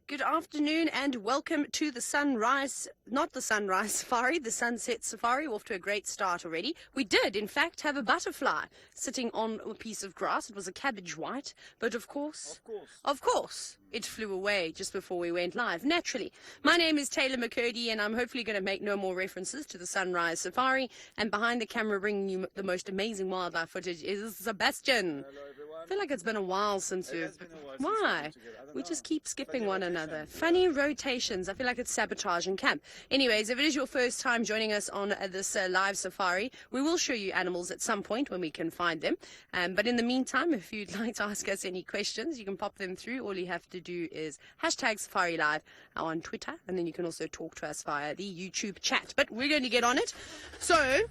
Good afternoon and welcome to the not the sunrise safari, the sunset safari. Off to a great start already. We did, in fact, have a butterfly sitting on a piece of grass. It was a cabbage white, but of course, it flew away just before we went live, naturally. My name is Taylor McCurdy and I'm hopefully going to make no more references to the sunrise safari. And behind the camera bringing you the most amazing wildlife footage is Sebastian. Hello everyone. I feel like it's been a while since we've... Why? We just keep skipping one another. rotations. Funny rotations. I feel like it's sabotage in camp. Anyways, if it is your first time joining us on this live safari, we will show you animals at some point when we can find them. But in the meantime, if you'd like to ask us any questions, you can pop them through. All you have to do is hashtag Safari Live on Twitter, and then you can also talk to us via the YouTube chat. But we're going to get on it. So...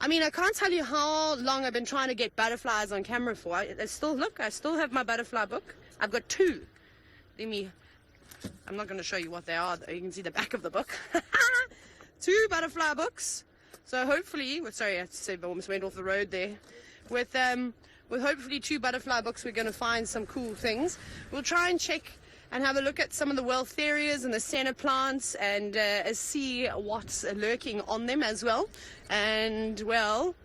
I mean, I can't tell you how long I've been trying to get butterflies on camera for. I still have my butterfly book. I've got two. I'm not going to show you what they are, though. You can see the back of the book. Two butterfly books. So hopefully, sorry, I have to say I almost went off the road there. With hopefully two butterfly books, we're going to find some cool things. We'll try and check and have a look at some of the Wealtherias and the senna plants and see what's lurking on them as well. And, well,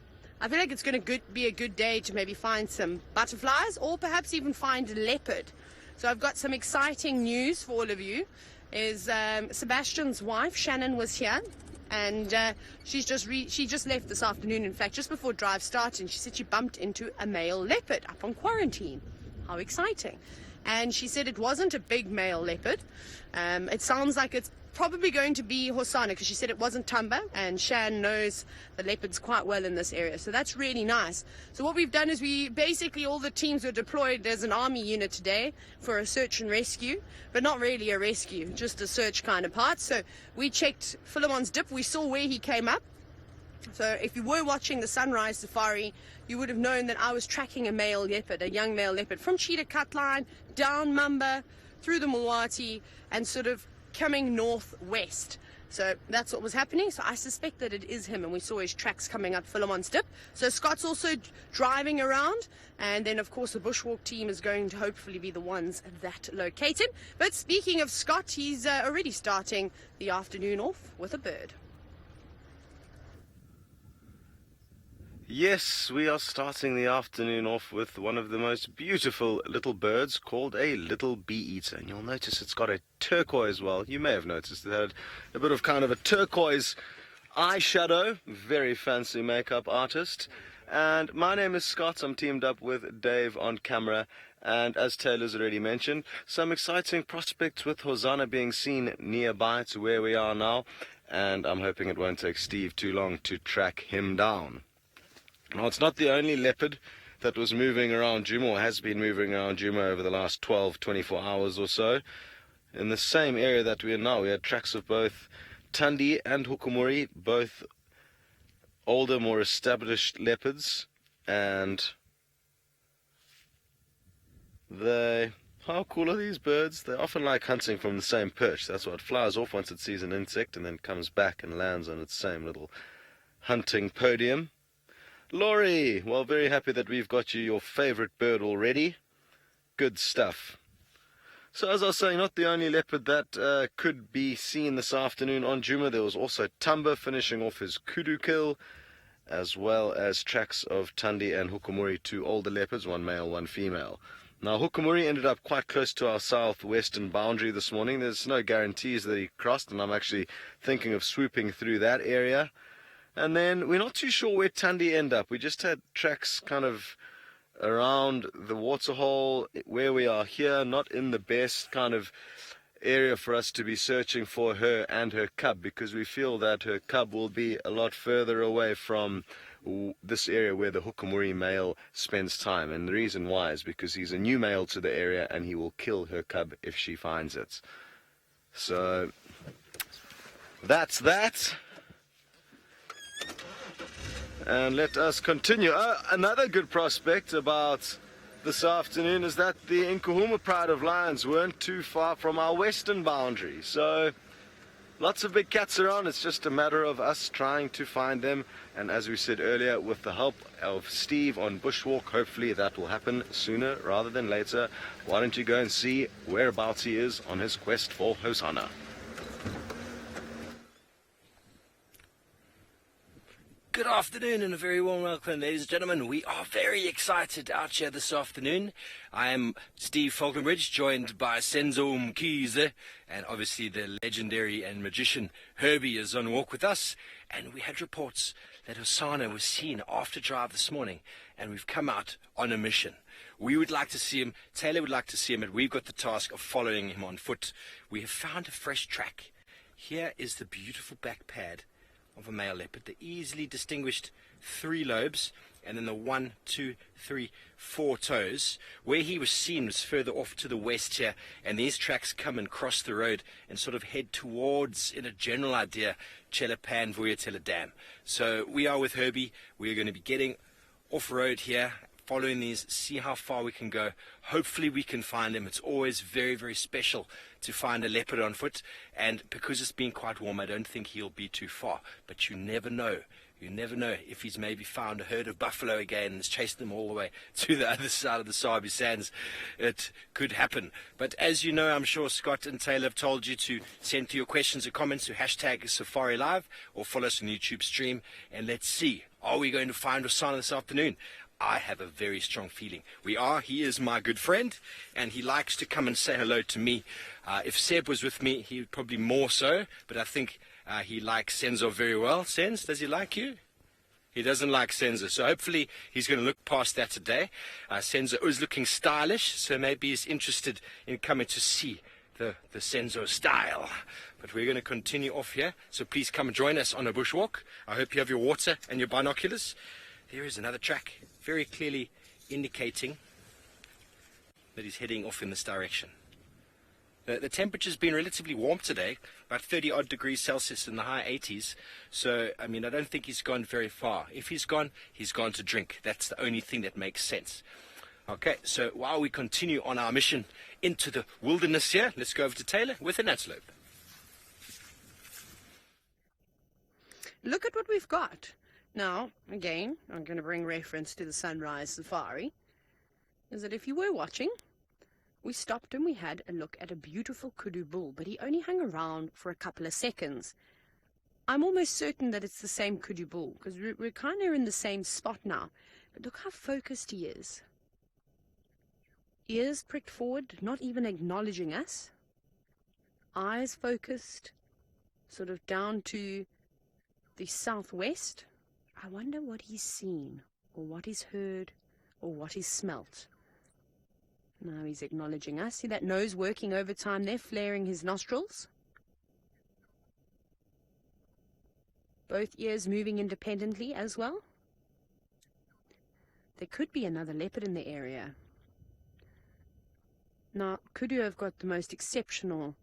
I feel like it's going to be a good day to maybe find some butterflies or perhaps even find leopard. So I've got some exciting news for all of you. Sebastian's wife, Shannon, was here. And she just left this afternoon, in fact, just before drive started. And she said she bumped into a male leopard up on quarantine. How exciting. And she said it wasn't a big male leopard. It sounds like it's probably going to be Hosanna, because she said it wasn't Tumba, and Shan knows the leopards quite well in this area. So that's really nice. So what we've done is all the teams were deployed as an army unit today for a search and rescue, but not really a rescue, just a search kind of part. So we checked Philemon's dip. We saw where he came up. So if you were watching the sunrise safari, you would have known that I was tracking a male leopard, a young male leopard, from Cheetah Cutline, down Mamba, through the Mulwati, and sort of coming northwest. So that's what was happening. So I suspect that it is him, and we saw his tracks coming up Philemon's dip. So Scott's also driving around, and then of course the bushwalk team is going to hopefully be the ones that locate him. But speaking of Scott, he's already starting the afternoon off with a bird. Yes, we are starting the afternoon off with one of the most beautiful little birds called a little bee-eater. And you'll notice it's got a turquoise, well, you may have noticed it had a bit of kind of a turquoise eyeshadow. Very fancy makeup artist. And my name is Scott. I'm teamed up with Dave on camera. And as Taylor's already mentioned, some exciting prospects with Hosanna being seen nearby to where we are now. And I'm hoping it won't take Steve too long to track him down. Now, it's not the only leopard that was moving around Djuma, or has been moving around Djuma over the last 24 hours or so. In the same area that we're in now, we had tracks of both Thandi and Hukumuri, both older, more established leopards. And how cool are these birds? They often like hunting from the same perch. That's why it flies off once it sees an insect and then comes back and lands on its same little hunting podium. Laurie, well, very happy that we've got you your favorite bird already. Good stuff. So as I was saying, not the only leopard that could be seen this afternoon on Djuma. There was also Tumba finishing off his kudu kill, as well as tracks of Thandi and Hukumuri, two older leopards, one male, one female. Now, Hukumuri ended up quite close to our southwestern boundary this morning. There's no guarantees that he crossed, and I'm actually thinking of swooping through that area. And then we're not too sure where Thandi ended up. We just had tracks kind of around the waterhole where we are here, not in the best kind of area for us to be searching for her and her cub, because we feel that her cub will be a lot further away from this area where the Hukumuri male spends time. And the reason why is because he's a new male to the area and he will kill her cub if she finds it. So that's that. And let us continue. Another good prospect about this afternoon is that the Nkuhuma Pride of Lions weren't too far from our western boundary. So Lots of big cats around. It's just a matter of us trying to find them. And as we said earlier, with the help of Steve on Bushwalk, hopefully that will happen sooner rather than later. Why don't you go and see whereabouts he is on his quest for Hosanna? Good afternoon and a very warm welcome, ladies and gentlemen. We are very excited out here this afternoon. I am Steve Falconbridge, joined by Senzo Mkhize, and obviously the legendary and magician Herbie is on walk with us. And we had reports that Hosanna was seen after drive this morning, and we've come out on a mission. We would like to see him, Taylor would like to see him, and we've got the task of following him on foot. We have found a fresh track. Here is the beautiful back pad of a male leopard, the easily distinguished 3 lobes, and then the 1, 2, 3, 4 toes. Where he was seen was further off to the west here, and these tracks come and cross the road and sort of head towards, in a general idea, Chelapan Vuyatela Dam. So we are with Herbie. We are going to be getting off-road here, following these, see how far we can go. Hopefully we can find him. It's always very, very special to find a leopard on foot, and because it's been quite warm, I don't think he'll be too far. But you never know. You never know if he's maybe found a herd of buffalo again and has chased them all the way to the other side of the Sabi Sands. It could happen. But as you know, I'm sure Scott and Taylor have told you to send through your questions or comments to #SafariLive or follow us on YouTube stream, and let's see, are we going to find Hosanna this afternoon? I have a very strong feeling we are. He is my good friend, and he likes to come and say hello to me. If Seb was with me, he would probably more so, but I think he likes Senzo very well. Senz, does he like you? He doesn't like Senzo, so hopefully he's going to look past that today. Senzo is looking stylish, so maybe he's interested in coming to see the Senzo style. But we're going to continue off here, so please come and join us on a bushwalk. I hope you have your water and your binoculars. There is another track, very clearly indicating that he's heading off in this direction. The temperature's been relatively warm today, about 30 odd degrees Celsius in the high 80s. So, I mean, I don't think he's gone very far. If he's gone to drink. That's the only thing that makes sense. Okay, so while we continue on our mission into the wilderness here, let's go over to Taylor with an antelope. Look at what we've got. Now, again, I'm going to bring reference to the sunrise safari, is that if you were watching, we stopped and we had a look at a beautiful kudu bull, but he only hung around for a couple of seconds. I'm almost certain that it's the same kudu bull, because we're kind of in the same spot now. But look how focused he is. Ears pricked forward, not even acknowledging us. Eyes focused, sort of down to the southwest. I wonder what he's seen, or what he's heard, or what he's smelt. Now he's acknowledging us. See that nose working overtime there, flaring his nostrils? Both ears moving independently as well. There could be another leopard in the area. Now, kudu have got the most exceptional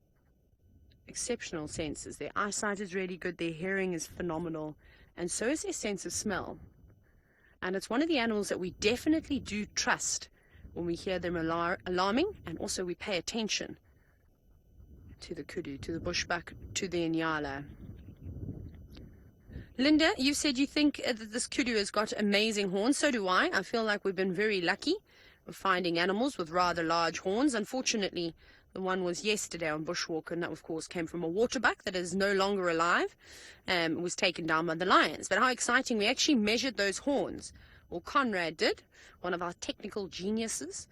senses. Their eyesight is really good, their hearing is phenomenal, and so is their sense of smell. And it's one of the animals that we definitely do trust when we hear them alarming, and also we pay attention to the kudu, to the bushbuck, to the Nyala. Linda, you said you think that this kudu has got amazing horns. So do I. I feel like we've been very lucky with finding animals with rather large horns. Unfortunately, the one was yesterday on Bushwalk, and that, of course, came from a waterbuck that is no longer alive. Was taken down by the lions. But how exciting, we actually measured those horns. Well, Conrad did, one of our technical geniuses.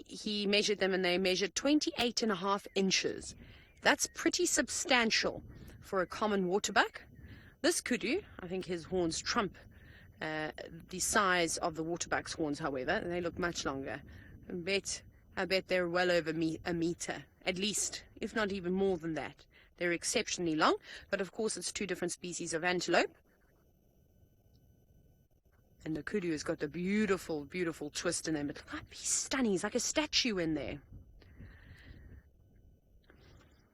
He measured them, and they measured 28.5 inches. That's pretty substantial for a common waterbuck. This kudu, I think his horns trump the size of the waterbuck's horns, however. They look much longer. I bet they're well over a meter, at least, if not even more than that. They're exceptionally long, but of course it's two different species of antelope. And the kudu has got the beautiful, beautiful twist in them. But look, he's stunning. He's like a statue in there.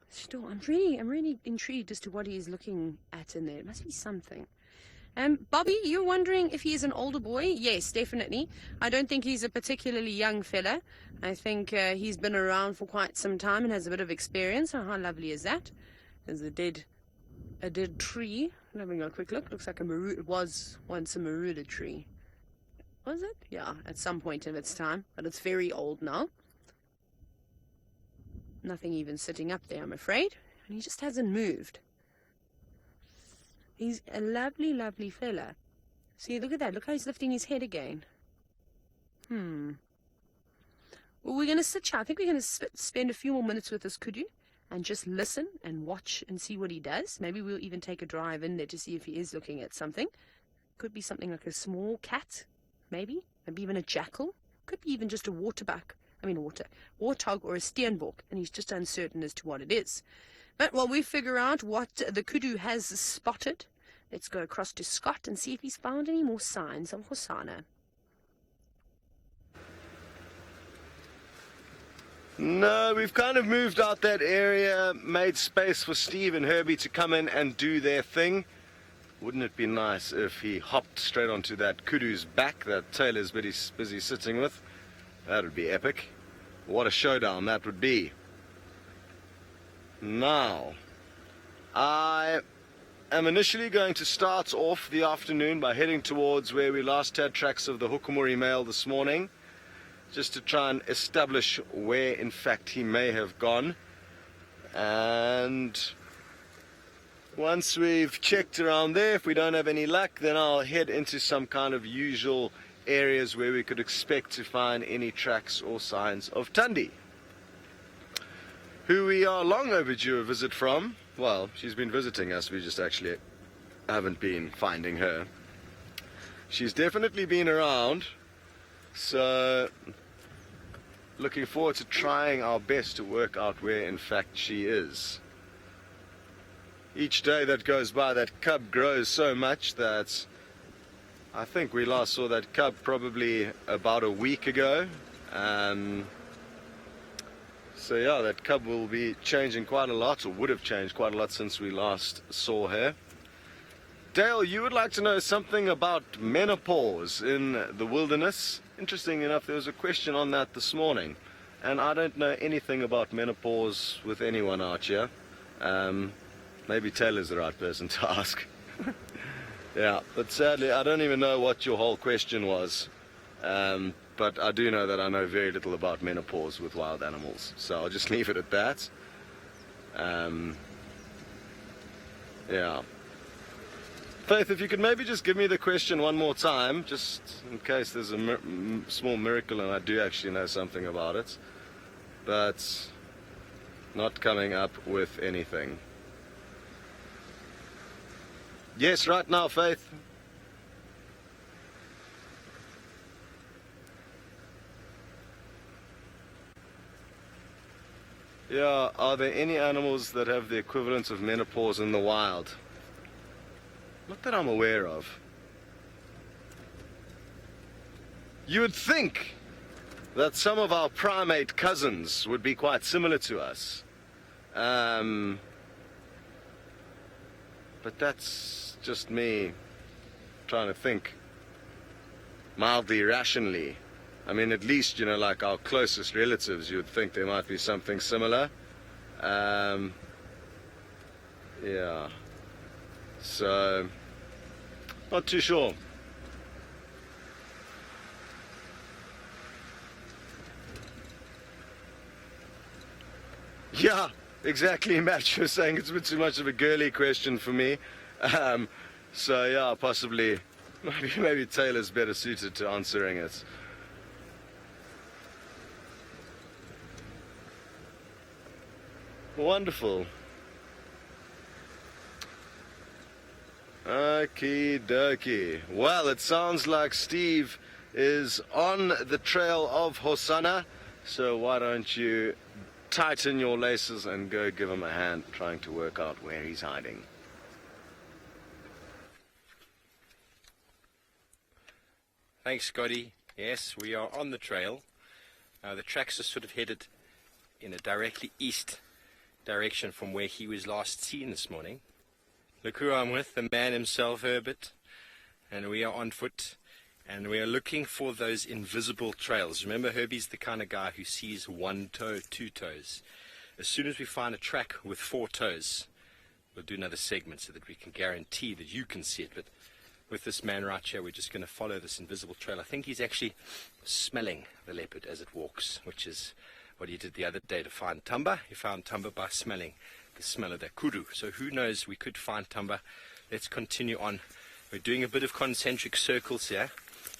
Still, I'm really intrigued as to what he's looking at in there. It must be something. Bobby, you're wondering if he is an older boy? Yes, definitely. I don't think he's a particularly young fella. I think he's been around for quite some time and has a bit of experience. Oh, how lovely is that? There's a dead tree. I'm having a quick look. Looks like it was once a marula tree. Was it? Yeah, at some point in its time, but it's very old now. Nothing even sitting up there, I'm afraid. And he just hasn't moved. He's a lovely, lovely fella. See, look at that. Look how he's lifting his head again. Well, we're going to sit here. I think we're going to spend a few more minutes with this kudu and just listen and watch and see what he does. Maybe we'll even take a drive in there to see if he is looking at something. Could be something like a small cat, maybe even a jackal. Could be even just a warthog or a steenbok, and he's just uncertain as to what it is. But while we figure out what the kudu has spotted, let's go across to Scott and see if he's found any more signs of Hosanna. No, we've kind of moved out that area, made space for Steve and Herbie to come in and do their thing. Wouldn't it be nice if he hopped straight onto that kudu's back that Taylor's busy sitting with? That would be epic. What a showdown that would be. Now, I am initially going to start off the afternoon by heading towards where we last had tracks of the Hukumuri male this morning, just to try and establish where in fact he may have gone. And once we've checked around there, if we don't have any luck, then I'll head into some kind of usual areas where we could expect to find any tracks or signs of Tundi, who we are long overdue a visit from. Well, she's been visiting us, we just actually haven't been finding her. She's definitely been around, so looking forward to trying our best to work out where in fact she is. Each day that goes by, that cub grows so much that I think we last saw that cub probably about a week ago. So yeah, that cub will be changing quite a lot, or would have changed quite a lot since we last saw her. Dale, you would like to know something about menopause in the wilderness. Interesting enough, there was a question on that this morning, and I don't know anything about menopause with anyone out here. Maybe Taylor's the right person to ask. Yeah, but sadly I don't even know what your whole question was. But I do know that I know very little about menopause with wild animals, so I'll just leave it at that. Yeah. Faith, if you could maybe just give me the question one more time, just in case there's a small miracle and I do actually know something about it. But not coming up with anything. Yes, right now, Faith. Yeah, are there any animals that have the equivalent of menopause in the wild? Not that I'm aware of. You would think that some of our primate cousins would be quite similar to us. But that's just me trying to think mildly rationally. I mean, at least, you know, like our closest relatives, you would think there might be something similar. Yeah. So, not too sure. Yeah, exactly, Matt. You're saying it's a bit too much of a girly question for me. So, yeah, possibly, maybe Taylor's better suited to answering it. Wonderful. Okie dokie. Well, it sounds like Steve is on the trail of Hosanna, so why don't you tighten your laces and go give him a hand trying to work out where he's hiding. Thanks, Scotty. Yes, we are on the trail. The tracks are sort of headed in a directly east direction from where he was last seen this morning. Look who I'm with, the man himself, Herbert, and we are on foot, and we are looking for those invisible trails. Remember, Herbie's the kind of guy who sees one toe, two toes. As soon as we find a track with 4 toes, we'll do another segment so that we can guarantee that you can see it. But with this man right here, we're just going to follow this invisible trail. I think he's actually smelling the leopard as it walks, which is what he did the other day to find Tamba. He found Tamba by smelling the smell of that kudu. So who knows, we could find Tamba. Let's continue on. We're doing a bit of concentric circles here,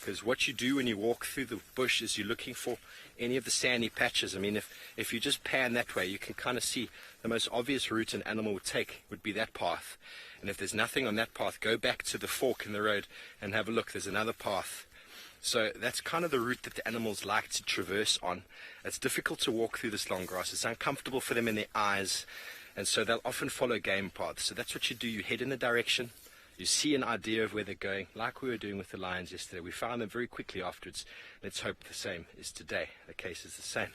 because what you do when you walk through the bush is you're looking for any of the sandy patches. I mean, if you just pan that way, you can kind of see the most obvious route an animal would take would be that path. And if there's nothing on that path, go back to the fork in the road and have a look. There's another path. So that's kind of the route that the animals like to traverse on. It's difficult to walk through this long grass. It's uncomfortable for them in their eyes. And so they'll often follow game paths. So that's what you do. You head in a direction. You see an idea of where they're going, like we were doing with the lions yesterday. We found them very quickly afterwards. Let's hope the same is today. The case is the same.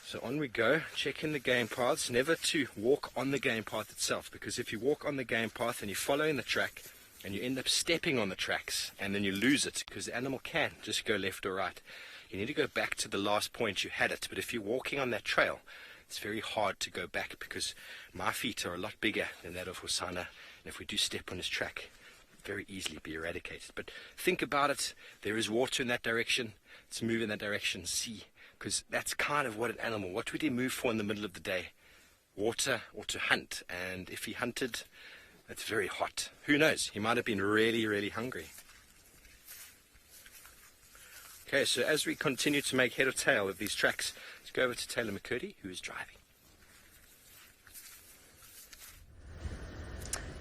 So on we go, checking the game paths, never to walk on the game path itself, because if you walk on the game path and you're following the track and you end up stepping on the tracks and then you lose it, because the animal can just go left or right, you need to go back to the last point you had it. But if you're walking on that trail, it's very hard to go back, because my feet are a lot bigger than that of Hosana, and if we do step on his track, very easily be eradicated. But think about it, there is water in that direction, let's move in that direction, see. Because that's kind of what an animal, what would he move for in the middle of the day? Water or to hunt. And if he hunted, it's very hot. Who knows? He might have been really, really hungry. Okay, so as we continue to make head or tail of these tracks, let's go over to Taylor McCurdy, who is driving.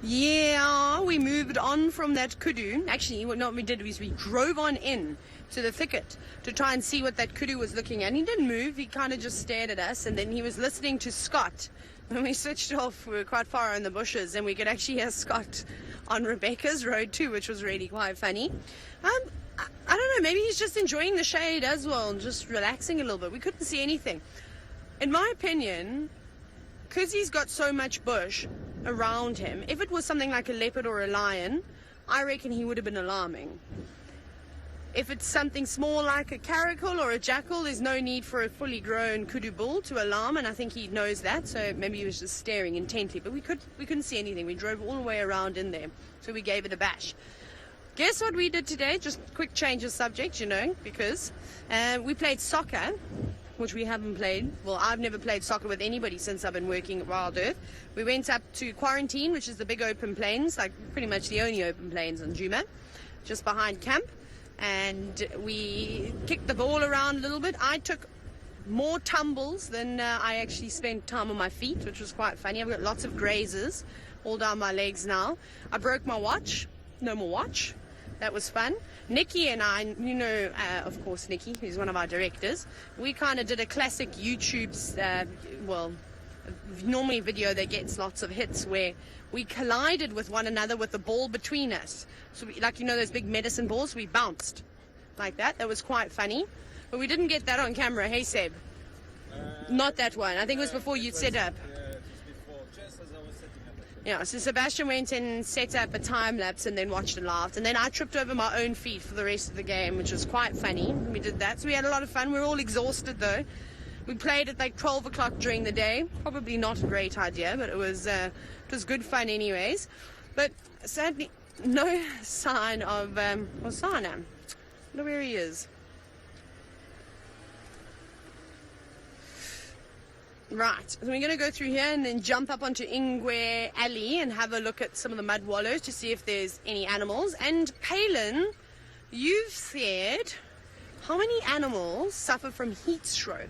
Yeah, we moved on from that kudu. Actually, what we did was we drove on in to the thicket to try and see what that kudu was looking at. And he didn't move, he kind of just stared at us, and then he was listening to Scott. When we switched off, we were quite far in the bushes, and we could actually hear Scott on Rebecca's road too, which was really quite funny. I don't know, maybe he's just enjoying the shade as well and just relaxing a little bit. We couldn't see anything. In my opinion, because he's got so much bush around him, if it was something like a leopard or a lion, I reckon he would have been alarming. If it's something small like a caracal or a jackal, there's no need for a fully grown kudu bull to alarm, and I think he knows that, so maybe he was just staring intently. But we couldn't see anything. We drove all the way around in there, so we gave it a bash. Guess what we did today? Just quick change of subject, because we played soccer, which we haven't played. Well, I've never played soccer with anybody since I've been working at Wild Earth. We went up to Quarantine, which is the big open plains, like pretty much the only open plains on Djuma, just behind camp. And we kicked the ball around a little bit. I took more tumbles than I actually spent time on my feet, which was quite funny. I've got lots of grazes all down my legs now. I broke my watch. No more watch. That was fun. Nikki and I, of course, Nikki, who's one of our directors, we kind of did a classic YouTube's, normally video that gets lots of hits, where we collided with one another with the ball between us. So, those big medicine balls, we bounced like that. That was quite funny. But we didn't get that on camera. Hey, Seb? Not that one. I think it was before you'd set up. Just as I was setting up. Yeah, so Sebastian went and set up a time lapse and then watched and laughed. And then I tripped over my own feet for the rest of the game, which was quite funny. We did that. So we had a lot of fun. We were all exhausted, though. We played at like 12 o'clock during the day. Probably not a great idea, but it was good fun anyways. But sadly, no sign of Hosana. I wonder where he is. Right, so we're going to go through here and then jump up onto Ingwe Alley and have a look at some of the mud wallows to see if there's any animals. And Palin, you've said, how many animals suffer from heat stroke?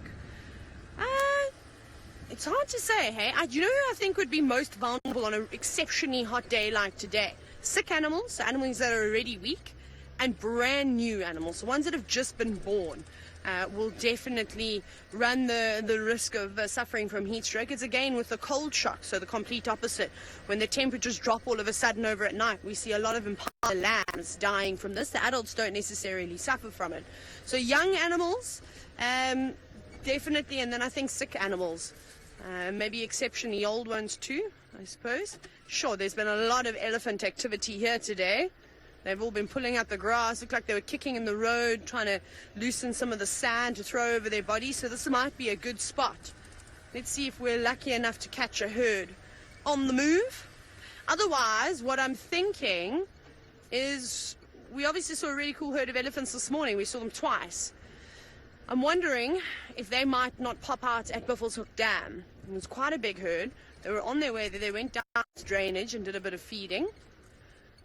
It's hard to say, hey? Do you know who I think would be most vulnerable on an exceptionally hot day like today? Sick animals, so animals that are already weak, and brand new animals, the ones that have just been born. Will definitely run the risk of suffering from heat stroke. It's again with the cold shock, so the complete opposite. When the temperatures drop all of a sudden over at night, we see a lot of impala lambs dying from this. The adults don't necessarily suffer from it. So young animals, definitely, and then I think sick animals. Maybe exceptionally old ones too, I suppose. Sure, there's been a lot of elephant activity here today. They've all been pulling out the grass. Looked like they were kicking in the road, trying to loosen some of the sand to throw over their bodies. So this might be a good spot. Let's see if we're lucky enough to catch a herd on the move. Otherwise, what I'm thinking is, we obviously saw a really cool herd of elephants this morning. We saw them twice. I'm wondering if they might not pop out at Buffalo's Hook Dam. It was quite a big herd. They were on their way there. They went down to drainage and did a bit of feeding.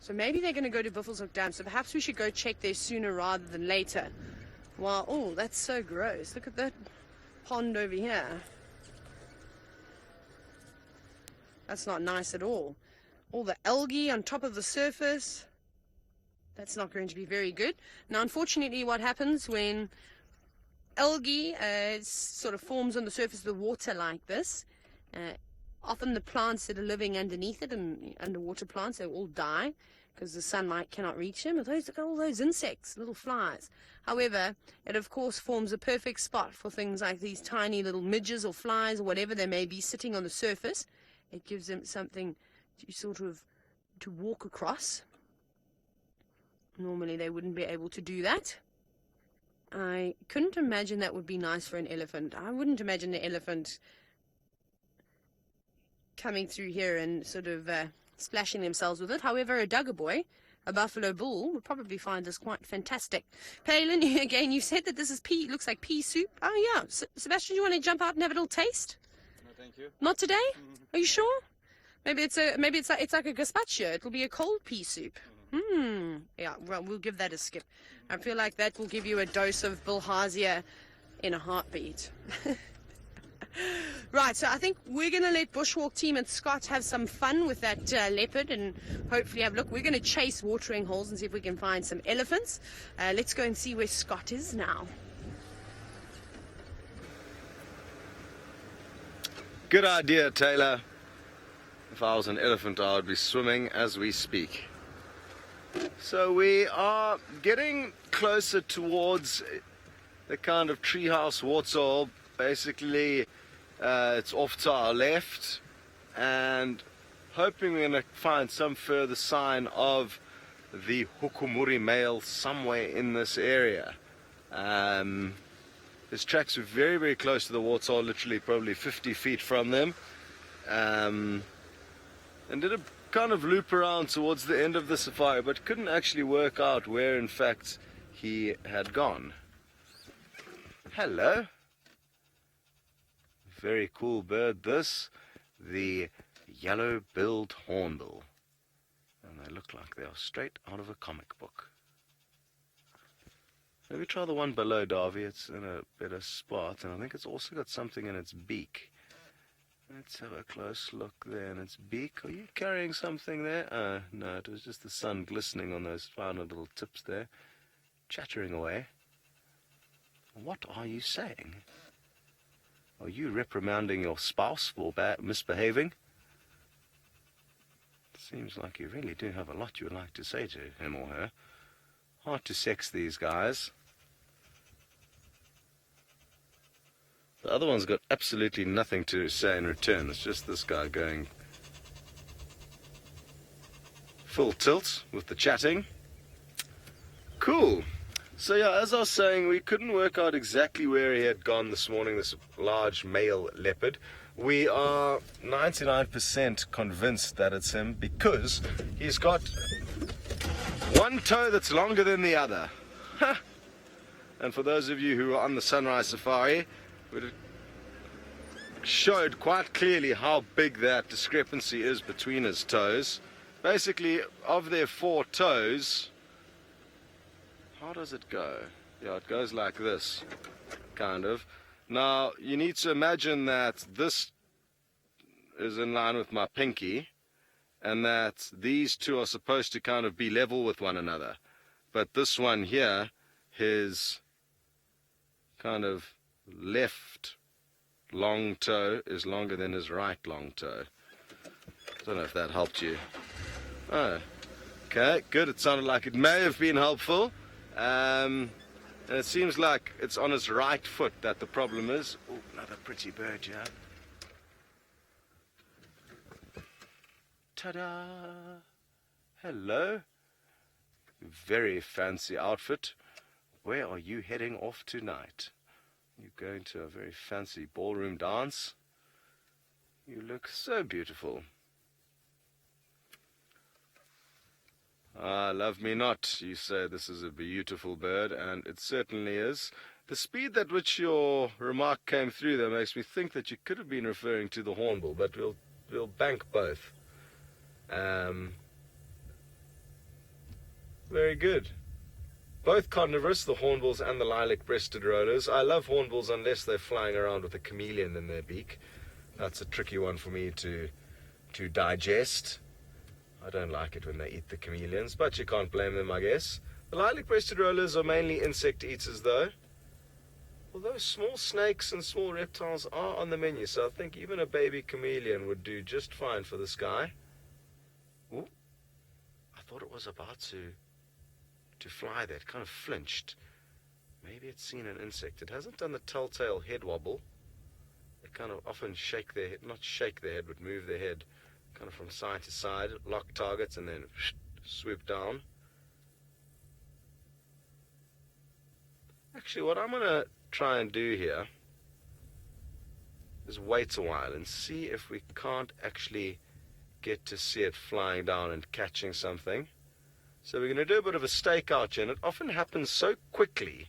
So maybe they're going to go to Buffalo's Hook Dam. So perhaps we should go check there sooner rather than later. Wow, oh, that's so gross. Look at that pond over here. That's not nice at all. All the algae on top of the surface. That's not going to be very good. Now, unfortunately, what happens when algae sort of forms on the surface of the water like this, often the plants that are living underneath it, and underwater plants, they all die because the sunlight cannot reach them. Look at all those insects, little flies. However, it of course forms a perfect spot for things like these tiny little midges or flies or whatever they may be sitting on the surface. It gives them something to sort of to walk across. Normally they wouldn't be able to do that. I couldn't imagine that would be nice for an elephant. I wouldn't imagine the elephant coming through here and sort of splashing themselves with it. However, a dugger boy, a buffalo bull, would probably find this quite fantastic. Palin, again, you said that this is pea, looks like pea soup. Oh yeah, Sebastian, you want to jump out and have a little taste? No, thank you. Not today? Are you sure? Maybe it's like a gazpacho. It'll be a cold pea soup. Yeah, well, we'll give that a skip. I feel like that will give you a dose of bilharzia in a heartbeat. Right, so I think we're going to let Bushwalk team and Scott have some fun with that leopard and hopefully have a look. We're going to chase watering holes and see if we can find some elephants. Let's go and see where Scott is now. Good idea, Taylor. If I was an elephant, I would be swimming as we speak. So we are getting closer towards the kind of treehouse waterhole. Basically, it's off to our left, and hoping we're going to find some further sign of the hukumuri male somewhere in this area. His tracks were very, very close to the waterhole, literally probably 50 feet from them, and did a kind of loop around towards the end of the safari, but couldn't actually work out where in fact he had gone. Hello. Very cool bird this, the yellow-billed hornbill. And they look like they are straight out of a comic book. Maybe try the one below, Davy. It's in a better spot, and I think it's also got something in its beak. Let's have a close look there in its beak. Are you carrying something there? No, it was just the sun glistening on those fine little tips there, chattering away. What are you saying? Are you reprimanding your spouse for misbehaving? Seems like you really do have a lot you would like to say to him or her. Hard to sex these guys. The other one's got absolutely nothing to say in return. It's just this guy going full tilt with the chatting. Cool. So yeah, as I was saying, we couldn't work out exactly where he had gone this morning, this large male leopard. We are 99% convinced that it's him because he's got one toe that's longer than the other. And for those of you who are on the sunrise safari, it showed quite clearly how big that discrepancy is between his toes. Basically, of their 4 toes, how does it go? Yeah, it goes like this, kind of. Now, you need to imagine that this is in line with my pinky, and that these two are supposed to kind of be level with one another. But this one here, his kind of left long toe is longer than his right long toe. I don't know if that helped you. Oh, okay, good. It sounded like it may have been helpful. And it seems like it's on his right foot that the problem is. Oh, another pretty bird, yeah. Ta-da! Hello. Very fancy outfit. Where are you heading off tonight? You're going to a very fancy ballroom dance. You look so beautiful. Ah, love me not. You say this is a beautiful bird, and it certainly is. The speed at which your remark came through there makes me think that you could have been referring to the hornbill, but we'll bank both. Very good. Both carnivorous, the hornbills and the lilac-breasted rollers. I love hornbills unless they're flying around with a chameleon in their beak. That's a tricky one for me to digest. I don't like it when they eat the chameleons, but you can't blame them, I guess. The lilac-breasted rollers are mainly insect eaters, though. Although small snakes and small reptiles are on the menu, so I think even a baby chameleon would do just fine for this guy. Ooh, I thought it was about to fly there. It kind of flinched. Maybe it's seen an insect. It hasn't done the telltale head wobble. They kind of often shake their head, not shake their head, but move their head kind of from side to side, lock targets, and then swoop down. Actually, what I'm going to try and do here is wait a while and see if we can't actually get to see it flying down and catching something. So we're going to do a bit of a stakeout here, and it often happens so quickly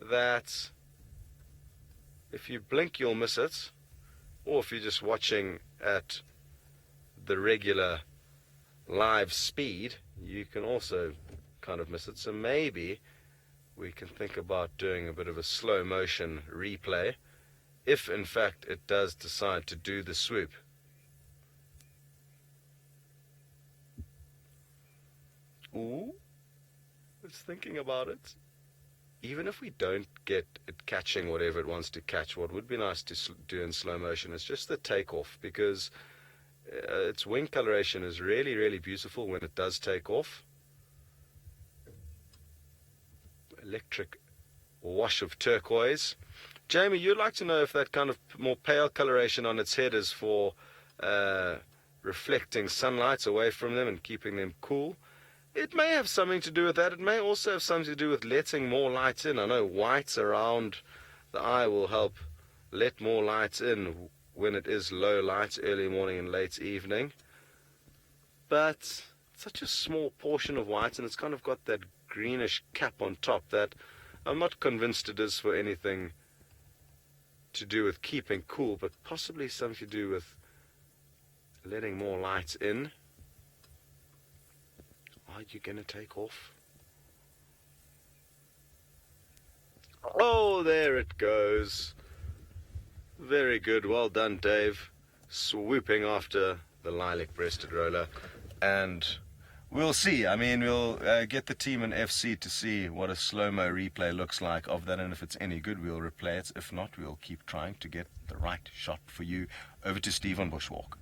that if you blink you'll miss it, or if you're just watching at the regular live speed you can also kind of miss it. So maybe we can think about doing a bit of a slow motion replay if in fact it does decide to do the swoop. Ooh, it's thinking about it. Even if we don't get it catching whatever it wants to catch, what would be nice to do in slow motion is just the takeoff, because its wing coloration is really, really beautiful when it does take off. Electric wash of turquoise. Jamie, you'd like to know if that kind of more pale coloration on its head is for reflecting sunlight away from them and keeping them cool. It may have something to do with that. It may also have something to do with letting more light in. I know white around the eye will help let more light in when it is low light, early morning and late evening. But it's such a small portion of white, and it's kind of got that greenish cap on top that I'm not convinced it is for anything to do with keeping cool, but possibly something to do with letting more light in. Are you going to take off? Oh, there it goes. Very good. Well done, Dave. Swooping after the lilac-breasted roller. And we'll see. I mean, we'll get the team in FC to see what a slow-mo replay looks like of that. And if it's any good, we'll replay it. If not, we'll keep trying to get the right shot for you. Over to Steve on Bushwalk.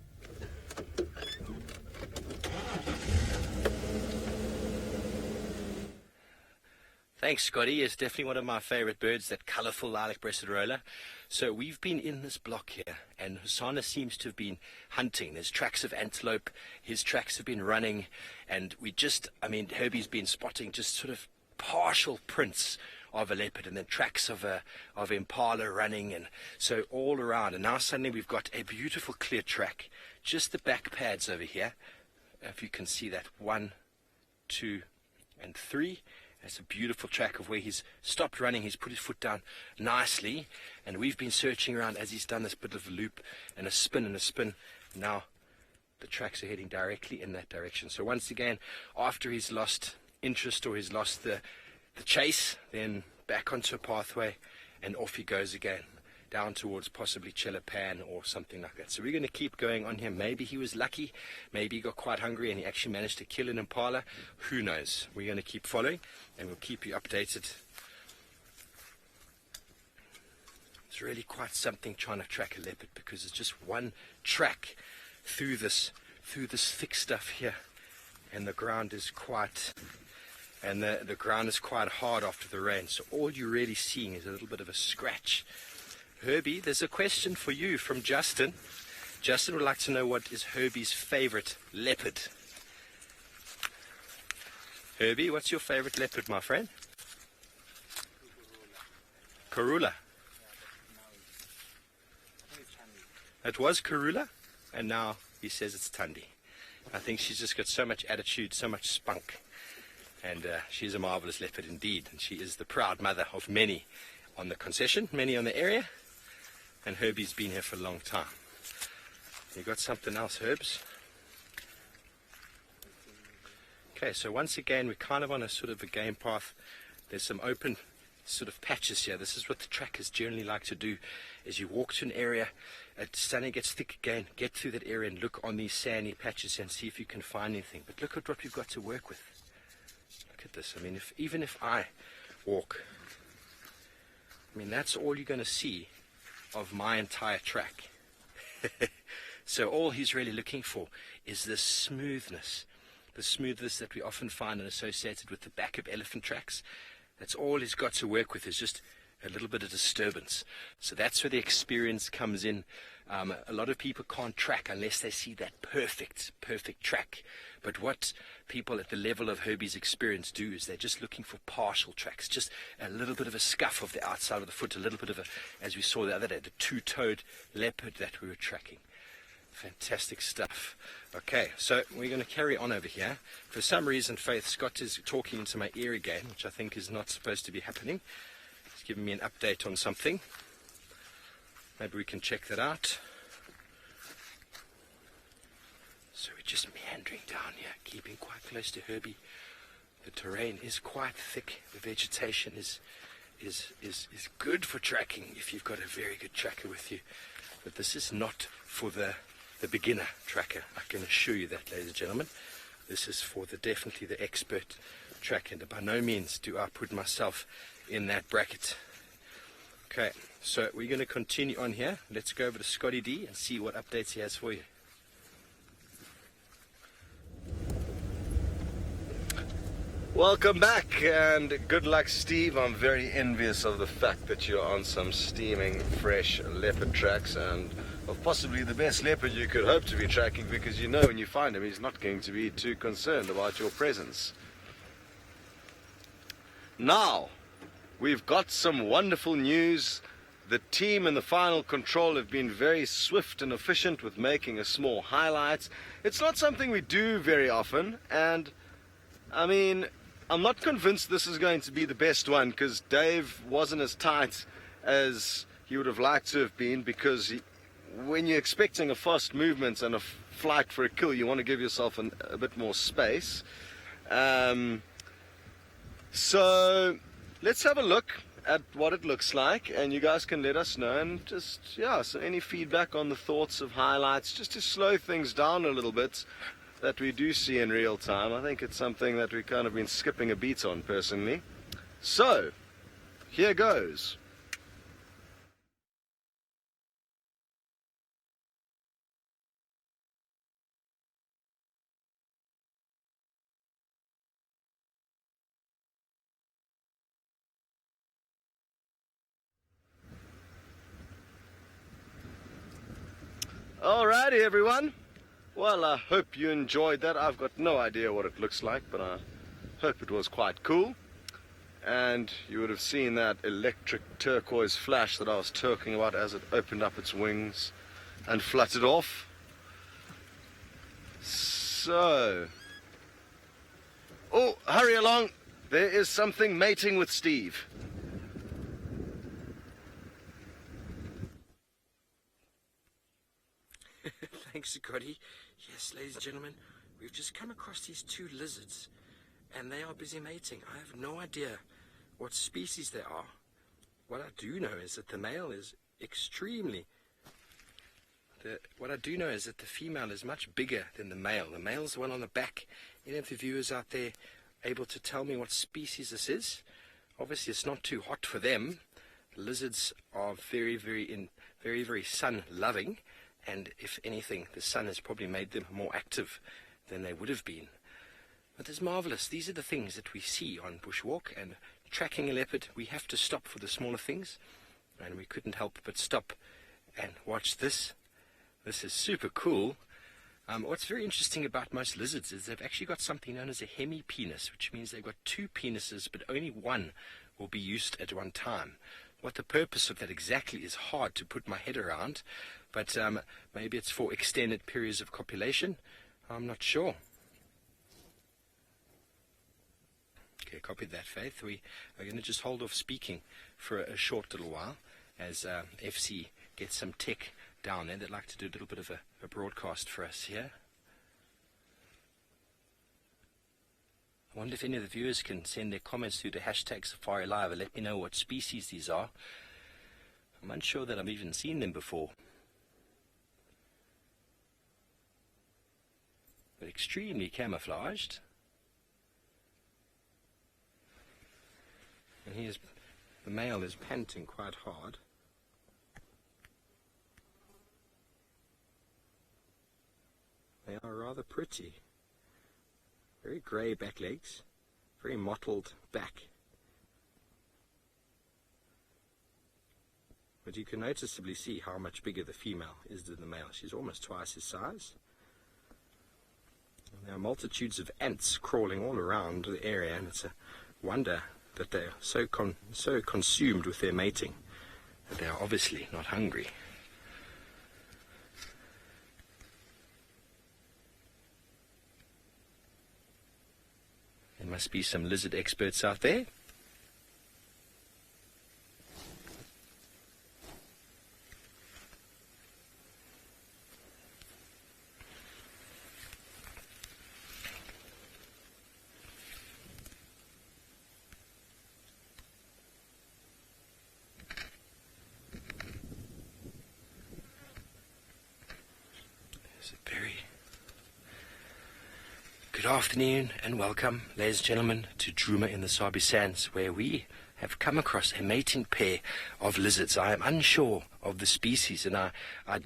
Thanks, Scotty. It's definitely one of my favorite birds, that colorful lilac-breasted roller. So we've been in this block here, and Hosana seems to have been hunting. There's tracks of antelope. His tracks have been running, and Herbie's been spotting just sort of partial prints of a leopard, and then tracks of impala running, and so all around. And now suddenly we've got a beautiful clear track. Just the back pads over here. If you can see that, 1, 2, and 3. That's a beautiful track of where he's stopped running. He's put his foot down nicely, and we've been searching around as he's done this bit of a loop and a spin and a spin. Now the tracks are heading directly in that direction. So once again, after he's lost interest or he's lost the chase, then back onto a pathway and off he goes again, down towards possibly Chelapan or something like that. So we're going to keep going on here. Maybe he was lucky, maybe he got quite hungry and he actually managed to kill an impala. Who knows? We're going to keep following and we'll keep you updated. It's really quite something trying to track a leopard, because it's just one track through this thick stuff here, and the ground is quite hard after the rain, so all you're really seeing is a little bit of a scratch. Herbie, there's a question for you from Justin. Justin would like to know what is Herbie's favorite leopard. Herbie, what's your favorite leopard, my friend? Karula. It was Karula, and now he says it's Tundi. I think she's just got so much attitude, so much spunk. And she's a marvelous leopard indeed. And she is the proud mother of many on the concession, many on the area. And Herbie's been here for a long time. You got something else, Herbs? Okay, so once again, we're kind of on a sort of a game path. There's some open sort of patches here. This is what the trackers generally like to do, is you walk to an area, suddenly gets thick again, get through that area and look on these sandy patches and see if you can find anything. But look at what we've got to work with. Look at this. I mean, even if I walk, I mean, that's all you're going to see of my entire track. So all he's really looking for is this smoothness. The smoothness that we often find and associated with the back of elephant tracks. That's all he's got to work with, is just a little bit of disturbance. So that's where the experience comes in. A lot of people can't track unless they see that perfect track. But what people at the level of Herbie's experience do is they're just looking for partial tracks, just a little bit of a scuff of the outside of the foot, a little bit of a, as we saw the other day, the two-toed leopard that we were tracking. Fantastic stuff. Okay, so we're going to carry on over here. For some reason, Faith Scott is talking into my ear again, which I think is not supposed to be happening. He's giving me an update on something. Maybe we can check that out. So we're just meandering down here, keeping quite close to Herbie. The terrain is quite thick. The vegetation is good for tracking if you've got a very good tracker with you. But this is not for the beginner tracker. I can assure you that, ladies and gentlemen. This is for definitely the expert tracker. And by no means do I put myself in that bracket. Okay, so we're going to continue on here. Let's go over to Scotty D and see what updates he has for you. Welcome back, and good luck, Steve. I'm very envious of the fact that you're on some steaming fresh leopard tracks, and of possibly the best leopard you could hope to be tracking, because you know when you find him he's not going to be too concerned about your presence. Now, we've got some wonderful news. The team in the final control have been very swift and efficient with making a small highlight. It's not something we do very often, and I mean, I'm not convinced this is going to be the best one, because Dave wasn't as tight as he would have liked to have been, because when you're expecting a fast movement and a flight for a kill, you want to give yourself a bit more space. So let's have a look at what it looks like, and you guys can let us know, and just, yeah, so any feedback on the thoughts of highlights, just to slow things down a little bit, that we do see in real time. I think it's something that we've kind of been skipping a beat on personally. So, here goes. Alrighty, everyone. Well, I hope you enjoyed that. I've got no idea what it looks like, but I hope it was quite cool. And you would have seen that electric turquoise flash that I was talking about as it opened up its wings and fluttered off. So, oh, hurry along. There is something mating with Steve. Thanks, Scotty. Yes, ladies and gentlemen, we've just come across these two lizards, and they are busy mating. I have no idea what species they are. What I do know is that the male is extremely... What I do know is that the female is much bigger than the male. The male's the one on the back. Any of the viewers out there able to tell me what species this is? Obviously, it's not too hot for them. The lizards are very, very sun-loving. And if anything, the sun has probably made them more active than they would have been. But it's marvelous. These are the things that we see on bushwalk, and tracking a leopard, we have to stop for the smaller things, and we couldn't help but stop and watch this. This is super cool. What's very interesting about most lizards is they've actually got something known as a hemipenis, which means they've got two penises, but only one will be used at one time. What the purpose of that exactly is hard to put my head around, but maybe it's for extended periods of copulation. I'm not sure. Okay, copy that, Faith. We are going to just hold off speaking for a short little while as FC gets some tech down there. They'd like to do a little bit of a broadcast for us here. I wonder if any of the viewers can send their comments through the hashtag Safari Live and let me know what species these are. I'm unsure that I've even seen them before. But extremely camouflaged. And the male is panting quite hard. They are rather pretty. Very grey back legs, very mottled back. But you can noticeably see how much bigger the female is than the male. She's almost twice his size. And there are multitudes of ants crawling all around the area, and it's a wonder that they're so consumed with their mating that they are obviously not hungry. There must be some lizard experts out there. Good afternoon and welcome, ladies and gentlemen, to Druma in the Sabi Sands, where we have come across a mating pair of lizards. I am unsure of the species, and I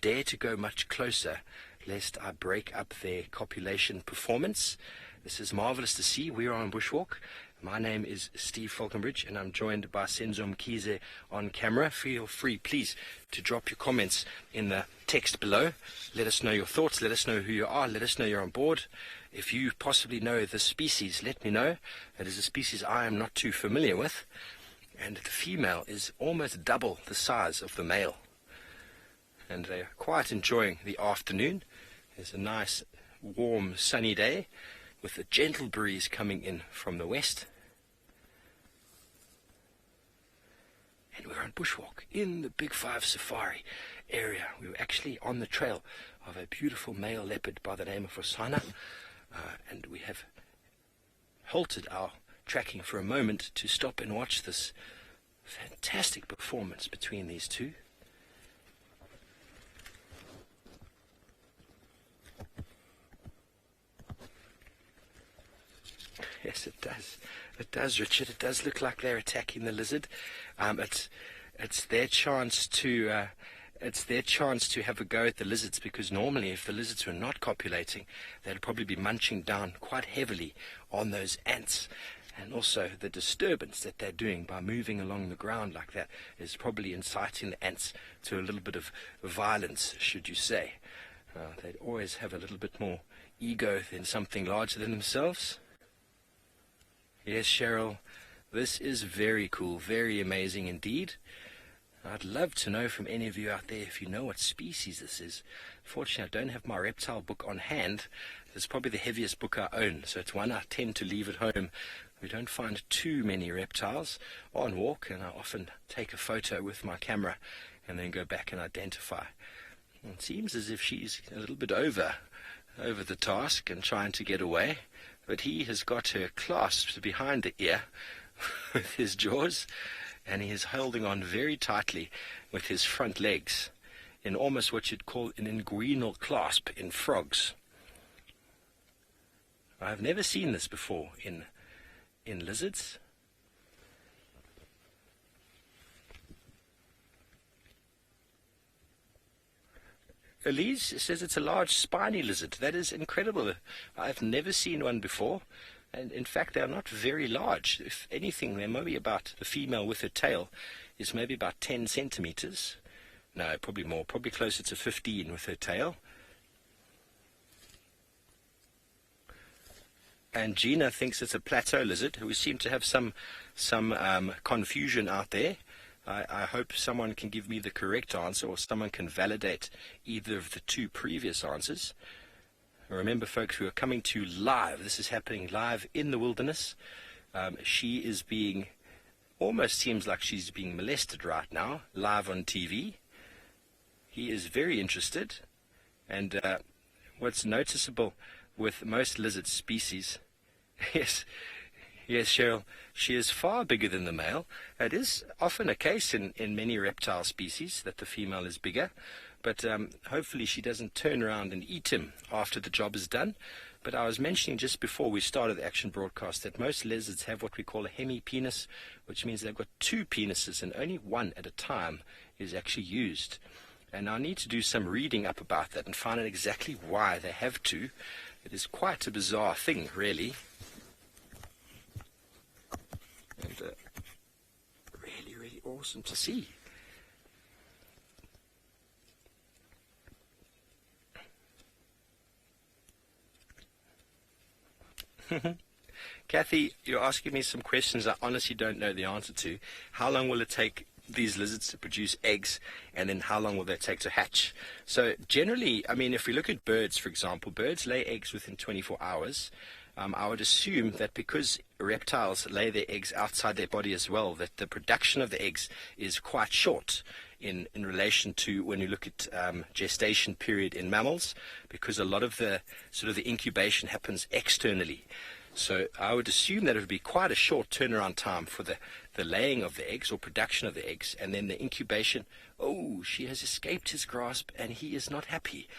dare to go much closer, lest I break up their copulation performance. This is marvelous to see. We are on Bushwalk. My name is Steve Falconbridge, and I'm joined by Senzo Mkhize on camera. Feel free, please, to drop your comments in the text below. Let us know your thoughts. Let us know who you are. Let us know you're on board. If you possibly know the species, let me know. It is a species I am not too familiar with. And the female is almost double the size of the male. And they are quite enjoying the afternoon. There's a nice, warm, sunny day with a gentle breeze coming in from the west. And we're on Bushwalk in the Big Five Safari area. We were actually on the trail of a beautiful male leopard by the name of Rosanna. And we have halted our tracking for a moment to stop and watch this fantastic performance between these two. Yes, it does. It does, Richard. It does look like they're attacking the lizard. It's their chance to have a go at the lizards, because normally if the lizards were not copulating, they'd probably be munching down quite heavily on those ants. And also the disturbance that they're doing by moving along the ground like that is probably inciting the ants to a little bit of violence, should you say. They'd always have a little bit more ego than something larger than themselves. Yes, Cheryl, this is very cool, very amazing indeed. I'd love to know from any of you out there if you know what species this is. Fortunately, I don't have my reptile book on hand. It's probably the heaviest book I own, so it's one I tend to leave at home. We don't find too many reptiles on walk, and I often take a photo with my camera and then go back and identify. It seems as if she's a little bit over the task and trying to get away, but he has got her clasped behind the ear with his jaws, and he is holding on very tightly with his front legs in almost what you'd call an inguinal clasp in frogs. I've never seen this before in lizards. Elise says it's a large spiny lizard. That is incredible. I've never seen one before. And in fact, they are not very large. If anything, they're maybe about, the female with her tail is maybe about 10 centimeters. No, probably more, probably closer to 15 with her tail. And Gina thinks it's a plateau lizard. We seem to have some confusion out there. I hope someone can give me the correct answer, or someone can validate either of the two previous answers. Remember, folks, we are coming to live. This is happening live in the wilderness. She is being, almost seems like she's being molested right now, live on TV. He is very interested. And what's noticeable with most lizard species, yes, Cheryl, she is far bigger than the male. It is often a case in many reptile species that the female is bigger. But hopefully she doesn't turn around and eat him after the job is done. But I was mentioning just before we started the action broadcast that most lizards have what we call a hemipenis, which means they've got two penises and only one at a time is actually used. And I need to do some reading up about that and find out exactly why they have two. It is quite a bizarre thing, really. And really, really awesome to see. Kathy, you're asking me some questions I honestly don't know the answer to. How long will it take these lizards to produce eggs, and then how long will they take to hatch? So generally, I mean, if we look at birds, for example, birds lay eggs within 24 hours. I would assume that because reptiles lay their eggs outside their body as well, that the production of the eggs is quite short in relation to when you look at gestation period in mammals, because a lot of the sort of the incubation happens externally. So I would assume that it would be quite a short turnaround time for the laying of the eggs or production of the eggs, and then the incubation. Oh, she has escaped his grasp and he is not happy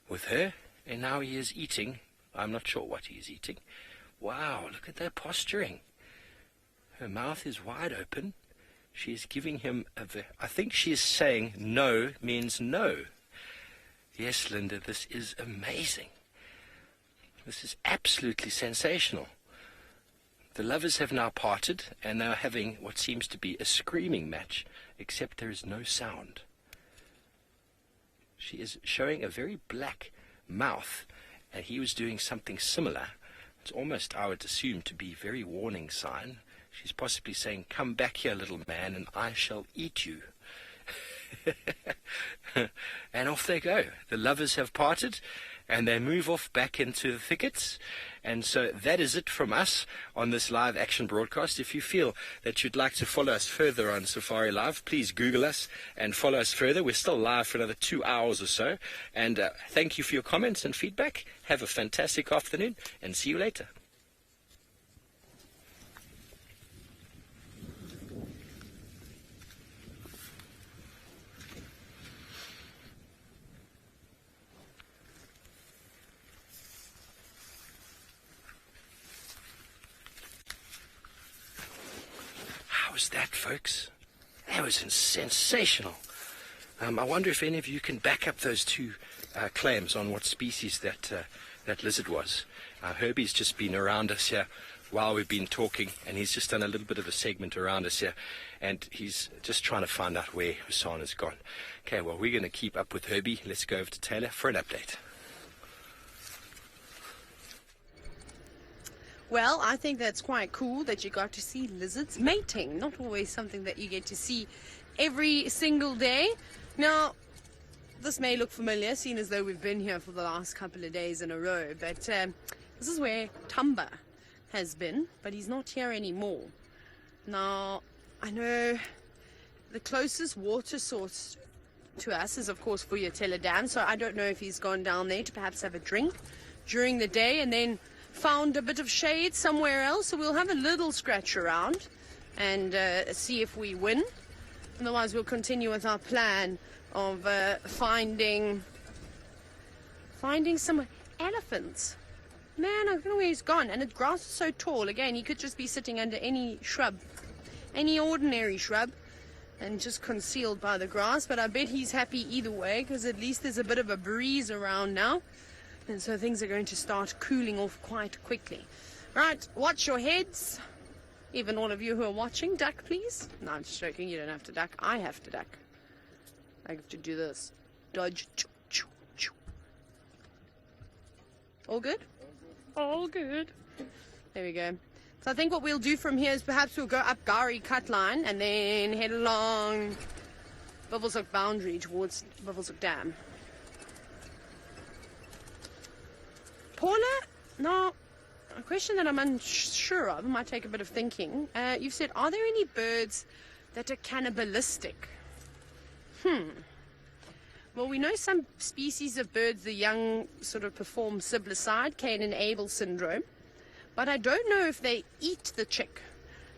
with her, and now he is eating. I'm not sure what he is eating. Wow, look at that posturing. Her mouth is wide open. She is giving him I think she is saying no means no. Yes, Linda, this is amazing. This is absolutely sensational. The lovers have now parted, and they are having what seems to be a screaming match, except there is no sound. She is showing a very black mouth, and he was doing something similar. It's almost, I would assume, to be a very warning sign. She's possibly saying, "Come back here, little man, and I shall eat you." And off they go. The lovers have parted, and they move off back into the thickets. And so that is it from us on this live action broadcast. If you feel that you'd like to follow us further on Safari Live, please Google us and follow us further. We're still live for another 2 hours or so. And thank you for your comments and feedback. Have a fantastic afternoon, and see you later. Was that, folks? That was sensational. I wonder if any of you can back up those two claims on what species that lizard was. Herbie's just been around us here while we've been talking, and he's just done a little bit of a segment around us here, and he's just trying to find out where Hassan has gone. Okay, well, we're going to keep up with Herbie. Let's go over to Taylor for an update. Well, I think that's quite cool that you got to see lizards mating. Not always something that you get to see every single day. Now, this may look familiar, seeing as though we've been here for the last couple of days in a row, but this is where Tumba has been, but he's not here anymore. Now, I know the closest water source to us is, of course, Vuyatela Dam, so I don't know if he's gone down there to perhaps have a drink during the day and then found a bit of shade somewhere else. So we'll have a little scratch around and see if we win. Otherwise, we'll continue with our plan of finding some elephants. Man, I don't know where he's gone. And the grass is so tall. Again, he could just be sitting under any shrub, any ordinary shrub, and just concealed by the grass. But I bet he's happy either way, because at least there's a bit of a breeze around now. And so things are going to start cooling off quite quickly. Right, watch your heads. Even all of you who are watching, duck, please. No, I'm just joking. You don't have to duck. I have to duck. I have to do this. Dodge. Choo, choo, choo. All good? All good. There we go. So I think what we'll do from here is perhaps we'll go up Gari Cut Line and then head along Buffelshoek boundary towards Buffelshoek Dam. Paula, now, a question that I'm unsure of, might take a bit of thinking. You've said, are there any birds that are cannibalistic? Well, we know some species of birds, the young sort of perform siblicide, Cain and Abel syndrome, but I don't know if they eat the chick.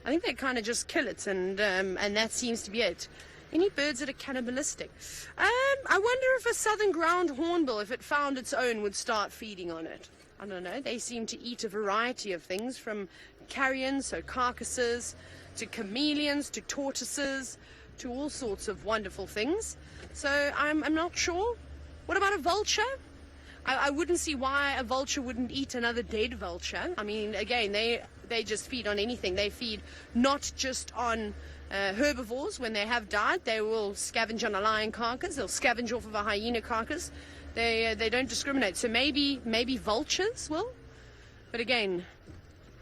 I think they kind of just kill it, and that seems to be it. Any birds that are cannibalistic? I wonder if a southern ground hornbill, if it found its own, would start feeding on it. I don't know. They seem to eat a variety of things, from carrion, so carcasses, to chameleons, to tortoises, to all sorts of wonderful things. So I'm not sure. What about a vulture? I wouldn't see why a vulture wouldn't eat another dead vulture. I mean, again, they just feed on anything. They feed not just on herbivores. When they have died, they will scavenge on a lion carcass. They'll scavenge off of a hyena carcass. They don't discriminate. So maybe vultures will. But again,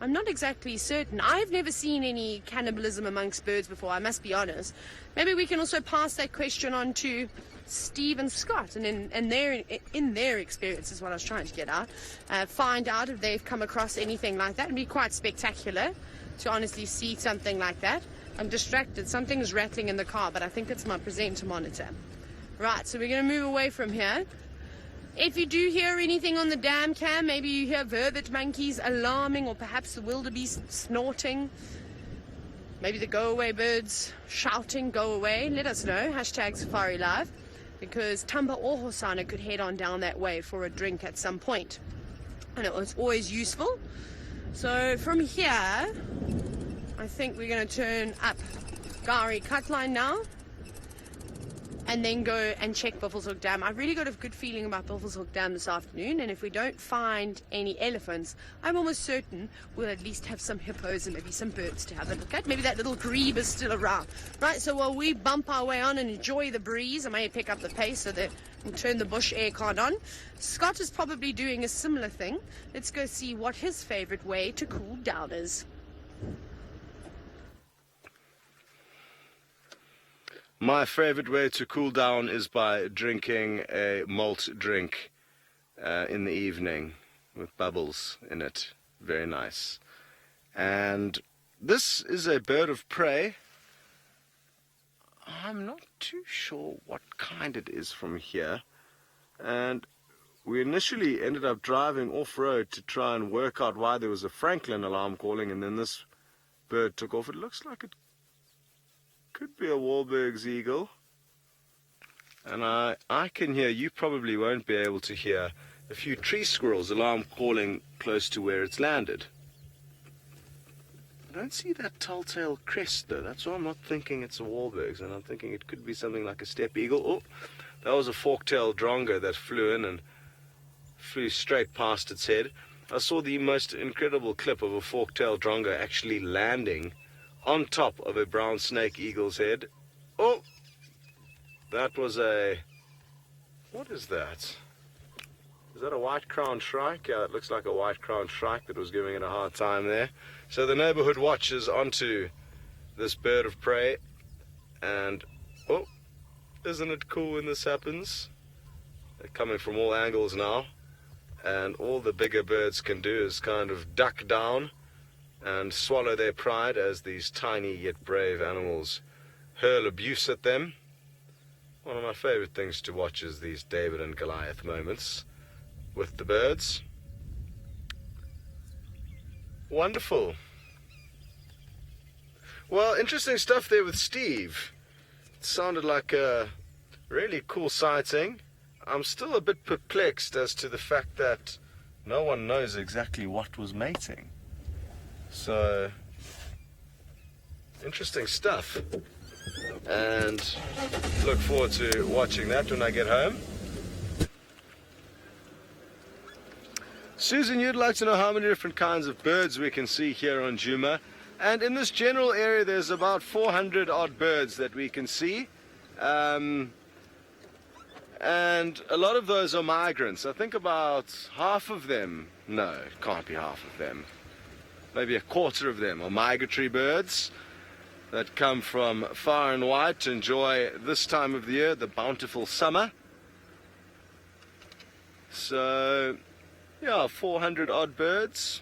I'm not exactly certain. I've never seen any cannibalism amongst birds before, I must be honest. Maybe we can also pass that question on to Steve and Scott, and in their experience is what I was trying to get at. Find out if they've come across anything like that. It'd be quite spectacular to honestly see something like that. I'm distracted. Something's rattling in the car, but I think it's my presenter monitor. Right, so we're going to move away from here. If you do hear anything on the dam cam, maybe you hear vervet monkeys alarming, or perhaps the wildebeest snorting, maybe the go-away birds shouting, go away, let us know, hashtag Safari Live, because Tamba or Hosana could head on down that way for a drink at some point. And it was always useful. So from here, I think we're going to turn up Gari Cutline now, and then go and check Buffelshoek Dam. I've really got a good feeling about Buffelshoek Dam this afternoon, and if we don't find any elephants, I'm almost certain we'll at least have some hippos and maybe some birds to have a look at. Maybe that little grebe is still around. Right, so while we bump our way on and enjoy the breeze, I may pick up the pace so that we'll turn the bush aircon on. Scott is probably doing a similar thing. Let's go see what his favorite way to cool down is. My favorite way to cool down is by drinking a malt drink in the evening with bubbles in it. Very nice. And this is a bird of prey. I'm not too sure what kind it is from here. And we initially ended up driving off-road to try and work out why there was a Franklin alarm calling, and then this bird took off. It looks like it could be a Wahlberg's eagle, and I can hear, you probably won't be able to hear, a few tree squirrels alarm calling close to where it's landed. I don't see that telltale crest though. That's why I'm not thinking it's a Wahlberg's, and I'm thinking it could be something like a steppe eagle. Oh, that was a fork-tailed drongo that flew in and flew straight past its head. I saw the most incredible clip of a fork-tailed drongo actually landing on top of a brown snake eagle's head. Oh, that was a... what is that? Is that a white-crowned shrike? Yeah, it looks like a white-crowned shrike that was giving it a hard time there. So the neighborhood watch is onto this bird of prey, and oh, isn't it cool when this happens? They're coming from all angles now, and all the bigger birds can do is kind of duck down and swallow their pride as these tiny yet brave animals hurl abuse at them. One of my favorite things to watch is these David and Goliath moments with the birds. Wonderful. Well, interesting stuff there with Steve. It sounded like a really cool sighting. I'm still a bit perplexed as to the fact that no one knows exactly what was mating. So, interesting stuff, and look forward to watching that when I get home. Susan, you'd like to know how many different kinds of birds we can see here on Djuma, and in this general area there's about 400 odd birds that we can see, and a lot of those are migrants. I think about half of them, no, it can't be half of them, maybe a quarter of them are migratory birds that come from far and wide to enjoy this time of the year, the bountiful summer. So, yeah, 400 odd birds.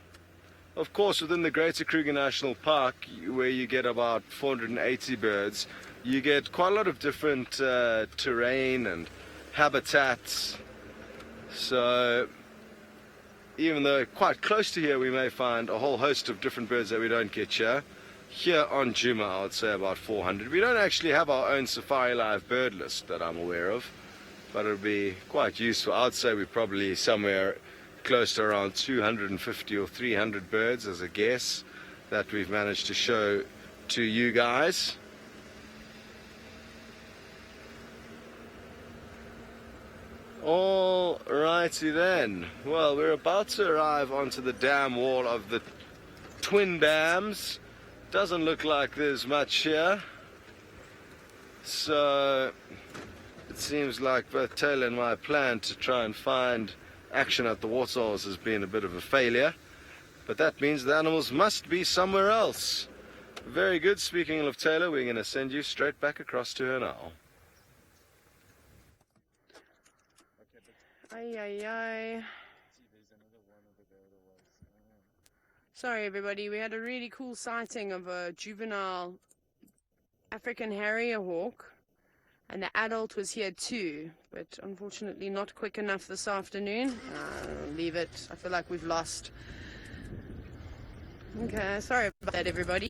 Of course, within the Greater Kruger National Park, where you get about 480 birds, you get quite a lot of different terrain and habitats. So even though quite close to here we may find a whole host of different birds that we don't get here. Here on Juma, I would say about 400. We don't actually have our own Safari Live bird list that I'm aware of, but it would be quite useful. I would say we're probably somewhere close to around 250 or 300 birds as a guess that we've managed to show to you guys. All righty then. Well, we're about to arrive onto the dam wall of the twin dams. Doesn't look like there's much here. So it seems like both Taylor and my plan to try and find action at the waterholes has been a bit of a failure. But that means the animals must be somewhere else. Very good. Speaking of Taylor, we're going to send you straight back across to her now. Ay, ay, ay. Sorry everybody, we had a really cool sighting of a juvenile African harrier hawk, and the adult was here too, but unfortunately not quick enough this afternoon. Leave it. I feel like we've lost. Okay, sorry about that everybody.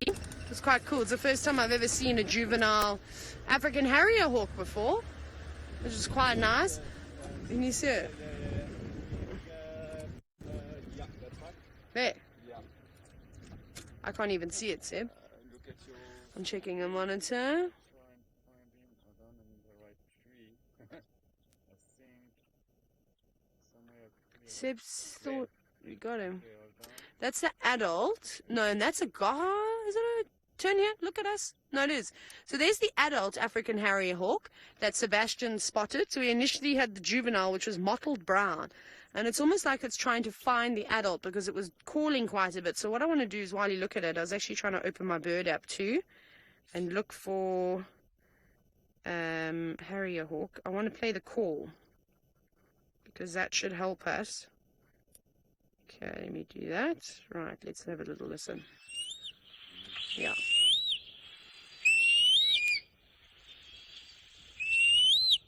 It's quite cool. It's the first time I've ever seen a juvenile African harrier hawk before, which is quite nice. Can you see it? There. I can't even see it, Seb. I'm checking the monitor. Seb's thought we got him. That's the adult. No, and that's a gaha. Is it a turn here? Look at us. No, it is. So there's the adult African harrier hawk that Sebastian spotted. So we initially had the juvenile, which was mottled brown. And it's almost like it's trying to find the adult because it was calling quite a bit. So what I want to do is, while you look at it, I was actually trying to open my bird app too and look for harrier hawk. I want to play the call because that should help us. Okay, let me do that. Right, let's have a little listen. Yeah.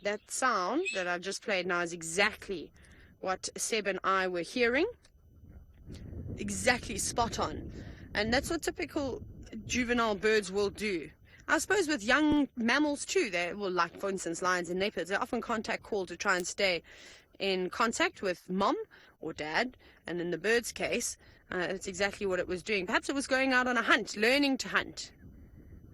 That sound that I've just played now is exactly what Seb and I were hearing. Exactly spot on. And that's what typical juvenile birds will do. I suppose with young mammals too, they will, like for instance lions and leopards, they often contact call to try and stay in contact with mom or dad. And in the bird's case, that's exactly what it was doing. Perhaps it was going out on a hunt, learning to hunt.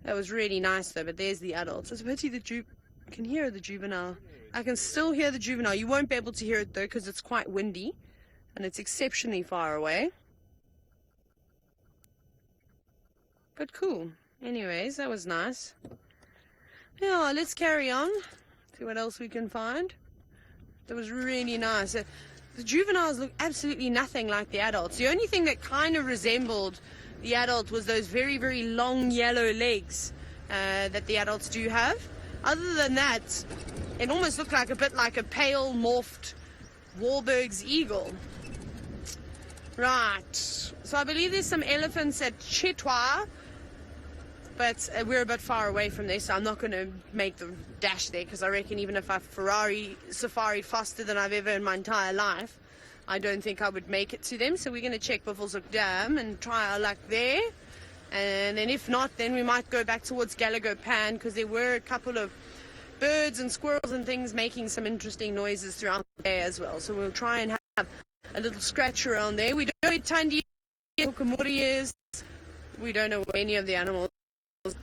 That was really nice though, but there's the adults. It's a pity that you can hear the juvenile. I can still hear the juvenile. You won't be able to hear it though because it's quite windy and it's exceptionally far away. But cool. Anyways, that was nice. Yeah, let's carry on. See what else we can find. That was really nice. The juveniles look absolutely nothing like the adults. The only thing that kind of resembled the adult was those very, very long yellow legs that the adults do have. Other than that, it almost looked like a bit like a pale morphed Wahlberg's eagle. Right. So I believe there's some elephants at Chetwa, but we're a bit far away from there, so I'm not going to make the dash there because I reckon even if I safari faster than I've ever in my entire life, I don't think I would make it to them. So we're going to check Buffelshoek Dam and try our luck there. And then if not, then we might go back towards Gallagher Pan because there were a couple of birds and squirrels and things making some interesting noises throughout the day as well. So we'll try and have a little scratch around there. We don't know where Tandi Hukamori is. We don't know where any of the animals.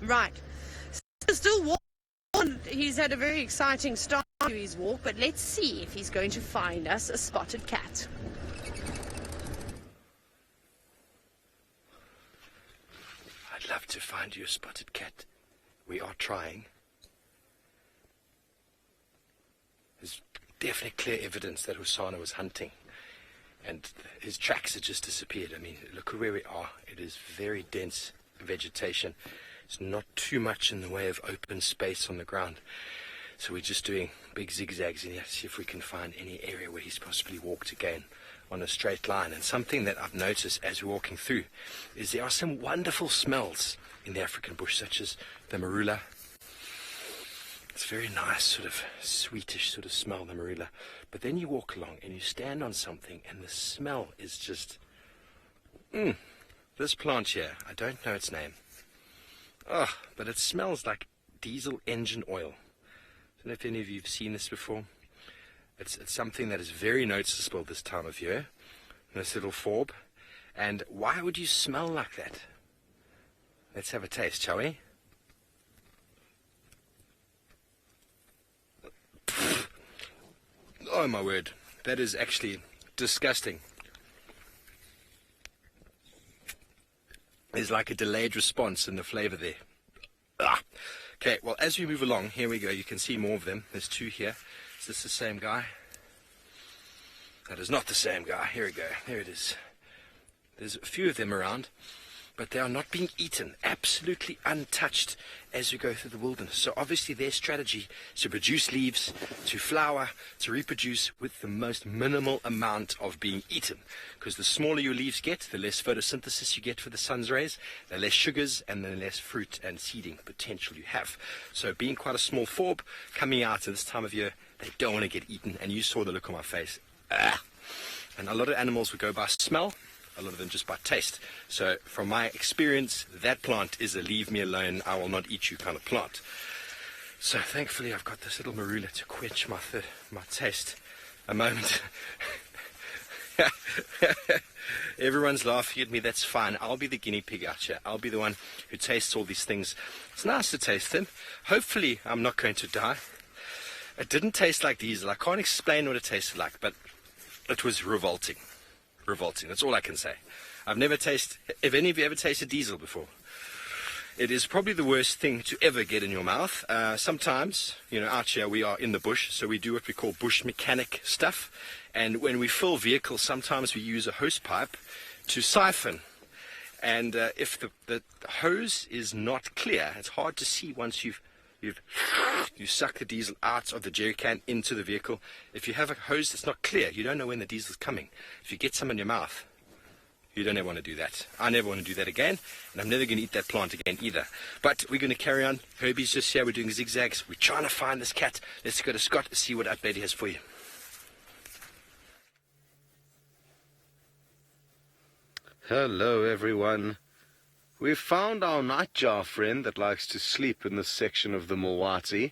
Right. Still walking. He's had a very exciting start to his walk, but let's see if he's going to find us a spotted cat. I'd love to find you a spotted cat. We are trying. There's definitely clear evidence that Husana was hunting. And his tracks had just disappeared. I mean, look at where we are. It is very dense vegetation. There's not too much in the way of open space on the ground. So we're just doing big zigzags in here to see if we can find any area where he's possibly walked again on a straight line. And something that I've noticed as we're walking through is there are some wonderful smells in the African bush, such as the marula. It's a very nice sort of sweetish sort of smell, the marula. But then you walk along and you stand on something and the smell is just... This plant here, I don't know its name. Oh, but it smells like diesel engine oil. I don't know if any of you have seen this before. It's something that is very noticeable this time of year. This little forb. And why would you smell like that? Let's have a taste, shall we? Oh my word, that is actually disgusting. There's like a delayed response in the flavor there. Okay, well, as we move along, here we go. You can see more of them. There's two here. Is this the same guy? That is not the same guy. Here we go. There it is. There's a few of them around, but they are not being eaten, absolutely untouched as we go through the wilderness. So obviously their strategy is to produce leaves, to flower, to reproduce with the most minimal amount of being eaten. Because the smaller your leaves get, the less photosynthesis you get for the sun's rays, the less sugars, and the less fruit and seeding potential you have. So being quite a small forb, coming out at this time of year, they don't want to get eaten. And you saw the look on my face. And a lot of animals would go by smell, a lot of them just by taste. So from my experience, that plant is a leave me alone, I will not eat you kind of plant. So thankfully I've got this little marula to quench my taste a moment. Everyone's laughing at me, that's fine. I'll be the guinea pig out here. I'll be the one who tastes all these things. It's nice to taste them. Hopefully I'm not going to die. It didn't taste like diesel. I can't explain what it tasted like, but it was revolting. Revolting, that's all I can say. I've never tasted, if any of you ever tasted diesel before, it is probably the worst thing to ever get in your mouth. Sometimes, you know, out here we are in the bush, so we do what we call bush mechanic stuff. And when we fill vehicles, sometimes we use a hose pipe to siphon. And if the hose is not clear, it's hard to see once you suck the diesel out of the jerry can into the vehicle. If you have a hose that's not clear, you don't know when the diesel's coming. If you get some in your mouth, you don't ever want to do that. I never want to do that again, and I'm never going to eat that plant again either. But we're going to carry on. Herbie's just here. We're doing zigzags. We're trying to find this cat. Let's go to Scott and see what update he has for you. Hello, everyone. We've found our nightjar friend that likes to sleep in this section of the Mulwati.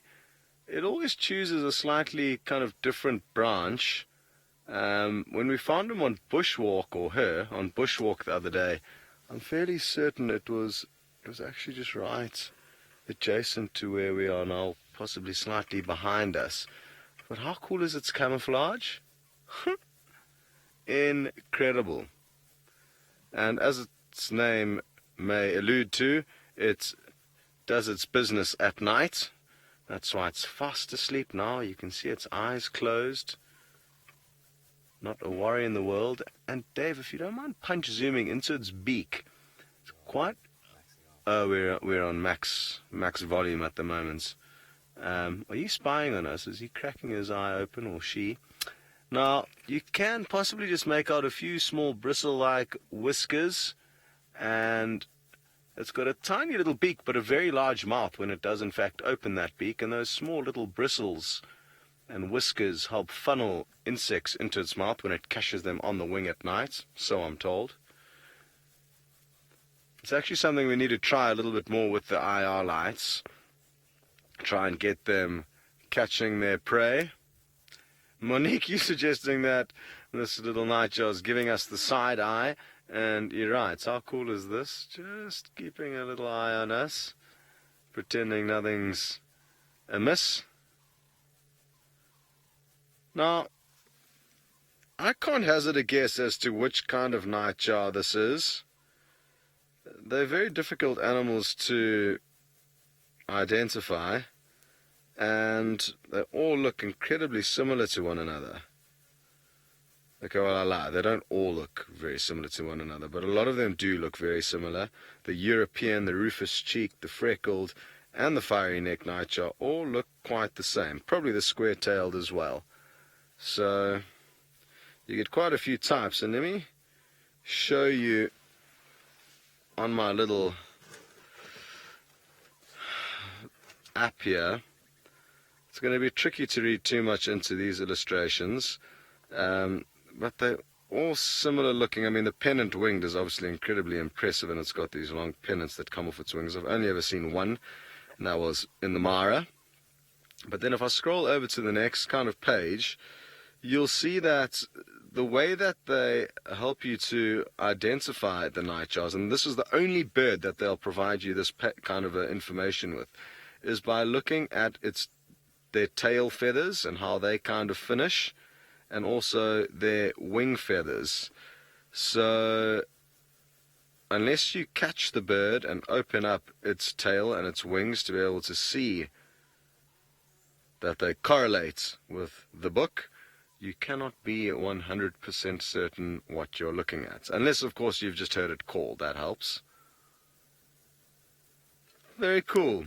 It always chooses a slightly kind of different branch. When we found him on bushwalk, or her on bushwalk the other day, I'm fairly certain it was actually just right adjacent to where we are now, possibly slightly behind us. But how cool is its camouflage? Incredible. And as its name may allude to, it does its business at night. That's why it's fast asleep now. You can see its eyes closed. Not a worry in the world. And Dave, if you don't mind punch zooming into its beak, it's quite... Oh, we're on max volume at the moment. Are you spying on us? Is he cracking his eye open, or she? Now, you can possibly just make out a few small bristle-like whiskers, and it's got a tiny little beak but a very large mouth when it does in fact open that beak, and those small little bristles and whiskers help funnel insects into its mouth when it caches them on the wing at night, so I'm told. It's actually something we need to try a little bit more with the IR lights. Try and get them catching their prey. Monique, you suggesting that this little nightjar is giving us the side eye, and you're right. How cool is this? Just keeping a little eye on us, pretending nothing's amiss. Now, I can't hazard a guess as to which kind of nightjar this is. They're very difficult animals to identify, and they all look incredibly similar to one another. Okay, well, I lie. They don't all look very similar to one another, but a lot of them do look very similar. The European, the rufous cheek, the freckled, and the fiery neck nightjar all look quite the same. Probably the square-tailed as well. So you get quite a few types, and let me show you on my little app here. It's going to be tricky to read too much into these illustrations, but they're all similar looking. I mean, the pennant-winged is obviously incredibly impressive, and it's got these long pennants that come off its wings. I've only ever seen one, and that was in the Mara. But then if I scroll over to the next kind of page, you'll see that the way that they help you to identify the nightjars, and this is the only bird that they'll provide you this kind of information with, is by looking at their tail feathers and how they kind of finish, and also their wing feathers. So unless you catch the bird and open up its tail and its wings to be able to see that they correlate with the book, you cannot be 100% certain what you're looking at. Unless, of course, you've just heard it called. That helps. Very cool.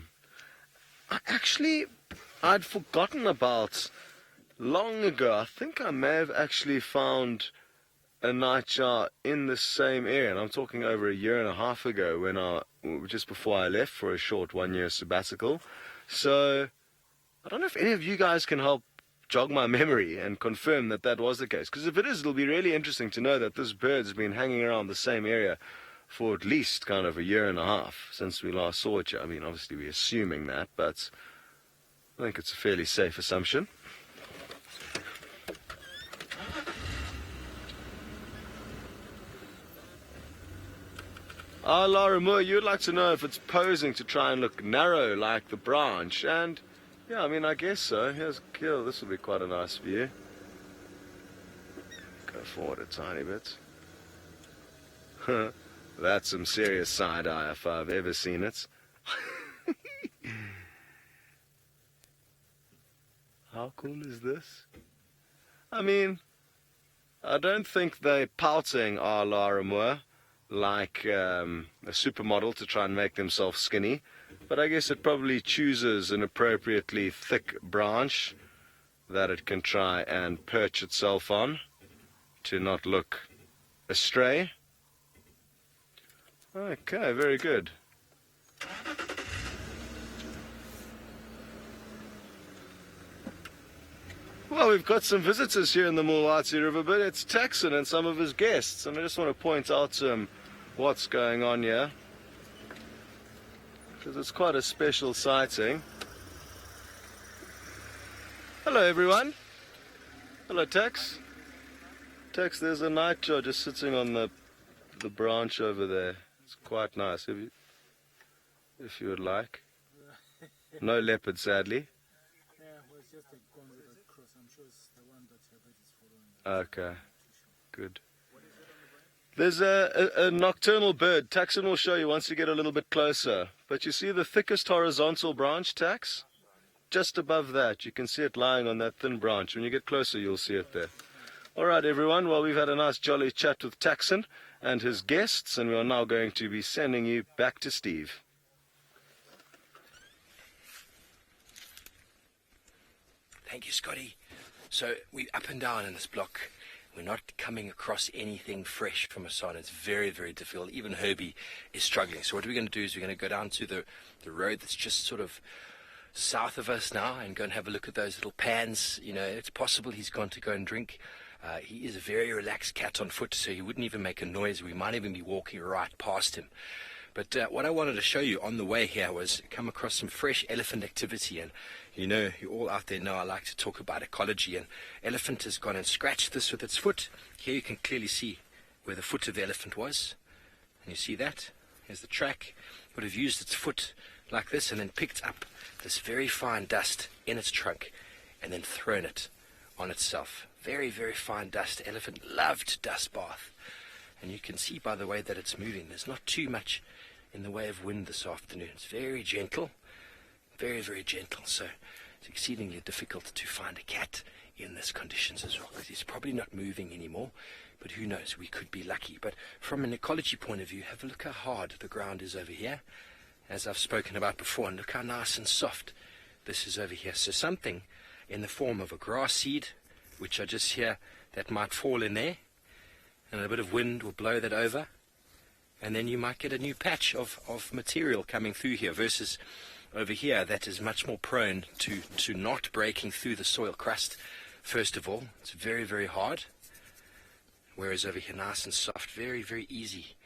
I'd forgotten about, long ago, I think I may have actually found a nightjar in the same area, and I'm talking over a year and a half ago, just before I left for a short 1-year sabbatical. So I don't know if any of you guys can help jog my memory and confirm that that was the case, because if it is, it'll be really interesting to know that this bird's been hanging around the same area for at least kind of a year and a half since we last saw it. I mean, obviously we're assuming that, but I think it's a fairly safe assumption. Lara Moore, you'd like to know if it's posing to try and look narrow like the branch, and yeah, I mean, I guess so. Here's Kill. This will be quite a nice view. Go forward a tiny bit. That's some serious side-eye if I've ever seen it. How cool is this? I mean, I don't think they're pouting a la Moore like a supermodel to try and make themselves skinny, but I guess it probably chooses an appropriately thick branch that it can try and perch itself on to not look astray. Okay, very good. Well, we've got some visitors here in the Mulwati River, but it's Texan and some of his guests, and I just want to point out to him what's going on here, because it's quite a special sighting. Hello, everyone. Hello, Tex. Tex, there's a nightjar just sitting on the branch over there. It's quite nice, if you would like. No leopard, sadly. Yeah, well, it's just a gone with a cross. I'm sure it's the one that Herbert is following. Okay, good. There's a nocturnal bird. Taxon will show you once you get a little bit closer. But you see the thickest horizontal branch, Tax? Just above that. You can see it lying on that thin branch. When you get closer, you'll see it there. All right, everyone. Well, we've had a nice jolly chat with Taxon and his guests, and we are now going to be sending you back to Steve. Thank you, Scotty. So we're up and down in this block. We're not coming across anything fresh from Maasai. It's very, very difficult. Even Herbie is struggling. So what we're going to do is we're going to go down to the road that's just sort of south of us now and go and have a look at those little pans. You know, it's possible he's gone to go and drink. He is a very relaxed cat on foot, so he wouldn't even make a noise. We might even be walking right past him. But what I wanted to show you on the way here was come across some fresh elephant activity. And you know, you all out there know I like to talk about ecology. And elephant has gone and scratched this with its foot. Here you can clearly see where the foot of the elephant was. And you see that? Here's the track. It would have used its foot like this and then picked up this very fine dust in its trunk and then thrown it on itself. Very, very fine dust. The elephant loved dust bath. And you can see by the way that it's moving, there's not too much in the way of wind this afternoon. It's very gentle, very, very gentle. So it's exceedingly difficult to find a cat in these conditions as well, because he's probably not moving anymore. But who knows, we could be lucky. But from an ecology point of view, have a look how hard the ground is over here. as I've spoken about before. And look how nice and soft this is over here. So something in the form of a grass seed, which I just hear that might fall in there, and a bit of wind will blow that over, and then you might get a new patch of material coming through here, versus over here that is much more prone to not breaking through the soil crust. First of all, it's very, very hard, whereas over here nice and soft, very, very easy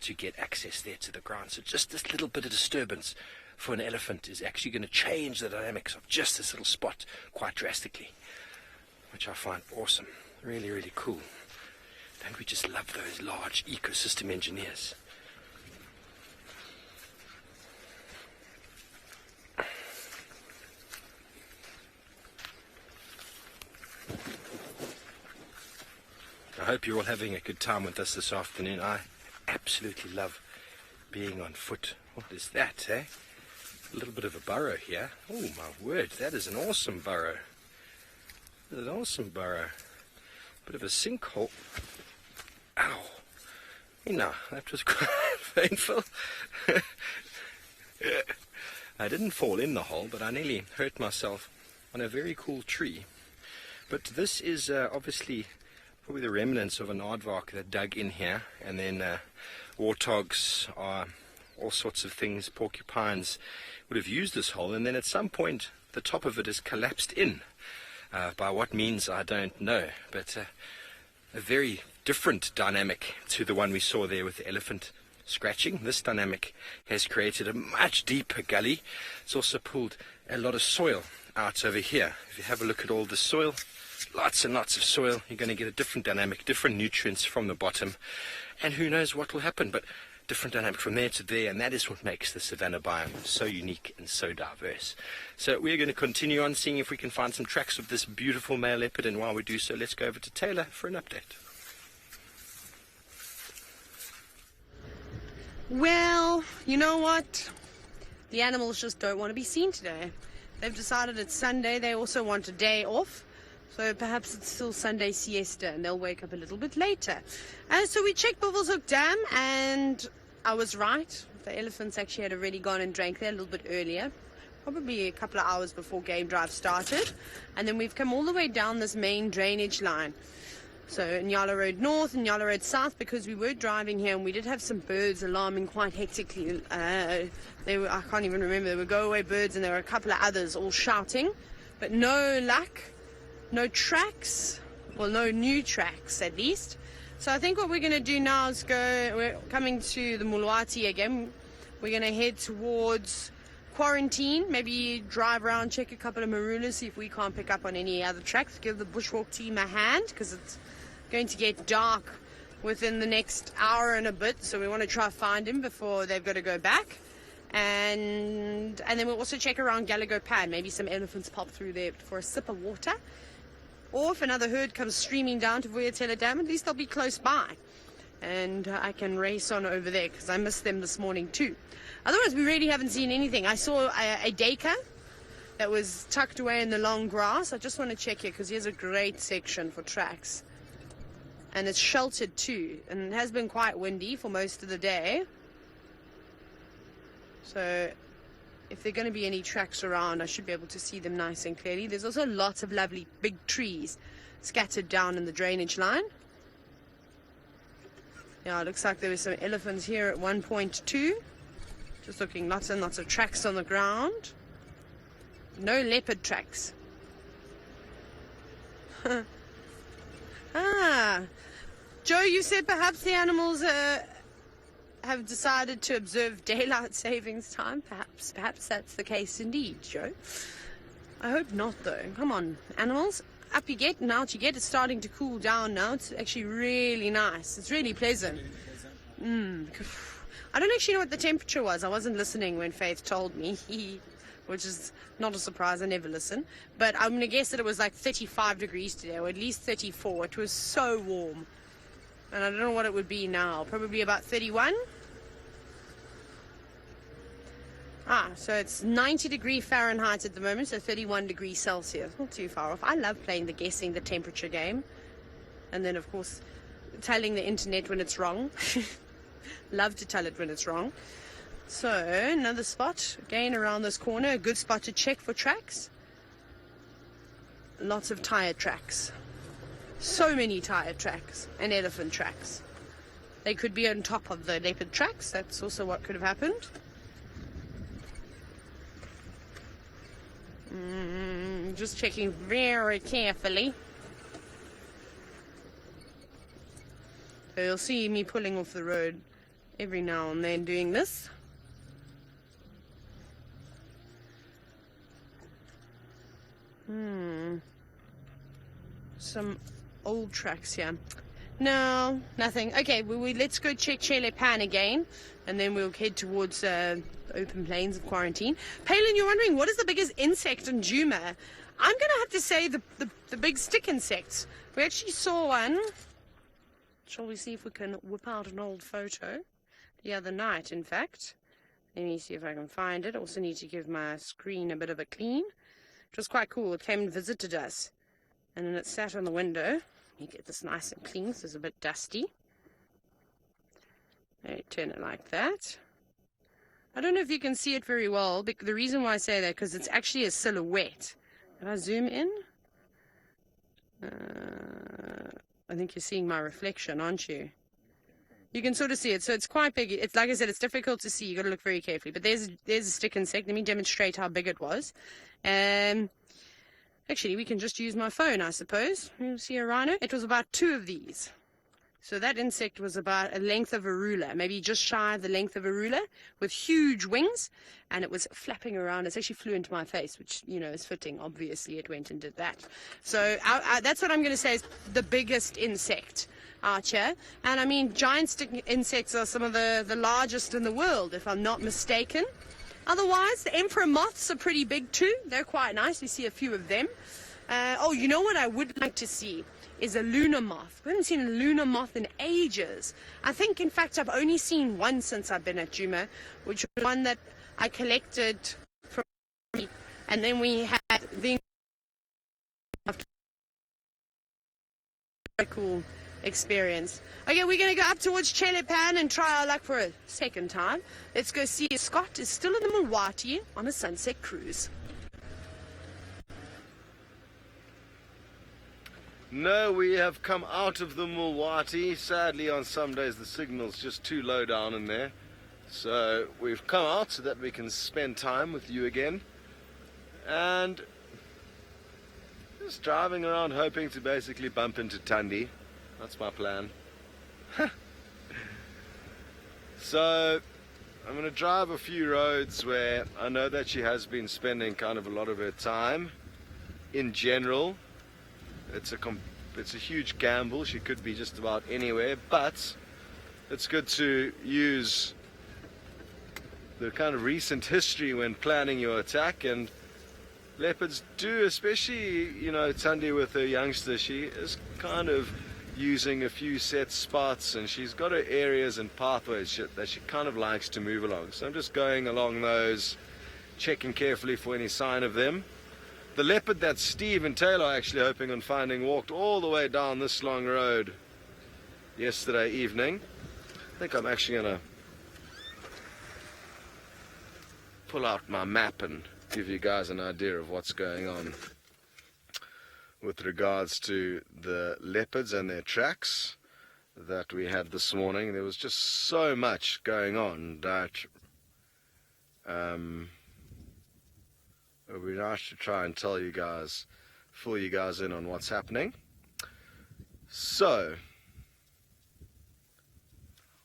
to get access there to the ground. So just this little bit of disturbance for an elephant is actually going to change the dynamics of just this little spot quite drastically, which I find awesome. Really, really cool. Don't we just love those large ecosystem engineers? I hope you're all having a good time with us this afternoon. I absolutely love being on foot. What is that, eh? A little bit of a burrow here. Oh my word, that is an awesome burrow. That is an awesome burrow. Bit of a sinkhole. Ow. You know, that was quite painful. I didn't fall in the hole, but I nearly hurt myself on a very cool tree. But this is obviously probably the remnants of an aardvark that dug in here, and then warthogs, all sorts of things, porcupines would have used this hole, and then at some point the top of it is collapsed in. By what means I don't know, but a very different dynamic to the one we saw there with the elephant scratching. This dynamic has created a much deeper gully. It's also pulled a lot of soil out over here. If you have a look at all the soil, lots and lots of soil, you're going to get a different dynamic, different nutrients from the bottom, and who knows what will happen, but different dynamic from there to there, and that is what makes the savanna biome so unique and so diverse. So we're going to continue on seeing if we can find some tracks of this beautiful male leopard, and while we do so, let's go over to Taylor for an update. Well, you know what? The animals just don't want to be seen today. They've decided it's Sunday. They also want a day off. So perhaps it's still Sunday siesta and they'll wake up a little bit later. So we checked Buffelshoek Dam and I was right. The elephants actually had already gone and drank there a little bit earlier. Probably a couple of hours before game drive started. And then we've come all the way down this main drainage line. So Nyala Road North and Nyala Road South, because we were driving here and we did have some birds alarming quite hectically. I can't even remember. There were go-away birds and there were a couple of others all shouting. But no luck. No tracks, well, no new tracks at least. So I think what we're going to do now is we're coming to the Mulwati again. We're going to head towards Quarantine, maybe drive around, check a couple of marulas, see if we can't pick up on any other tracks. Give the bushwalk team a hand, because it's going to get dark within the next hour and a bit. So we want to try to find him before they've got to go back. And then we'll also check around Gallagher Pad. Maybe some elephants pop through there for a sip of water. Or if another herd comes streaming down to Vuyatela Dam, at least they'll be close by. And I can race on over there because I missed them this morning too. Otherwise, we really haven't seen anything. I saw a daker that was tucked away in the long grass. I just want to check here because here's a great section for tracks. And it's sheltered too. And it has been quite windy for most of the day. So if there are going to be any tracks around, I should be able to see them nice and clearly. There's also lots of lovely big trees scattered down in the drainage line. Yeah, it looks like there were some elephants here at one point too. Just looking, lots and lots of tracks on the ground. No leopard tracks. Joe, you said perhaps the animals have decided to observe daylight savings time. Perhaps that's the case indeed, Joe. I hope not, though. Come on, animals. Up you get and out you get. It's starting to cool down now. It's actually really nice. It's really pleasant. I don't actually know what the temperature was. I wasn't listening when Faith told me, which is not a surprise. I never listen. But I'm going to guess that it was like 35 degrees today, or at least 34. It was so warm. And I don't know what it would be now. Probably about 31. So it's 90 degrees Fahrenheit at the moment, so 31 degrees Celsius. Not too far off. I love playing guessing the temperature game. And then, of course, telling the internet when it's wrong. Love to tell it when it's wrong. So, another spot, again around this corner, a good spot to check for tracks. Lots of tire tracks. So many tire tracks and elephant tracks. They could be on top of the leopard tracks, that's also what could have happened. Just checking very carefully. So you'll see me pulling off the road every now and then doing this. Some old tracks here. No, nothing. Okay, let's go check Chele Pan again, and then we'll head towards open plains of quarantine. Palin, you're wondering, what is the biggest insect in Djuma? I'm going to have to say the big stick insects. We actually saw one. Shall we see if we can whip out an old photo? The other night, in fact. Let me see if I can find it. Also need to give my screen a bit of a clean. It was quite cool. It came and visited us. And then it sat on the window. Let me get this nice and clean. This is a bit dusty. Turn it like that. I don't know if you can see it very well. But the reason why I say that, because it's actually a silhouette. Can I zoom in? I think you're seeing my reflection, aren't you? You can sort of see it. So it's quite big. It's like I said, it's difficult to see. You've got to look very carefully. But there's a stick insect. Let me demonstrate how big it was. Actually, we can just use my phone, I suppose. You see a rhino? It was about 2 of these. So that insect was about a length of a ruler, maybe just shy of the length of a ruler, with huge wings, and it was flapping around. It actually flew into my face, which, you know, is fitting. Obviously, it went and did that. So that's what I'm going to say is the biggest insect out here. And I mean, giant stick insects are some of the largest in the world, if I'm not mistaken. Otherwise, the emperor moths are pretty big too. They're quite nice. We see a few of them. Oh, you know what I would like to see is a lunar moth. We haven't seen a lunar moth in ages. I think, in fact, I've only seen one since I've been at Djuma, which was one that I collected from, and then we had the very cool experience. Okay, we're going to go up towards Chele Pan and try our luck for a second time. Let's go see if Scott is still in the Mulwati on a sunset cruise. No, we have come out of the Mulwati. Sadly, on some days the signal's just too low down in there. So we've come out so that we can spend time with you again. And just driving around hoping to basically bump into Thandi. That's my plan. So I'm going to drive a few roads where I know that she has been spending kind of a lot of her time. In general, it's a huge gamble. She could be just about anywhere, but it's good to use the kind of recent history when planning your attack. And leopards do, especially, you know, Thandi with her youngster, she is kind of using a few set spots, and she's got her areas and pathways that she kind of likes to move along. So I'm just going along those, checking carefully for any sign of them. The leopard that Steve and Taylor are actually hoping on finding walked all the way down this long road yesterday evening. I think I'm actually going to pull out my map and give you guys an idea of what's going on with regards to the leopards and their tracks that we had this morning. There was just so much going on that it would be nice to try and tell you guys, fill you guys in on what's happening. So,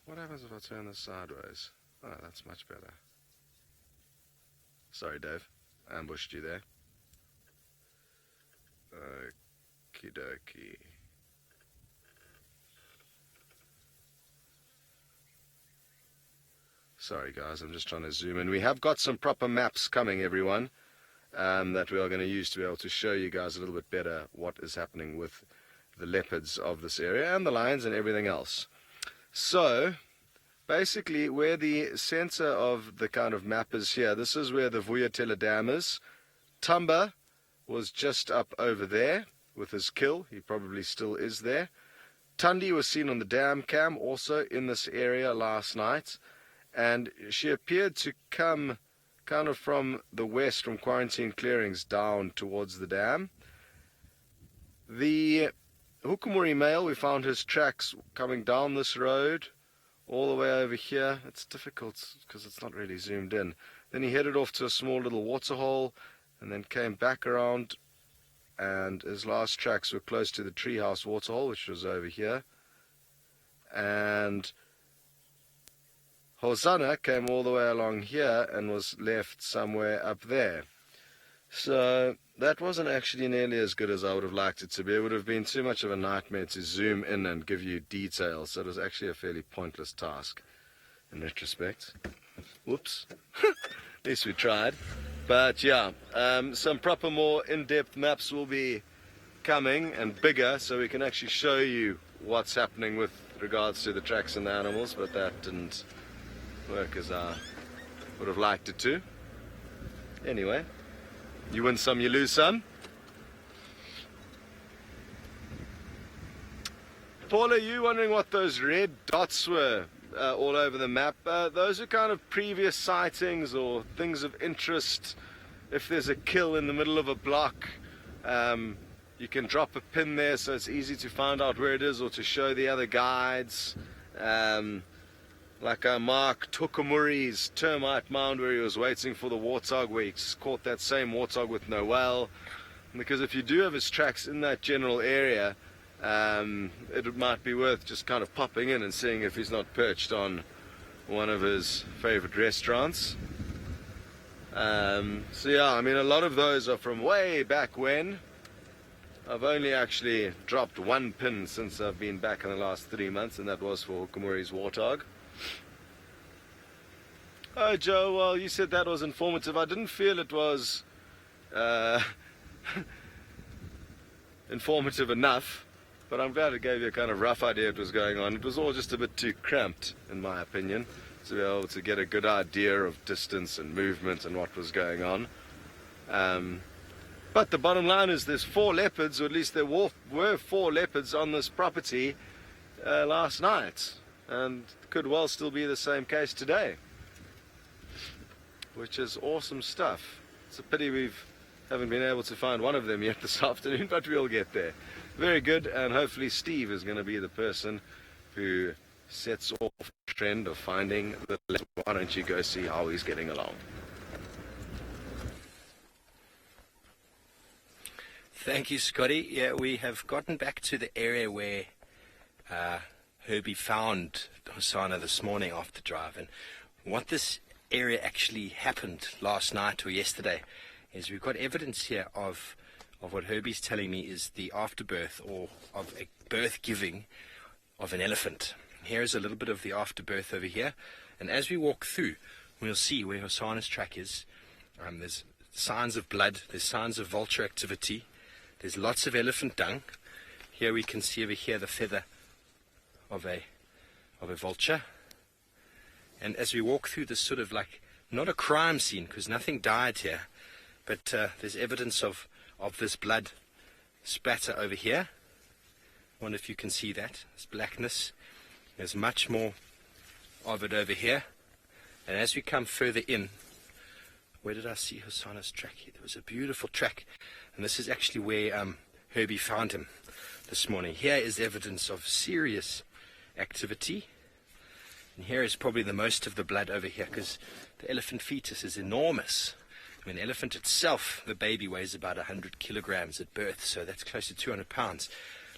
what happens if I turn this sideways? Oh, that's much better. Sorry, Dave, I ambushed you there. Okie dokie. Sorry guys, I'm just trying to zoom in. We have got some proper maps coming, everyone, that we are going to use to be able to show you guys a little bit better what is happening with the leopards of this area and the lions and everything else. So, basically, where the center of the kind of map is here, this is where the Vuyatela Dam is. Tamba was just up over there with his kill. He probably still is there. Thandi was seen on the dam cam also in this area last night. and she appeared to come kind of from the west, from quarantine clearings down towards the dam. The Hukumuri male, we found his tracks coming down this road all the way over here. It's difficult because it's not really zoomed in. Then he headed off to a small little waterhole and then came back around, and his last tracks were close to the treehouse waterhole, which was over here. And Hosanna came all the way along here and was left somewhere up there. So that wasn't actually nearly as good as I would have liked it to be. It would have been too much of a nightmare to zoom in and give you details. So it was actually a fairly pointless task in retrospect. Whoops. At least we tried. But yeah, some proper more in-depth maps will be coming and bigger, so we can actually show you what's happening with regards to the tracks and the animals, but that didn't work as I would have liked it to. Anyway, you win some, you lose some. Paul, are you wondering what those red dots were all over the map? Those are kind of previous sightings or things of interest. If there's a kill in the middle of a block, you can drop a pin there so it's easy to find out where it is or to show the other guides. Like Mark Tokumuri's termite mound where he was waiting for the warthog, where he caught that same warthog with Noel. Because if you do have his tracks in that general area, it might be worth just kind of popping in and seeing if he's not perched on one of his favorite restaurants. So yeah, I mean, a lot of those are from way back when. I've only actually dropped one pin since I've been back in the last 3 months, and that was for Kumuri's warthog. Oh, Joe, well, you said that was informative. I didn't feel it was informative enough, but I'm glad it gave you a kind of rough idea what was going on. It was all just a bit too cramped, in my opinion, to be able to get a good idea of distance and movement and what was going on. But the bottom line is there's 4 leopards, or at least there were 4 leopards on this property last night, and could well still be the same case today, which is awesome stuff. It's a pity we haven't been able to find one of them yet this afternoon, but we'll get there. Very good, and hopefully Steve is going to be the person who sets off the trend of finding the leopard. Why don't you go see how he's getting along? Thank you, Scotty. Yeah, we have gotten back to the area where Herbie found Hosanna this morning after drive. And what this area actually happened last night or yesterday is we've got evidence here of what Herbie's telling me is the afterbirth, or of a birth giving of an elephant. Here is a little bit of the afterbirth over here, and as we walk through, we'll see where Hosanna's track is. There's signs of blood, there's signs of vulture activity, there's lots of elephant dung. Here we can see over here the feather of a vulture. And as we walk through this sort of like, not a crime scene because nothing died here, but there's evidence of this blood spatter over here. I wonder if you can see that. This blackness. There's much more of it over here. And as we come further in, where did I see Hosanna's track here? There was a beautiful track. And this is actually where Herbie found him this morning. Here is evidence of serious activity. And here is probably the most of the blood over here, because the elephant fetus is enormous. I mean, the elephant itself, the baby weighs about 100 kilograms at birth, so that's close to 200 pounds.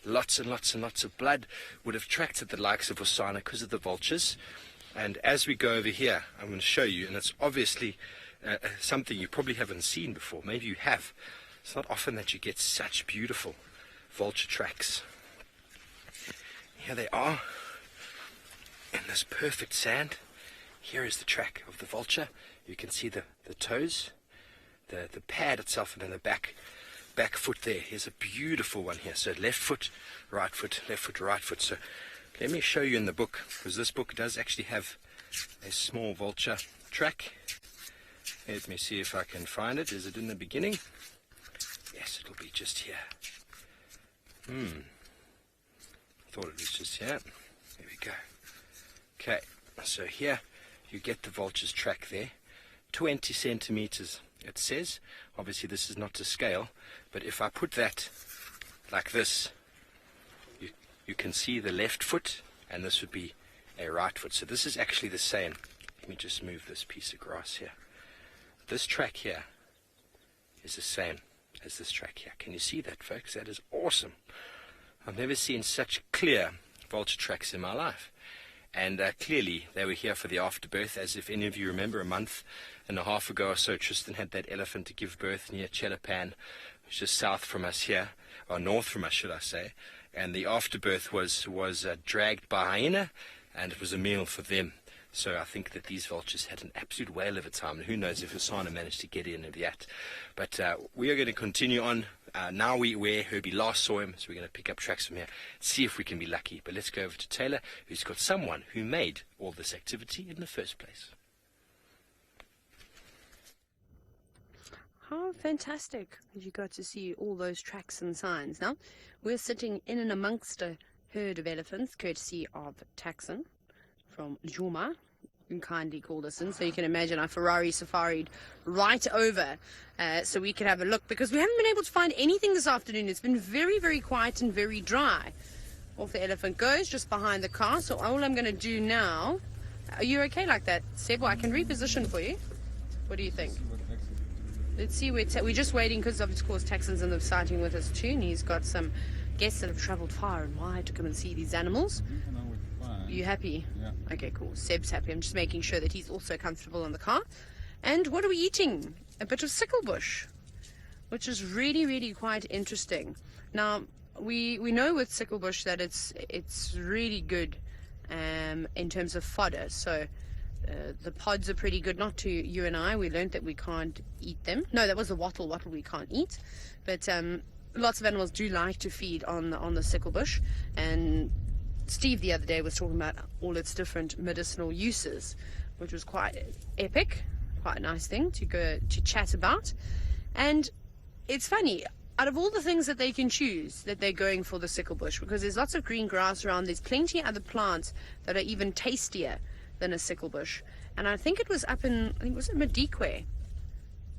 Lots and lots and lots of blood would have attracted the likes of Hosanna because of the vultures. And as we go over here, I'm going to show you, and it's obviously something you probably haven't seen before. Maybe you have. It's not often that you get such beautiful vulture tracks. Here they are in this perfect sand. Here is the track of the vulture. You can see the toes, the pad itself, and then the back foot there. Here's a beautiful one here. So left foot, right foot, left foot, right foot. So let me show you in the book, because this book does actually have a small vulture track. Let me see if I can find it. Is it in the beginning? Yes, it'll be just here. Thought it was just here. There we go. Okay, so here you get the vulture's track there. 20 centimeters, it says. Obviously this is not to scale, but if I put that like this, you can see the left foot, and this would be a right foot. So this is actually the same. Let me just move this piece of grass here. This track here is the same as this track here. Can you see that, folks? That is awesome. I've never seen such clear vulture tracks in my life. And clearly they were here for the afterbirth. As if any of you remember, a month and a half ago or so, Tristan had that elephant to give birth near Chelapan, which is just south from us here, or north from us, should I say. And the afterbirth was dragged by hyena, and it was a meal for them. So I think that these vultures had an absolute whale of a time. And who knows if Hasana managed to get in of that. But we are going to continue on. Now where Herbie last saw him, so we're going to pick up tracks from here, see if we can be lucky. But let's go over to Taylor, who's got someone who made all this activity in the first place. How fantastic that you got to see all those tracks and signs. Now, we're sitting in and amongst a herd of elephants, courtesy of Taxon from Juma, who kindly called us in. So you can imagine I Ferrari safaried right over so we could have a look, because we haven't been able to find anything this afternoon. It's been very, very quiet and very dry. Off the elephant goes, just behind the car. So all I'm going to do now... Are you okay like that, Seb? Well, I can reposition for you. What do you think? Let's see where... We're just waiting because, of course, Taxon's in the sighting with us too, and he's got some guests that have travelled far and wide to come and see these animals. Are you happy? Yeah. Okay, cool. Seb's happy. I'm just making sure that he's also comfortable in the car. And what are we eating? A bit of sickle bush, which is really, really quite interesting. Now, we know with sickle bush that it's really good in terms of fodder. So the pods are pretty good. Not to you and I. We learned that we can't eat them. No, that was the wattle. Wattle we can't eat. But lots of animals do like to feed on the sickle bush. And Steve the other day was talking about all its different medicinal uses, which was quite epic, quite a nice thing to go to chat about. And it's funny, out of all the things that they can choose, that they're going for the sickle bush, because there's lots of green grass around. There's plenty of other plants that are even tastier than a sickle bush. And I think it was up in, I think it was in Madikwe.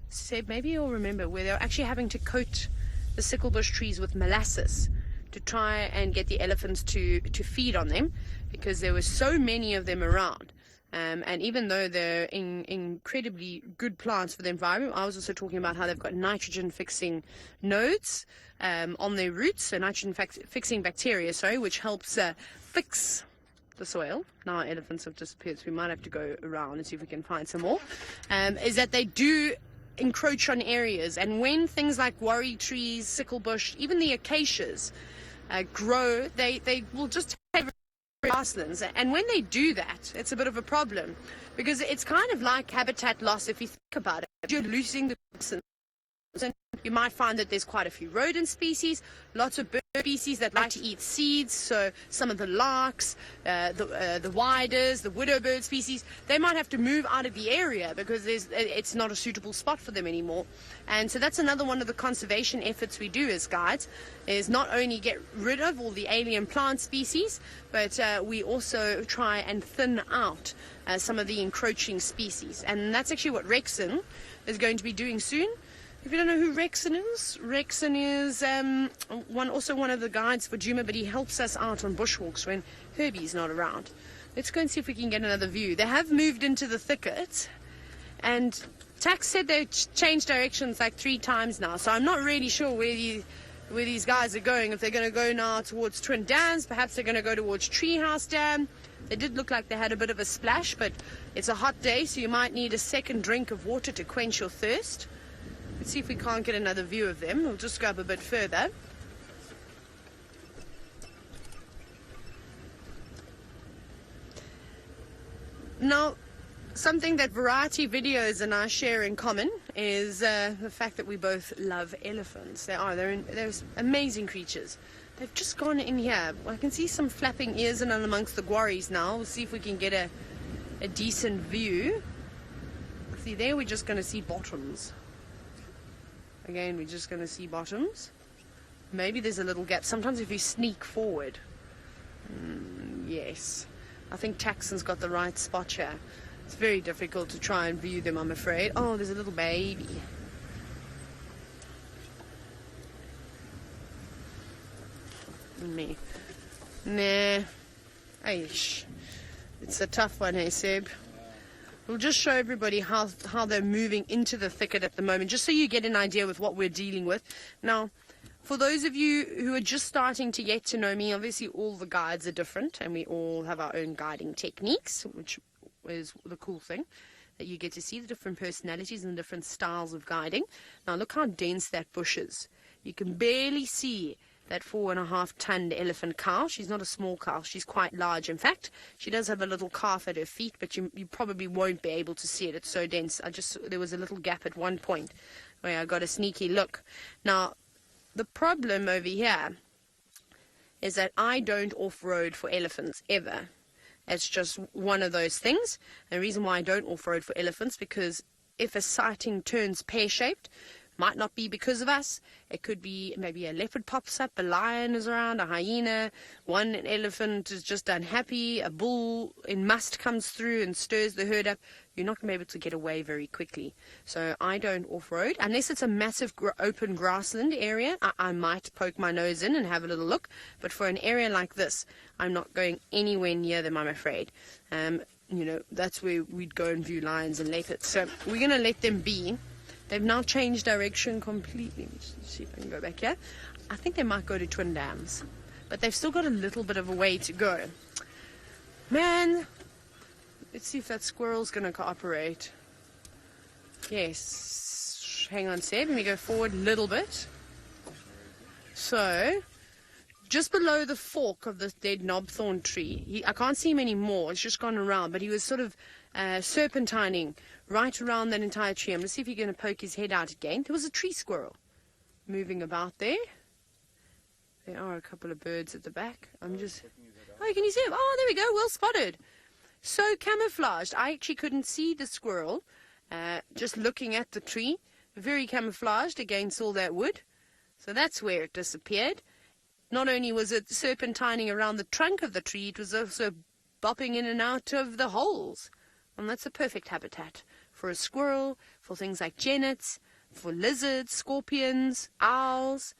Seb, maybe you'll remember, where they were actually having to coat the sickle bush trees with molasses to try and get the elephants to feed on them, because there were so many of them around. And even though they're incredibly good plants for the environment, I was also talking about how they've got nitrogen-fixing nodes on their roots, so nitrogen-fixing bacteria, which helps fix the soil. Now our elephants have disappeared, so we might have to go around and see if we can find some more. Is that they do encroach on areas, and when things like worry trees, sickle bush, even the acacias grow, they will just take grasslands, and when they do that, it's a bit of a problem, because it's kind of like habitat loss if you think about it. You're losing the grasslands, and you might find that there's quite a few rodent species, lots of bird species that like to eat seeds, so some of the larks, the widers, the widow bird species, they might have to move out of the area because it's not a suitable spot for them anymore. And so that's another one of the conservation efforts we do as guides, is not only get rid of all the alien plant species, but we also try and thin out some of the encroaching species. And that's actually what Rexon is going to be doing soon. If you don't know who Rexon is one of the guides for Juma, but he helps us out on bushwalks when Herbie's not around. Let's go and see if we can get another view. They have moved into the thicket, and Tax said they've changed directions like 3 times now, so I'm not really sure where these guys are going. If they're going to go now towards Twin Dams, perhaps they're going to go towards Treehouse Dam. They did look like they had a bit of a splash, but it's a hot day, so you might need a second drink of water to quench your thirst. Let's see if we can't get another view of them. We'll just go up a bit further. Now, something that Variety Videos and I share in common is the fact that we both love elephants. They're amazing creatures. They've just gone in here. I can see some flapping ears in and amongst the guaris now. We'll see if we can get a decent view. See, there we're just going to see bottoms. Again, we're just going to see bottoms. Maybe there's a little gap. Sometimes if you sneak forward. Yes. I think Taxon's got the right spot here. It's very difficult to try and view them, I'm afraid. Oh, there's a little baby. Me. Nah. Aish. It's a tough one, hey, Seb? We'll just show everybody how they're moving into the thicket at the moment, just so you get an idea with what we're dealing with. Now, for those of you who are just starting to get to know me, obviously all the guides are different, and we all have our own guiding techniques, which is the cool thing, that you get to see the different personalities and the different styles of guiding. Now, look how dense that bush is. You can barely see that 4.5-ton elephant cow. She's not a small cow. She's quite large. In fact, she does have a little calf at her feet, but you probably won't be able to see it. It's so dense. There was a little gap at one point where I got a sneaky look. Now, the problem over here is that I don't off-road for elephants ever. It's just one of those things. And the reason why I don't off-road for elephants, because if a sighting turns pear-shaped, might not be because of us. It could be maybe a leopard pops up, a lion is around, a hyena, one elephant is just unhappy, a bull in must comes through and stirs the herd up. You're not going to be able to get away very quickly. So I don't off-road. Unless it's a massive open grassland area, I might poke my nose in and have a little look. But for an area like this, I'm not going anywhere near them, I'm afraid. That's where we'd go and view lions and leopards. So we're going to let them be. They've now changed direction completely. Let's see if I can go back here. I think they might go to Twin Dams. But they've still got a little bit of a way to go. Man, let's see if that squirrel's going to cooperate. Yes. Hang on, Seb. Let me go forward a little bit. So, just below the fork of this dead knobthorn tree. I can't see him anymore. It's just gone around. But he was sort of serpentining right around that entire tree. I'm going to see if he's going to poke his head out again. There was a tree squirrel moving about there. There are a couple of birds at the back. Oh, can you see him? Oh, there we go. Well spotted. So camouflaged. I actually couldn't see the squirrel just looking at the tree. Very camouflaged against all that wood. So that's where it disappeared. Not only was it serpentining around the trunk of the tree, it was also bopping in and out of the holes. And that's a perfect habitat for a squirrel, for things like genets, for lizards, scorpions, owls.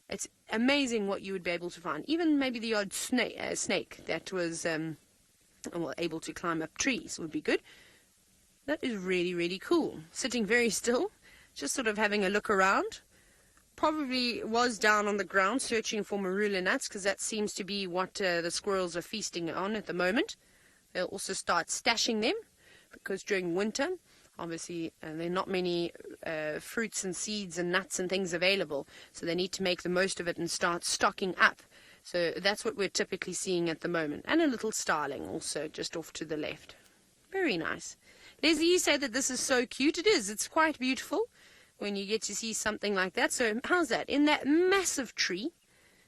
It's amazing what you would be able to find. Even maybe the odd snake that was able to climb up trees would be good. That is really, really cool. Sitting very still, just sort of having a look around. Probably was down on the ground searching for marula nuts, because that seems to be what the squirrels are feasting on at the moment. They'll also start stashing them, because during winter, obviously, there are not many fruits and seeds and nuts and things available, so they need to make the most of it and start stocking up. So that's what we're typically seeing at the moment. And a little starling also just off to the left. Very nice. Leslie, you say that this is so cute. It is. It's quite beautiful when you get to see something like that. So how's that? In that massive tree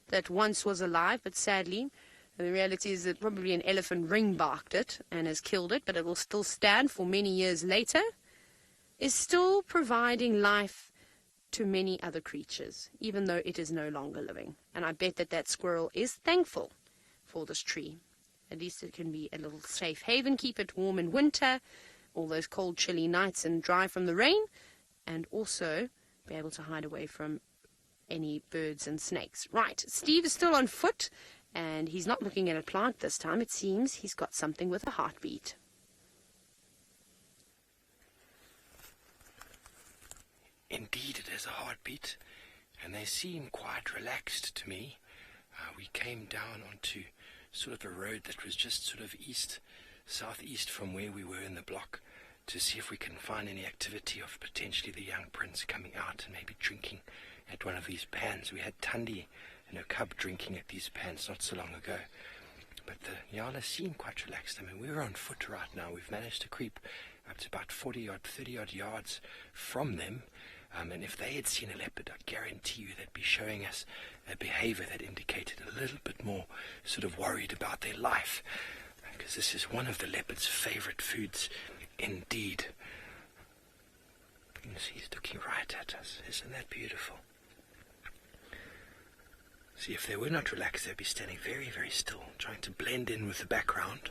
that once was alive, but sadly, the reality is that probably an elephant ring-barked it and has killed it, but it will still stand for many years later, is still providing life to many other creatures, even though it is no longer living. And I bet that squirrel is thankful for this tree. At least it can be a little safe haven, keep it warm in winter, all those cold, chilly nights, and dry from the rain, and also be able to hide away from any birds and snakes. Right, Steve is still on foot, and he's not looking at a plant this time. It seems he's got something with a heartbeat. Indeed, it is a heartbeat, and they seem quite relaxed to me. We came down onto sort of a road that was just sort of southeast from where we were in the block, to see if we can find any activity of potentially the young prince coming out and maybe drinking at one of these pans. We had Tundi and her cub drinking at these pans not so long ago. But the Nyala seemed quite relaxed. I mean, we're on foot right now. We've managed to creep up to about 30-odd yards from them. And if they had seen a leopard, I guarantee you they'd be showing us a behavior that indicated a little bit more sort of worried about their life. Because this is one of the leopard's favorite foods indeed. You can see he's looking right at us. Isn't that beautiful? See, if they were not relaxed, they'd be standing very, very still, trying to blend in with the background.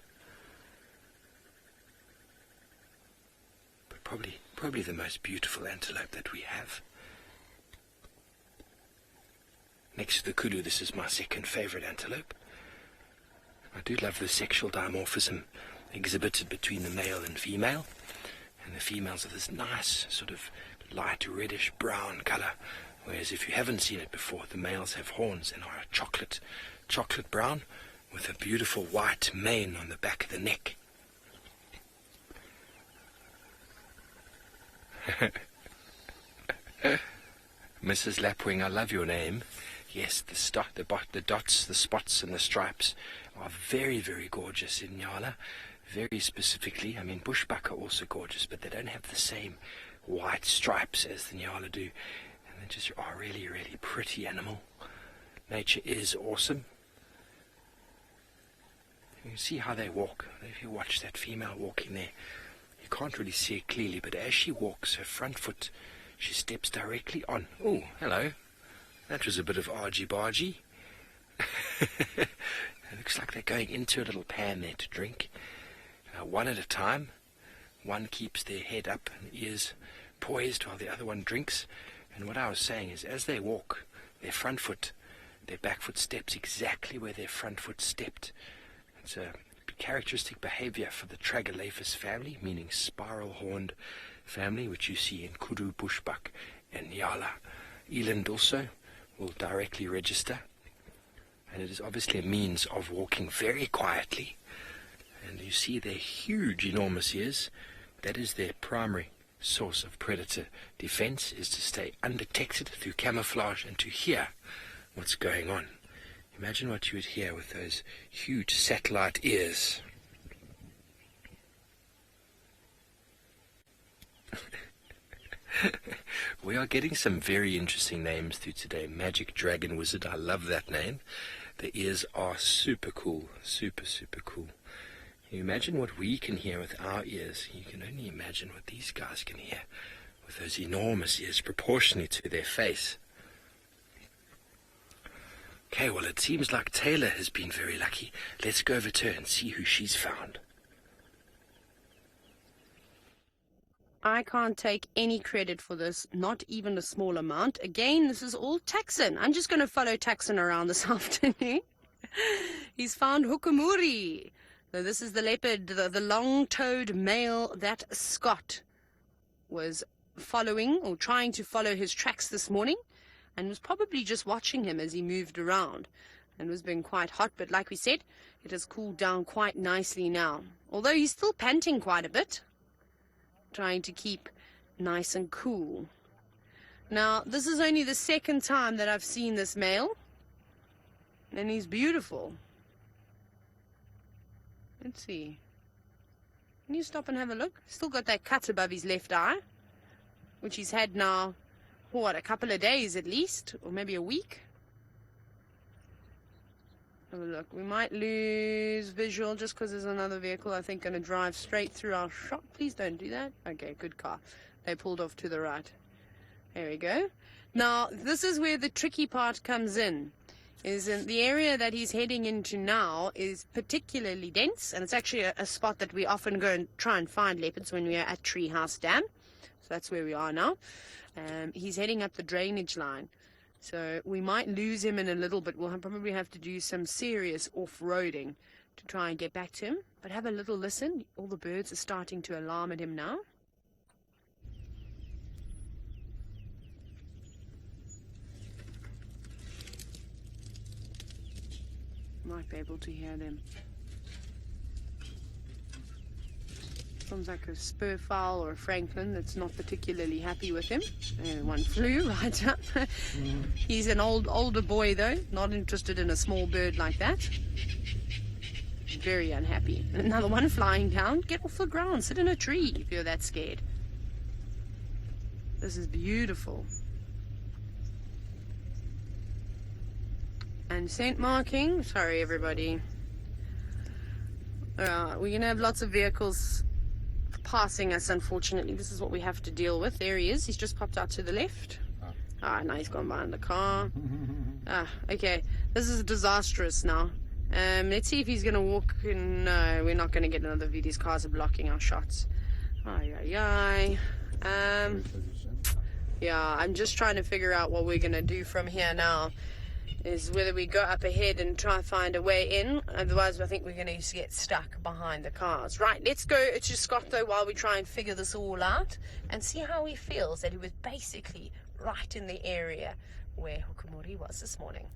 Probably the most beautiful antelope that we have. Next to the kudu, this is my second favorite antelope. I do love the sexual dimorphism exhibited between the male and female. And the females are this nice sort of light reddish brown color. Whereas if you haven't seen it before, the males have horns and are a chocolate brown with a beautiful white mane on the back of the neck. Mrs. Lapwing, I love your name. Yes, the dots, the spots and the stripes are very, very gorgeous in Nyala. Very specifically, I mean, bushbuck are also gorgeous, but they don't have the same white stripes as the Nyala do. And they just are really, really pretty animal. Nature is awesome. You can see how they walk. If you watch that female walking there, you can't really see it clearly, but as she walks, her front foot, she steps directly on. Oh, hello. That was a bit of argy-bargy. It looks like they're going into a little pan there to drink. One at a time. One keeps their head up and ears poised while the other one drinks. And what I was saying is, as they walk, their front foot, their back foot steps exactly where their front foot stepped. It's a characteristic behavior for the Tragelaphus family, meaning spiral-horned family, which you see in kudu, bushbuck, and Nyala. Eland also will directly register, and it is obviously a means of walking very quietly. And you see their huge, enormous ears. That is their primary source of predator defense, is to stay undetected through camouflage and to hear what's going on. Imagine what you would hear with those huge satellite ears. We are getting some very interesting names through today. Magic Dragon Wizard, I love that name. The ears are super cool, super, super cool. You imagine what we can hear with our ears. You can only imagine what these guys can hear with those enormous ears proportionally to their face. Okay, well, it seems like Taylor has been very lucky. Let's go over to her and see who she's found. I can't take any credit for this, not even a small amount. Again, this is all Taxon. I'm just going to follow Taxon around this afternoon. He's found Hukumuri. So this is the leopard, the long-toed male that Scott was following or trying to follow his tracks this morning, and was probably just watching him as he moved around and was being quite hot. But like we said, it has cooled down quite nicely now, although he's still panting quite a bit, trying to keep nice and cool. Now, this is only the second time that I've seen this male, and he's beautiful. Let's see. Can you stop and have a look? Still got that cut above his left eye, which he's had now, what, a couple of days at least, or maybe a week. Have a look. We might lose visual just because there's another vehicle, I think, going to drive straight through our shot. Please don't do that. Okay, good car. They pulled off to the right. There we go. Now, this is where the tricky part comes in. Is in the area that he's heading into now is particularly dense, and it's actually a spot that we often go and try and find leopards when we are at Treehouse Dam. So that's where we are now. He's heading up the drainage line. So we might lose him in a little bit. We'll probably have to do some serious off-roading to try and get back to him. But have a little listen. All the birds are starting to alarm at him now. Might be able to hear them. Sounds like a spur fowl or a francolin that's not particularly happy with him. One flew right up. He's an older boy though, not interested in a small bird like that. Very unhappy. Another one flying down. Get off the ground, sit in a tree if you're that scared. This is beautiful. And scent marking. Sorry everybody. We're going to have lots of vehicles passing us, unfortunately. This is what we have to deal with. There he is. He's just popped out to the left. Now he's gone behind the car. Okay. This is disastrous now. Let's see if he's going to walk. No, we're not going to get another view. These cars are blocking our shots. Ay, ay, ay. Yeah, I'm just trying to figure out what we're going to do from here now. Is whether we go up ahead and try and find a way in. Otherwise, I think we're going to get stuck behind the cars. Right, let's go to Scott, though, while we try and figure this all out and see how he feels that he was basically right in the area where Hukumuri was this morning.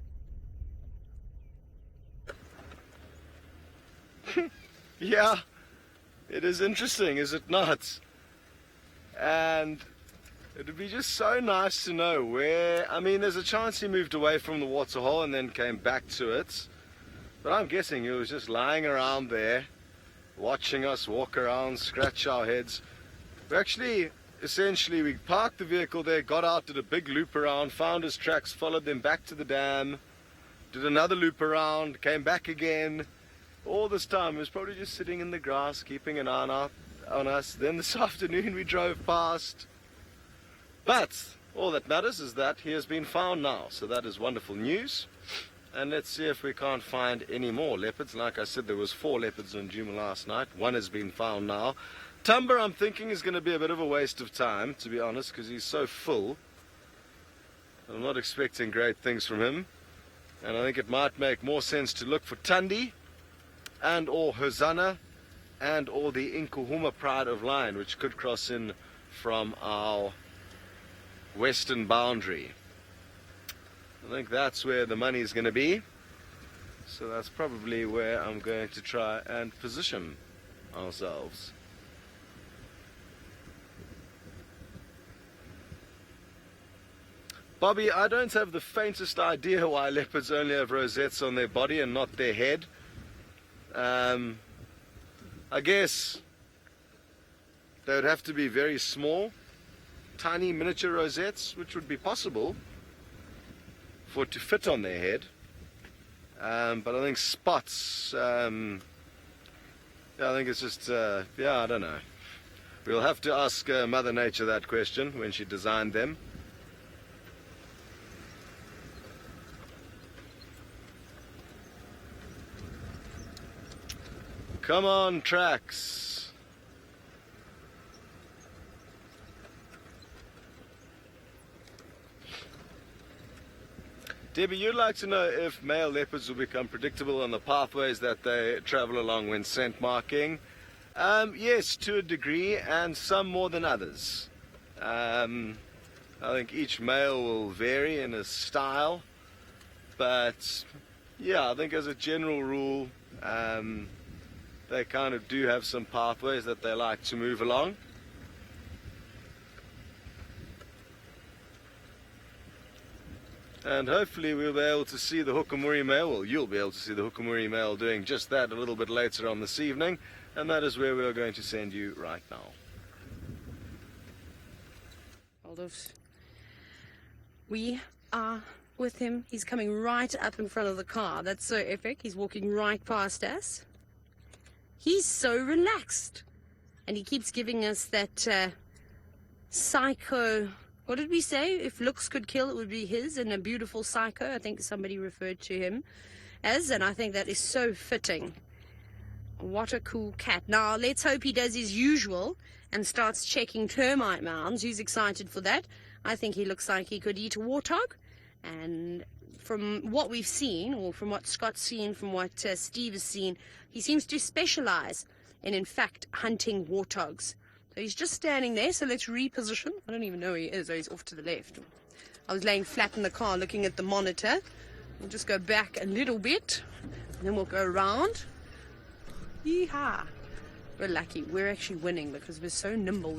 Yeah, it is interesting, is it not? And it would be just so nice to know where. I mean, there's a chance he moved away from the waterhole and then came back to it. But I'm guessing he was just lying around there, watching us walk around, scratch our heads. We actually, essentially, we parked the vehicle there, got out, did a big loop around, found his tracks, followed them back to the dam, did another loop around, came back again. All this time he was probably just sitting in the grass, keeping an eye on us. Then this afternoon we drove past. But all that matters is that he has been found now, so that is wonderful news. And let's see if we can't find any more leopards. Like I said, there was 4 leopards on Juma last night. 1 has been found now. Tumber, I'm thinking, is going to be a bit of a waste of time, to be honest, because he's so full. I'm not expecting great things from him. And I think it might make more sense to look for Tundi and or Hosanna and or the Inkuhuma Pride of Lion, which could cross in from our western boundary. I think that's where the money is going to be, so that's probably where I'm going to try and position ourselves. Bobby, I don't have the faintest idea why leopards only have rosettes on their body and not their head. I guess they would have to be very small, tiny miniature rosettes, which would be possible for it to fit on their head. But I think spots, I think it's just, I don't know. We'll have to ask Mother Nature that question when she designed them. Come on, tracks. Debbie, you'd like to know if male leopards will become predictable on the pathways that they travel along when scent marking. Yes, to a degree, and some more than others. I think each male will vary in his style, but yeah, I think as a general rule, they kind of do have some pathways that they like to move along. And hopefully we'll be able to see the Hukumuri male, well, you'll be able to see the Hukumuri male doing just that a little bit later on this evening, and that is where we are going to send you right now. Aldous. We are with him. He's coming right up in front of the car. That's so epic. He's walking right past us. He's so relaxed. And he keeps giving us that psycho... What did we say? If looks could kill, it would be his, and a beautiful psycho, I think somebody referred to him as, and I think that is so fitting. What a cool cat. Now, let's hope he does his usual and starts checking termite mounds. Who's excited for that? I think he looks like he could eat a warthog, and from what we've seen, or from what Scott's seen, from what Steve has seen, he seems to specialize in fact, hunting warthogs. So he's just standing there, so let's reposition. I don't even know where he is. Oh, he's off to the left. I was laying flat in the car looking at the monitor. We'll just go back a little bit, and then we'll go around. Yeehaw. We're lucky. We're actually winning because we're so nimble.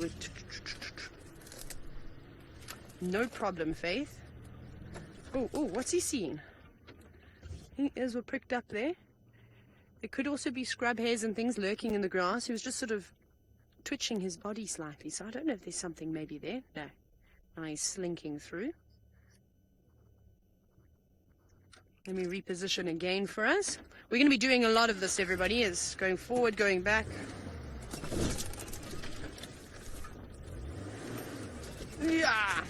No problem, Faith. Oh, what's he seen? His ears were pricked up there. There could also be scrub hairs and things lurking in the grass. He was just sort of twitching his body slightly, so I don't know if there's something maybe there. No. Now he's slinking through. Let me reposition again for us. We're going to be doing a lot of this, everybody, is going forward, going back. Yeah.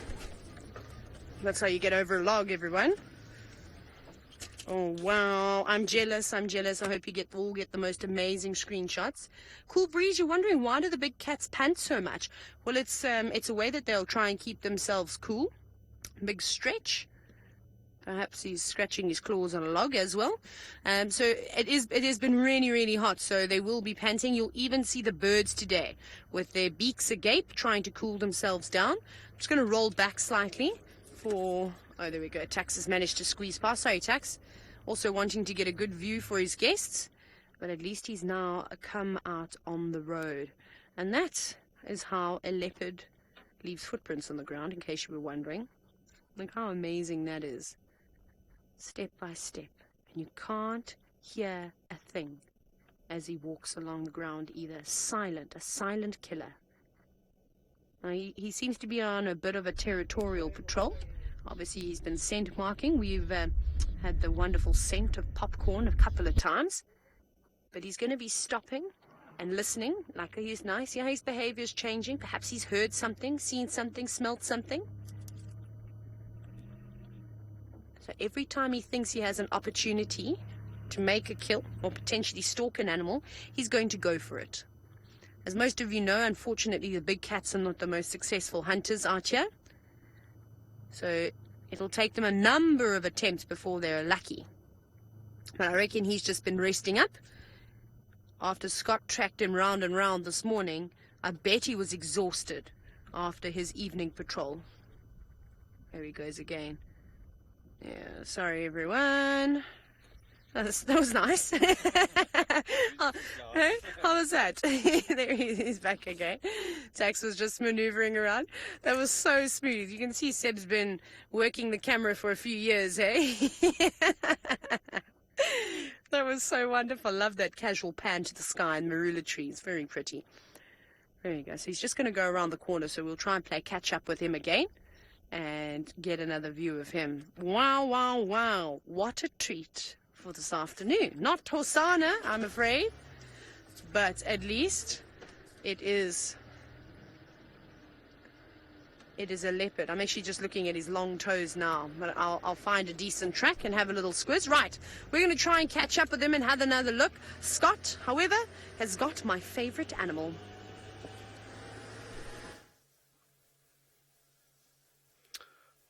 That's how you get over a log, everyone. Oh, wow. I'm jealous. I hope you all get the most amazing screenshots. Cool breeze, you're wondering, why do the big cats pant so much? Well, it's a way that they'll try and keep themselves cool. Big stretch. Perhaps he's scratching his claws on a log as well. So it has been really, really hot, so they will be panting. You'll even see the birds today with their beaks agape, trying to cool themselves down. I'm just going to roll back slightly for... Oh, there we go. Tax has managed to squeeze past. Sorry, Tax. Also wanting to get a good view for his guests. But at least he's now come out on the road. And that is how a leopard leaves footprints on the ground, in case you were wondering. Look how amazing that is. Step by step. And you can't hear a thing as he walks along the ground either. A silent killer. Now, he seems to be on a bit of a territorial patrol. Obviously, he's been scent marking. We've had the wonderful scent of popcorn a couple of times. But he's going to be stopping and listening. Like, he's nice. Yeah, his behavior's changing. Perhaps he's heard something, seen something, smelled something. So every time he thinks he has an opportunity to make a kill or potentially stalk an animal, he's going to go for it. As most of you know, unfortunately, the big cats are not the most successful hunters out here. So it'll take them a number of attempts before they're lucky. But I reckon he's just been resting up. After Scott tracked him round and round this morning, I bet he was exhausted after his evening patrol. There he goes again. Yeah, sorry everyone. That was nice. How was that? There he is back again. Tax was just maneuvering around. That was so smooth. You can see Seb's been working the camera for a few years, eh? That was so wonderful. Love that casual pan to the sky and marula trees. Very pretty. There you go. So he's just going to go around the corner, so we'll try and play catch up with him again and get another view of him. Wow, wow, wow. What a treat for this afternoon. Not Hosanna, I'm afraid, but at least it is a leopard. I'm actually just looking at his long toes now, but I'll find a decent track and have a little squiz. Right, we're going to try and catch up with him and have another look. Scott, however, has got my favorite animal.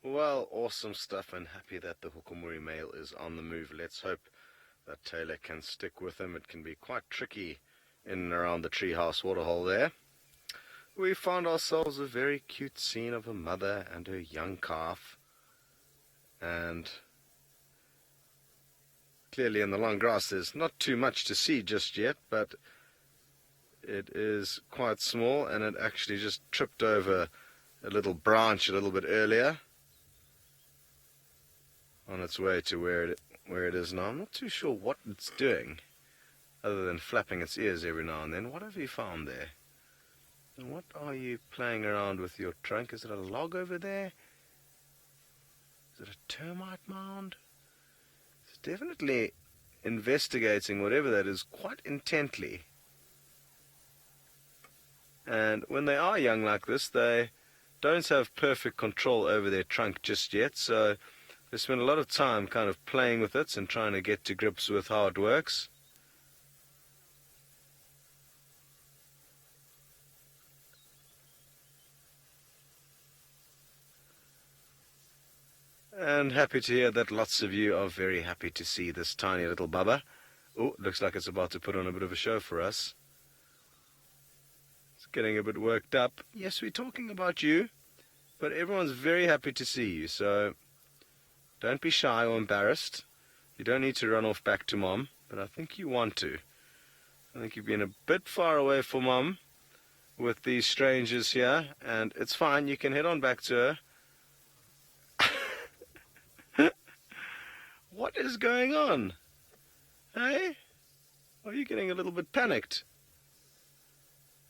Well, awesome stuff, and happy that the Hukumuri male is on the move. Let's hope that Taylor can stick with him. It can be quite tricky in and around the treehouse waterhole there. We found ourselves a very cute scene of a mother and her young calf. And clearly in the long grass there's not too much to see just yet, but it is quite small, and it actually just tripped over a little branch a little bit earlier on its way to where it is now. I'm not too sure what it's doing, other than flapping its ears every now and then. What have you found there? And what are you playing around with your trunk? Is it a log over there? Is it a termite mound? It's definitely investigating whatever that is quite intently. And when they are young like this, they don't have perfect control over their trunk just yet, so they spend a lot of time kind of playing with it and trying to get to grips with how it works. And happy to hear that lots of you are very happy to see this tiny little bubba. Oh, looks like it's about to put on a bit of a show for us. It's getting a bit worked up. Yes, we're talking about you, but everyone's very happy to see you, so don't be shy or embarrassed. You don't need to run off back to Mom, but I think you want to. I think you've been a bit far away from Mom with these strangers here, and it's fine, you can head on back to her. What is going on? Hey? Are you getting a little bit panicked?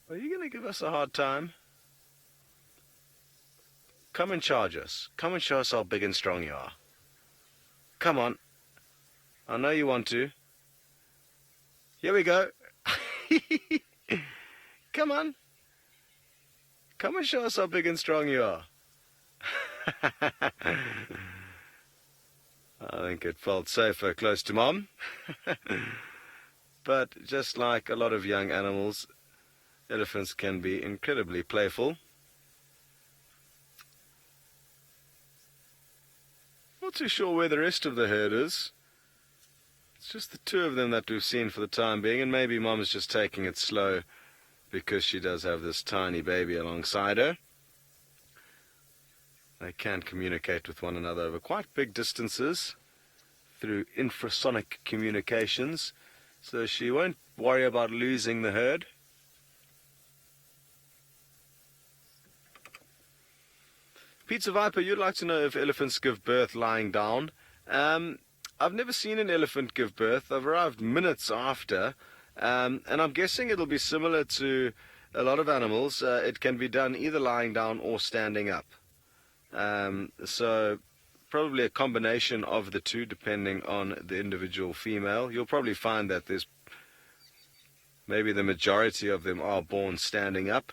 Are you going to give us a hard time? Come and charge us. Come and show us how big and strong you are. Come on. I know you want to. Here we go. Come on. Come and show us how big and strong you are. I think it felt safer close to mom. But just like a lot of young animals, elephants can be incredibly playful. Not too sure where the rest of the herd is. It's just the two of them that we've seen for the time being, and maybe mom is just taking it slow because she does have this tiny baby alongside her. They can communicate with one another over quite big distances through infrasonic communications, so she won't worry about losing the herd. Pizza Viper, you'd like to know if elephants give birth lying down. I've never seen an elephant give birth. I've arrived minutes after, and I'm guessing it'll be similar to a lot of animals. It can be done either lying down or standing up. So probably a combination of the two depending on the individual female. You'll probably find that there's maybe the majority of them are born standing up,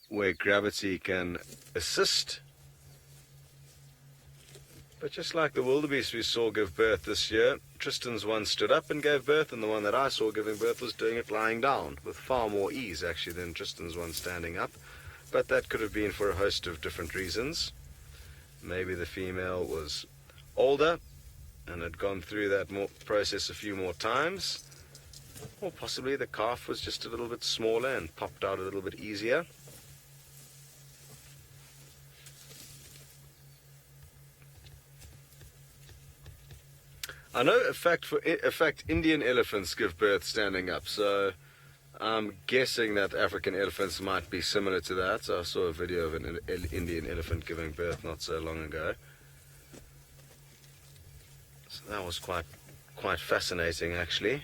where gravity can assist. But just like the wildebeest we saw give birth this year, Tristan's one stood up and gave birth, and the one that I saw giving birth was doing it lying down, with far more ease actually than Tristan's one standing up. But that could have been for a host of different reasons. Maybe the female was older and had gone through that process a few more times, or possibly the calf was just a little bit smaller and popped out a little bit easier. I know a fact Indian elephants give birth standing up, so I'm guessing that African elephants might be similar to that. I saw a video of an Indian elephant giving birth not so long ago. So that was quite fascinating actually.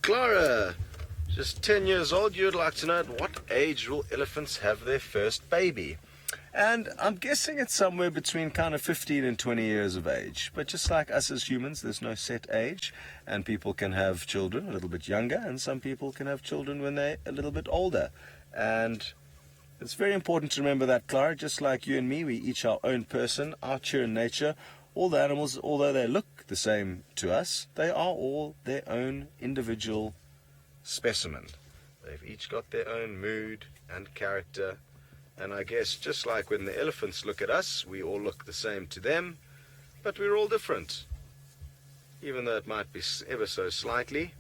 Clara, just 10 years old, you'd like to know at what age will elephants have their first baby? And I'm guessing it's somewhere between kind of 15 and 20 years of age. But just like us as humans, there's no set age. And people can have children a little bit younger, and some people can have children when they're a little bit older. And it's very important to remember that, Clara. Just like you and me, we each our own person, out here in nature. All the animals, although they look the same to us, they are all their own individual specimen. They've each got their own mood and character. And I guess just like when the elephants look at us, we all look the same to them, but we're all different, even though it might be ever so slightly.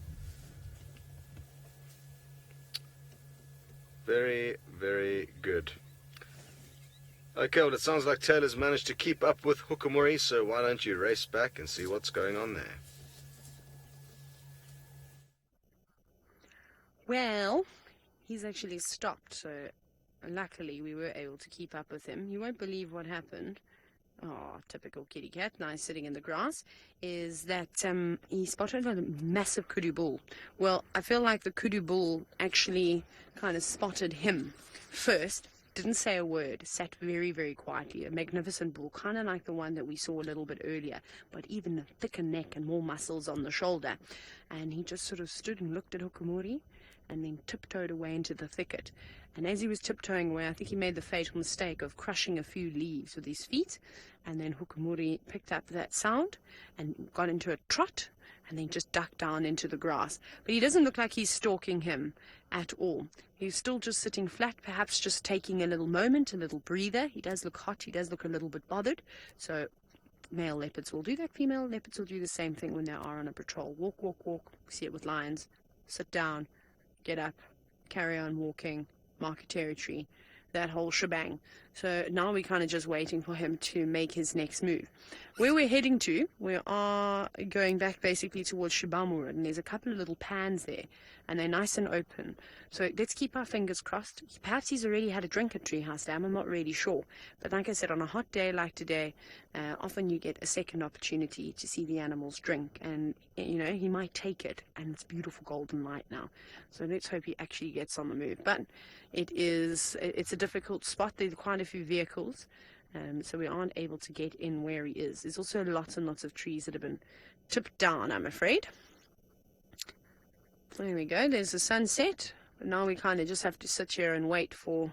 Very, very good. Okay, well, it sounds like Taylor's managed to keep up with Hukumuri, so why don't you race back and see what's going on there? Well, he's actually stopped, so luckily we were able to keep up with him. You won't believe what happened. Oh, typical kitty cat, nice sitting in the grass, is that he spotted a massive kudu bull. Well, I feel like the kudu bull actually kind of spotted him first, didn't say a word, sat very, very quietly. A magnificent bull, kind of like the one that we saw a little bit earlier, but even a thicker neck and more muscles on the shoulder. And he just sort of stood and looked at Hukumuri and then tiptoed away into the thicket. And as he was tiptoeing away, I think he made the fatal mistake of crushing a few leaves with his feet, and then Hukumuri picked up that sound and got into a trot and then just ducked down into the grass. But he doesn't look like he's stalking him at all. He's still just sitting flat, perhaps just taking a little moment, a little breather. He does look hot, he does look a little bit bothered. So male leopards will do that. Female leopards will do the same thing when they are on a patrol. Walk, walk, walk. We see it with lions. Sit down, get up, carry on walking, mark a territory, that whole shebang. So now we're kind of just waiting for him to make his next move. Where we're heading to, we are going back basically towards Shibamura, and there's a couple of little pans there, and they're nice and open. So let's keep our fingers crossed. Perhaps he's already had a drink at Treehouse Dam, I'm not really sure. But like I said, on a hot day like today, often you get a second opportunity to see the animals drink, and you know, he might take it, and it's beautiful golden light now. So let's hope he actually gets on the move. But it's a difficult spot. There's quite a few vehicles, so we aren't able to get in where he is. There's also lots and lots of trees that have been tipped down, I'm afraid. There we go. There's the sunset. But now we kind of just have to sit here and wait for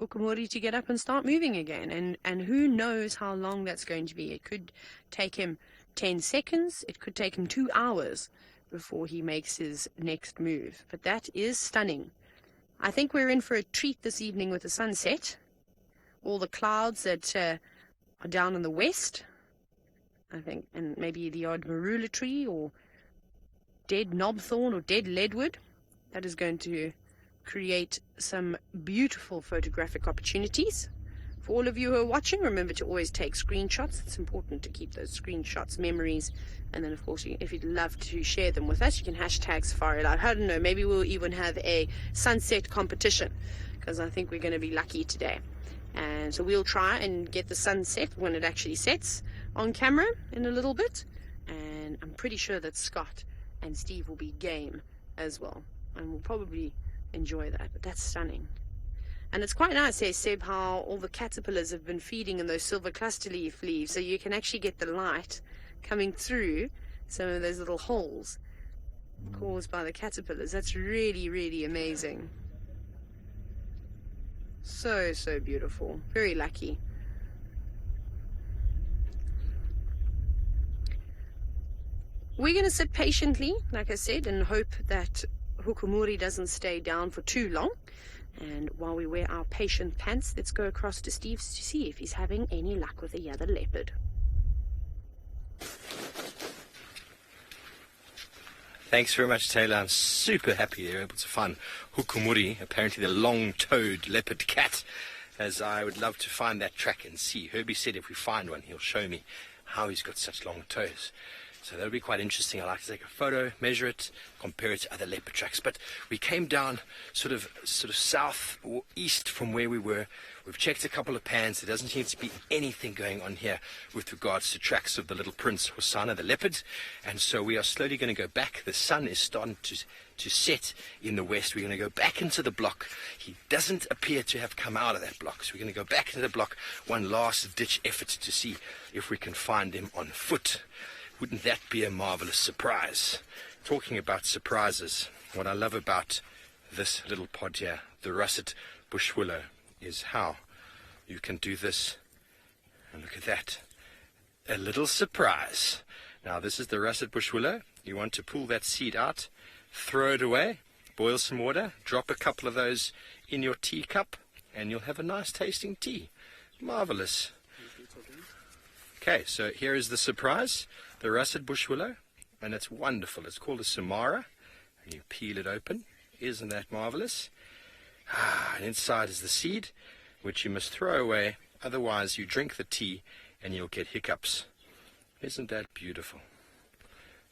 Hukumuri to get up and start moving again. And who knows how long that's going to be. It could take him 10 seconds. It could take him 2 hours before he makes his next move. But that is stunning. I think we're in for a treat this evening with the sunset. All the clouds that are down in the west, I think, and maybe the odd marula tree or dead knobthorn or dead leadwood. That is going to create some beautiful photographic opportunities. For all of you who are watching, remember to always take screenshots. It's important to keep those screenshots, memories, and then of course, if you'd love to share them with us, you can hashtag Safari Live. I don't know, maybe we'll even have a sunset competition, because I think we're going to be lucky today. And so we'll try and get the sunset when it actually sets on camera in a little bit. And I'm pretty sure that Scott and Steve will be game as well. And we'll probably enjoy that. But that's stunning. And it's quite nice here, Seb, how all the caterpillars have been feeding in those silver cluster leaf leaves. So you can actually get the light coming through some of those little holes caused by the caterpillars. That's really, really amazing. So, so beautiful. Very lucky. We're going to sit patiently, like I said, and hope that Hukumuri doesn't stay down for too long. And while we wear our patient pants, let's go across to Steve's to see if he's having any luck with the other leopard. Thanks very much, Taylor. I'm super happy you're able to find Hukumuri, apparently the long-toed leopard cat, as I would love to find that track and see. Herbie said if we find one, he'll show me how he's got such long toes. So that'll be quite interesting. I like to take a photo, measure it, compare it to other leopard tracks. But we came down sort of south or east from where we were. We've checked a couple of pans. There doesn't seem to be anything going on here with regards to tracks of the little prince Hosana, the leopard. And so we are slowly going to go back. The sun is starting to set in the west. We're going to go back into the block. He doesn't appear to have come out of that block. So we're going to go back into the block, one last ditch effort to see if we can find him on foot. Wouldn't that be a marvelous surprise? Talking about surprises, what I love about this little pod here, the russet bush willow, is how you can do this. And look at that. A little surprise. Now this is the russet bush willow. You want to pull that seed out, throw it away, boil some water, drop a couple of those in your teacup, and you'll have a nice tasting tea. Marvelous. Okay, so here is the surprise. The russet bush willow, and it's wonderful. It's called a samara, and you peel it open. Isn't that marvelous? And inside is the seed, which you must throw away, otherwise you drink the tea and you'll get hiccups. Isn't that beautiful?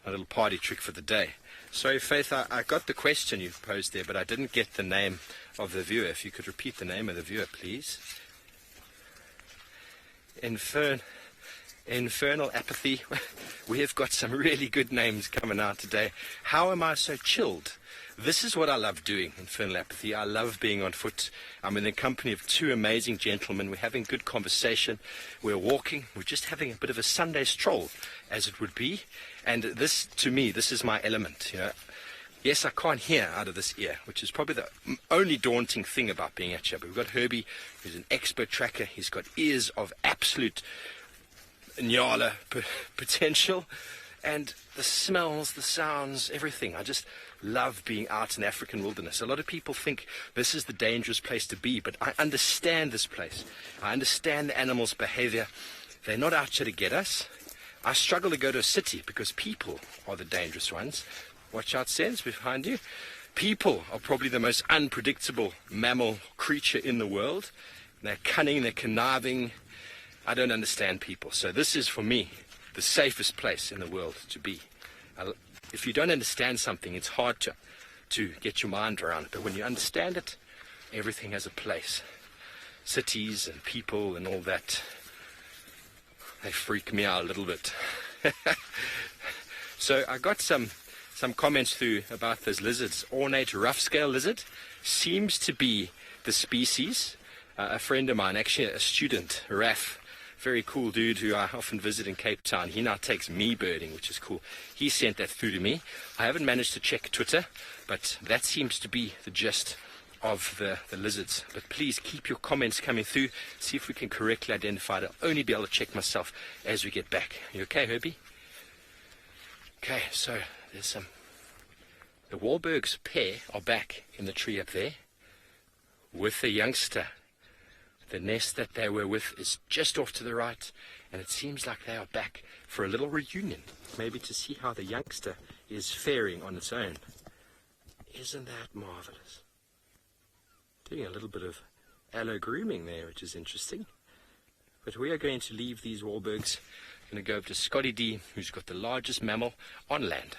A little party trick for the day. Sorry, Faith, I got the question you posed there, but I didn't get the name of the viewer. If you could repeat the name of the viewer, please. Infernal Apathy. We have got some really good names coming out today. How am I so chilled? This is what I love doing, Infernal Apathy. I love being on foot. I'm in the company of two amazing gentlemen. We're having good conversation. We're walking. We're just having a bit of a Sunday stroll, as it would be. And this, to me, this is my element. You know, yes, I can't hear out of this ear, which is probably the only daunting thing about being at here. But we've got Herbie, who's an expert tracker. He's got ears of absolute Nyala potential, and the smells, the sounds, everything. I just love being out in the African wilderness. A lot of people think this is the dangerous place to be, but I understand this place. I understand the animals' behavior. They're not out here to get us. I struggle to go to a city because people are the dangerous ones. Watch out, Sens, behind you. People are probably the most unpredictable mammal creature in the world. They're cunning, they're conniving. I don't understand people. So this is, for me, the safest place in the world to be. If you don't understand something, it's hard to get your mind around it. But when you understand it, everything has a place. Cities and people and all that, they freak me out a little bit. So I got some comments through about those lizards. Ornate rough-scale lizard seems to be the species. A friend of mine, actually a student, Raf, very cool dude who I often visit in Cape Town. He now takes me birding, which is cool. He sent that through to me. I haven't managed to check Twitter, but that seems to be the gist of the lizards. But please keep your comments coming through. See if we can correctly identify it. I'll only be able to check myself as we get back. You okay, Herbie? Okay, so there's some. The Wahlberg's pair are back in the tree up there with the youngster. The nest that they were with is just off to the right, and it seems like they are back for a little reunion, maybe to see how the youngster is faring on its own. Isn't that marvelous? Doing a little bit of allo grooming there, which is interesting. But we are going to leave these Wahlbergs. We're going to go up to Scotty D, who's got the largest mammal on land.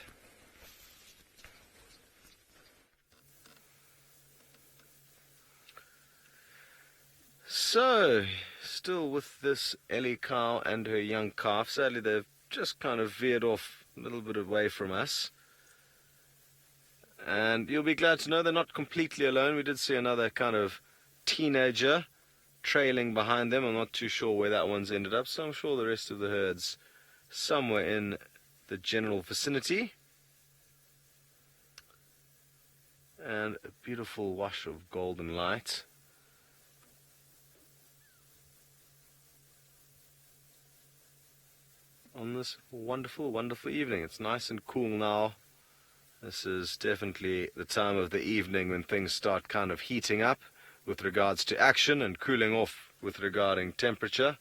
So, still with this Ellie cow and her young calf. Sadly, they've just kind of veered off a little bit away from us. And you'll be glad to know they're not completely alone. We did see another kind of teenager trailing behind them. I'm not too sure where that one's ended up, so I'm sure the rest of the herd's somewhere in the general vicinity. And a beautiful wash of golden light. On this wonderful, wonderful evening. It's nice and cool now. This is definitely the time of the evening when things start kind of heating up with regards to action and cooling off with regarding temperature.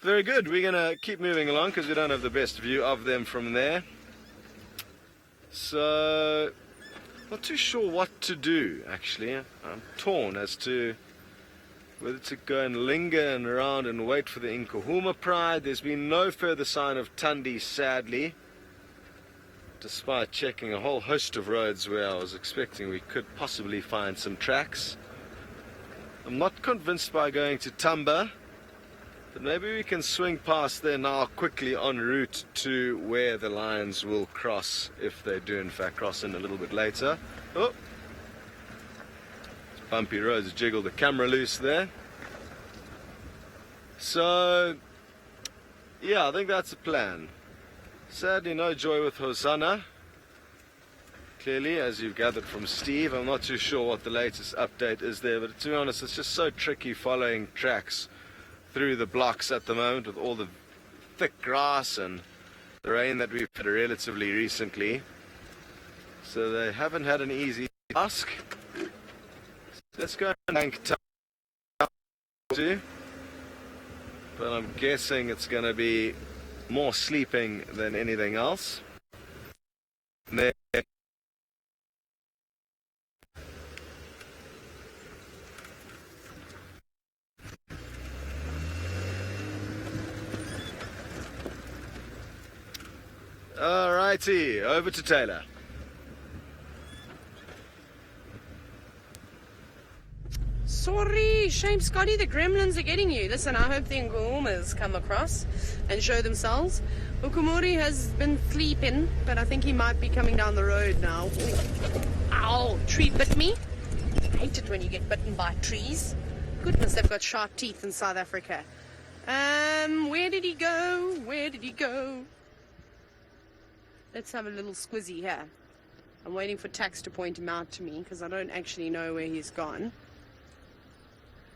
Very good. We're going to keep moving along because we don't have the best view of them from there. So, not too sure what to do, actually. I'm torn as to whether to go and linger and around and wait for the Nkuhuma pride. There's been no further sign of Tundi, sadly, despite checking a whole host of roads where I was expecting we could possibly find some tracks. I'm not convinced by going to Tamba, but maybe we can swing past there now quickly en route to where the lions will cross, if they do in fact cross in a little bit later. Oh! Bumpy roads jiggle the camera loose there. So, yeah, I think that's the plan. Sadly, no joy with Hosanna. Clearly, as you've gathered from Steve, I'm not too sure what the latest update is there, but to be honest, it's just so tricky following tracks through the blocks at the moment with all the thick grass and the rain that we've had relatively recently. So they haven't had an easy task. Let's go and thank Tau, but I'm guessing it's going to be more sleeping than anything else. There. Alrighty, over to Taylor. Sorry, shame, Scotty, the gremlins are getting you. Listen, I hope the Nkuhumas come across and show themselves. Ukumuri has been sleeping, but I think he might be coming down the road now. Ow, tree bit me. I hate it when you get bitten by trees. Goodness, they've got sharp teeth in South Africa. Where did he go? Where did he go? Let's have a little squizzy here. I'm waiting for Tax to point him out to me because I don't actually know where he's gone.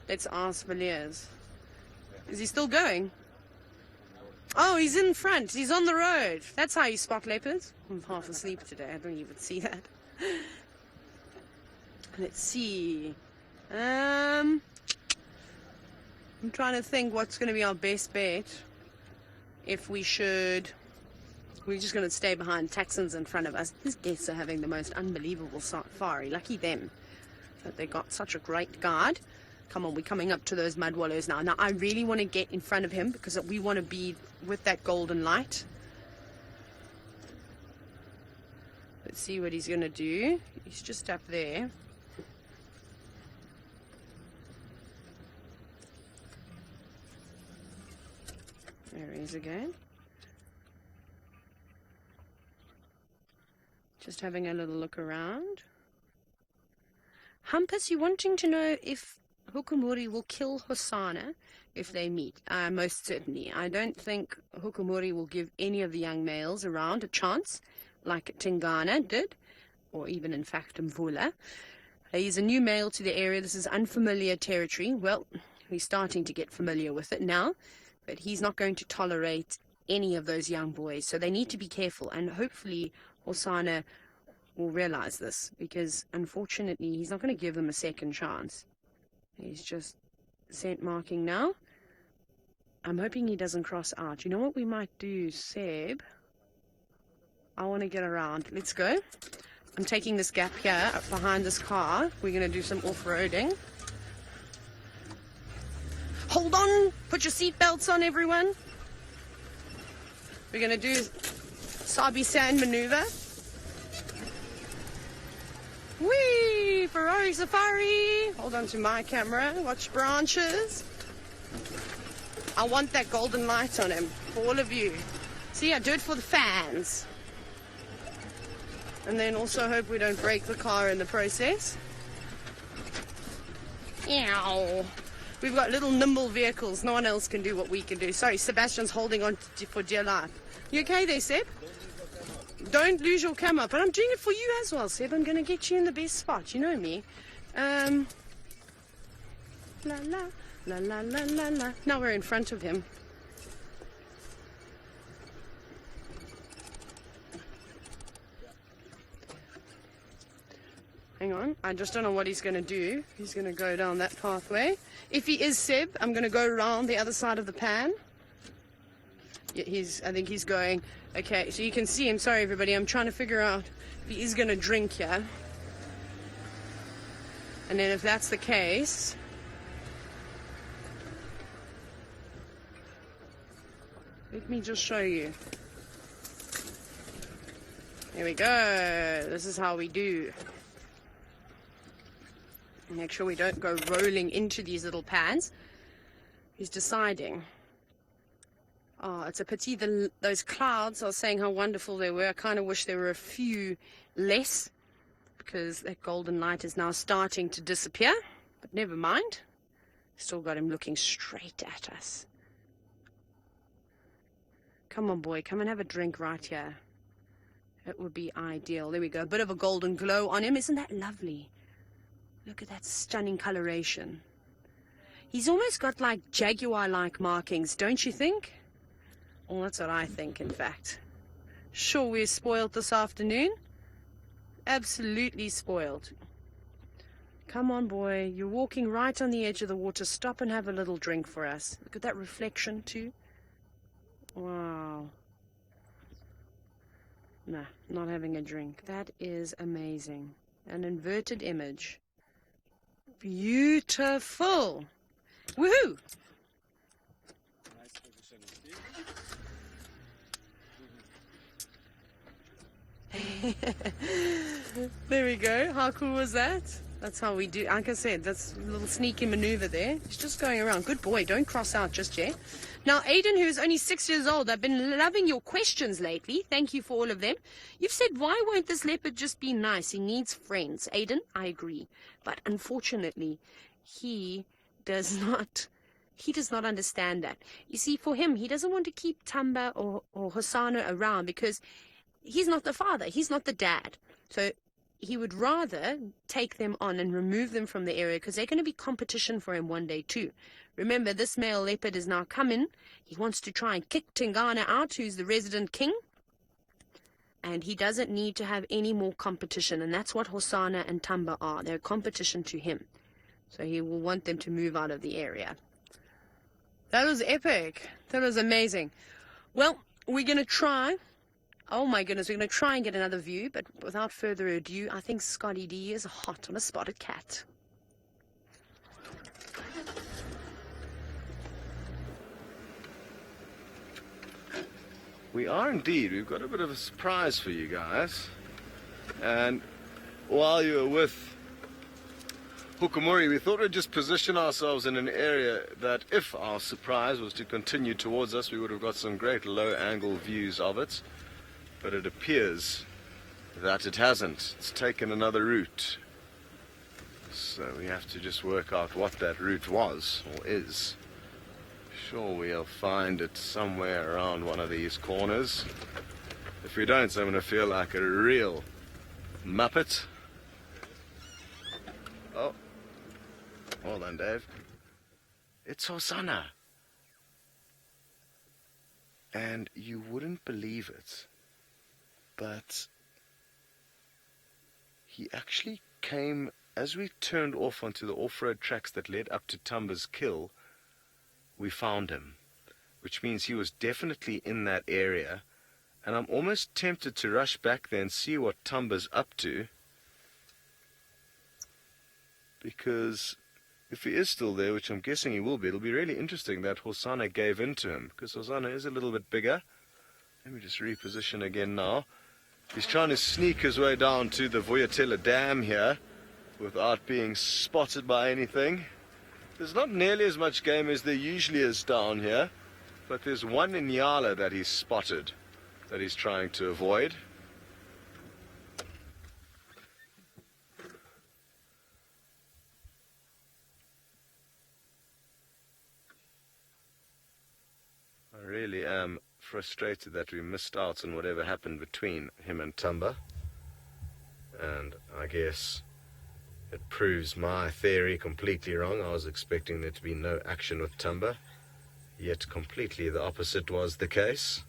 Let's ask Villiers. Is he still going? Oh, he's in front. He's on the road. That's how you spot leopards. I'm half asleep today. I don't even see that. Let's see. I'm trying to think what's going to be our best bet. If we should... We're just going to stay behind Texans in front of us. These guests are having the most unbelievable safari. Lucky them that they got such a great guard. Come on, we're coming up to those mud wallows now. Now, I really want to get in front of him because we want to be with that golden light. Let's see what he's going to do. He's just up there. There he is again. Just having a little look around. Hampus, you wanting to know if Hukumuri will kill Hosanna if they meet? Most certainly. I don't think Hukumuri will give any of the young males around a chance, like Tingana did, or even in fact Mvula. He's a new male to the area. This is unfamiliar territory. Well, he's starting to get familiar with it now, but he's not going to tolerate any of those young boys. So they need to be careful, and hopefully Hosanna will realize this, because unfortunately he's not going to give them a second chance. He's just scent marking now. I'm hoping he doesn't cross out. You know what we might do, Seb? I want to get around. Let's go. I'm taking this gap here up behind this car. We're going to do some off-roading. Hold on. Put your seatbelts on, everyone. We're going to do Sabi Sand maneuver. Whee! Ferrari Safari. Hold on to my camera. Watch branches. I want that golden light on him for all of you. See, I do it for the fans. And then also hope we don't break the car in the process. Ew. We've got little nimble vehicles. No one else can do what we can do. Sorry, Sebastian's holding on for dear life. You okay there, Seb? Don't lose your camera. But I'm doing it for you as well, Seb. I'm going to get you in the best spot. You know me. La la, la la la la la. Now we're in front of him. Hang on, I just don't know what he's going to do. He's going to go down that pathway. If he is Seb, I'm going to go around the other side of the pan. Yeah, I think he's going. Okay, so you can see him. Sorry, everybody. I'm trying to figure out if he is going to drink here. And then if that's the case... Let me just show you. Here we go. This is how we do. Make sure we don't go rolling into these little pans. He's deciding. Oh, it's a pity those clouds, I was saying how wonderful they were. I kind of wish there were a few less, because that golden light is now starting to disappear. But never mind. Still got him looking straight at us. Come on, boy. Come and have a drink right here. It would be ideal. There we go. A bit of a golden glow on him. Isn't that lovely? Look at that stunning coloration. He's almost got like jaguar-like markings, don't you think? Well, that's what I think, in fact. Sure, we're spoiled this afternoon. Absolutely spoiled. Come on, boy. You're walking right on the edge of the water. Stop and have a little drink for us. Look at that reflection, too. Wow. Nah, not having a drink. That is amazing. An inverted image. Beautiful. Woohoo! There we go. How cool was that? That's how we do. Like I said, that's a little sneaky maneuver there. He's just going around. Good boy. Don't cross out just yet. Now, Aiden, who's only 6 years old, I've been loving your questions lately. Thank you for all of them. You've said, why won't this leopard just be nice? He needs friends. Aiden, I agree. But unfortunately, he does not understand that. You see, for him, he doesn't want to keep Tamba or Hosanna around because he's not the father. He's not the dad. So he would rather take them on and remove them from the area because they're going to be competition for him one day too. Remember, this male leopard is now coming. He wants to try and kick Tingana out, who's the resident king. And he doesn't need to have any more competition. And that's what Hosanna and Tamba are. They're a competition to him. So he will want them to move out of the area. That was epic. That was amazing. Well, we're going to try. Oh my goodness, we're going to try and get another view, but without further ado, I think Scotty D is hot on a spotted cat. We are indeed. We've got a bit of a surprise for you guys. And while you were with Hukumuri, we thought we'd just position ourselves in an area that if our surprise was to continue towards us, we would have got some great low-angle views of it. But it appears that it hasn't. It's taken another route. So we have to just work out what that route was, or is. Sure, we'll find it somewhere around one of these corners. If we don't, I'm going to feel like a real muppet. Oh, hold on, Dave. It's Hosanna. And you wouldn't believe it, but he actually came, as we turned off onto the off-road tracks that led up to Tumba's kill, we found him, which means he was definitely in that area, and I'm almost tempted to rush back there and see what Tumba's up to, because if he is still there, which I'm guessing he will be, it'll be really interesting that Hosanna gave in to him, because Hosanna is a little bit bigger. Let me just reposition again now. He's trying to sneak his way down to the Vuyatela Dam here without being spotted by anything. There's not nearly as much game as there usually is down here, but there's one in Nyala that he's spotted that he's trying to avoid. I really am frustrated that we missed out on whatever happened between him and Tumba, and I guess it proves my theory completely wrong. I was expecting there to be no action with Tumba, yet completely the opposite was the case,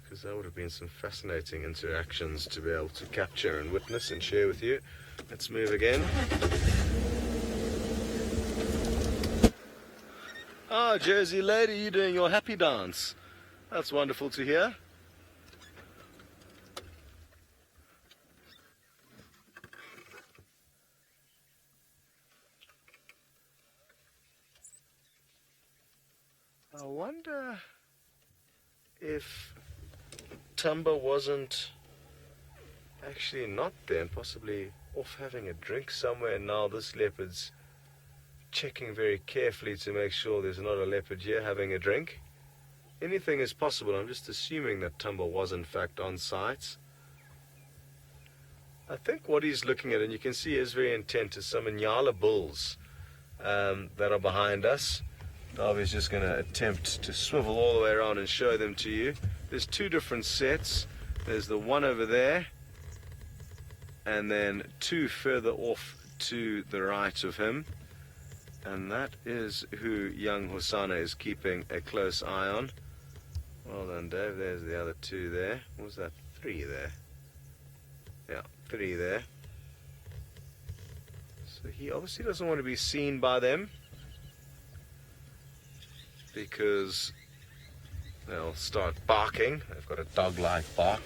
because that would have been some fascinating interactions to be able to capture and witness and share with you. Let's move again. Ah, Jersey lady, you doing your happy dance. That's wonderful to hear. I wonder if Tumba wasn't actually not there and possibly off having a drink somewhere, and now this leopard's checking very carefully to make sure there's not a leopard here having a drink. Anything is possible. I'm just assuming that Tumba was in fact on site. I think what he's looking at, and you can see is very intent, is some Nyala bulls that are behind us. Darby's just going to attempt to swivel all the way around and show them to you. There's two different sets. There's the one over there, and then two further off to the right of him. And that is who young Hosanna is keeping a close eye on. Well done, Dave. There's the other two there. What was that? Three there. Yeah, three there. So he obviously doesn't want to be seen by them, because they'll start barking. They've got a dog-like bark.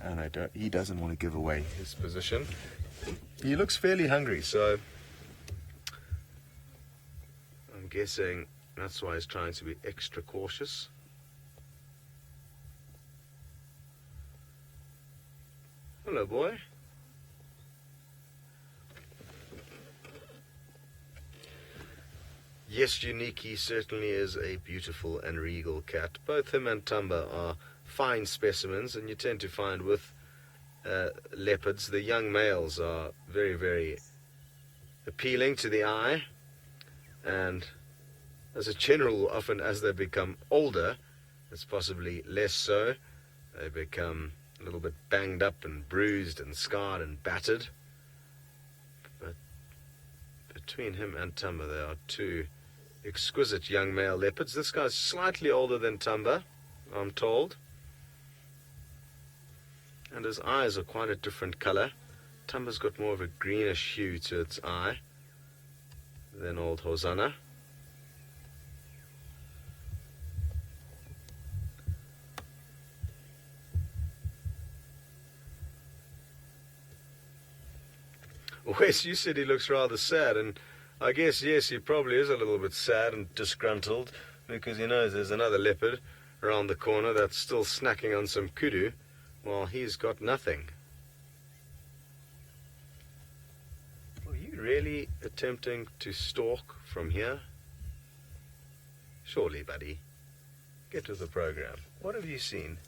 And he doesn't want to give away his position. He looks fairly hungry, so I'm guessing that's why he's trying to be extra cautious. Hello, boy. Yes, Uniki certainly is a beautiful and regal cat. Both him and Tumba are fine specimens, and you tend to find with leopards, the young males are very, very appealing to the eye, and as a general, often as they become older, it's possibly less so. They become a little bit banged up and bruised and scarred and battered. But between him and Tumba, there are two exquisite young male leopards. This guy's slightly older than Tumba, I'm told, and his eyes are quite a different color. Tumba's got more of a greenish hue to its eye than old Hosanna. Wes, you said he looks rather sad, and I guess, yes, he probably is a little bit sad and disgruntled, because he knows there's another leopard around the corner that's still snacking on some kudu, while he's got nothing. Are you really attempting to stalk from here? Surely, buddy. get with the program. What have you seen?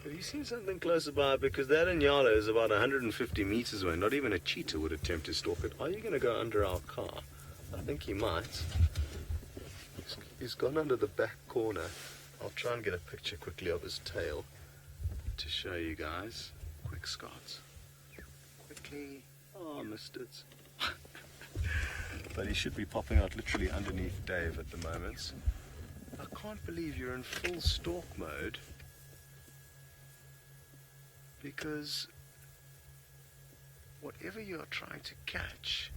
Have you seen something closer by? Because that Nyala is about 150 meters away. Not even a cheetah would attempt to stalk it. Are you going to go under our car? I think he might. He's gone under the back corner. I'll try and get a picture quickly of his tail to show you guys. Quick, Scott. Quickly. Oh, missed it. But he should be popping out literally underneath Dave at the moment. I can't believe you're in full stalk mode, because whatever you are trying to catch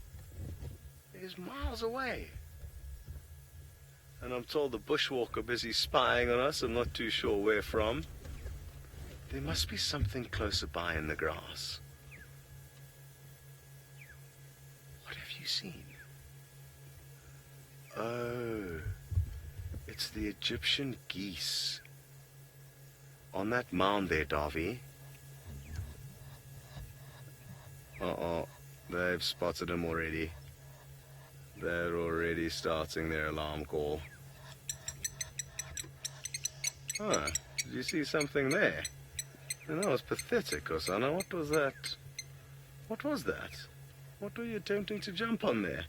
is miles away. And I'm told the bushwalker busy spying on us. I'm not too sure where from. There must be something closer by in the grass. What have you seen? Oh, it's the Egyptian geese. On that mound there, Davy. Uh-oh, they've spotted him already. They're already starting their alarm call. Huh, did you see something there? And that was pathetic, Osana. What was that? What was that? What were you attempting to jump on there?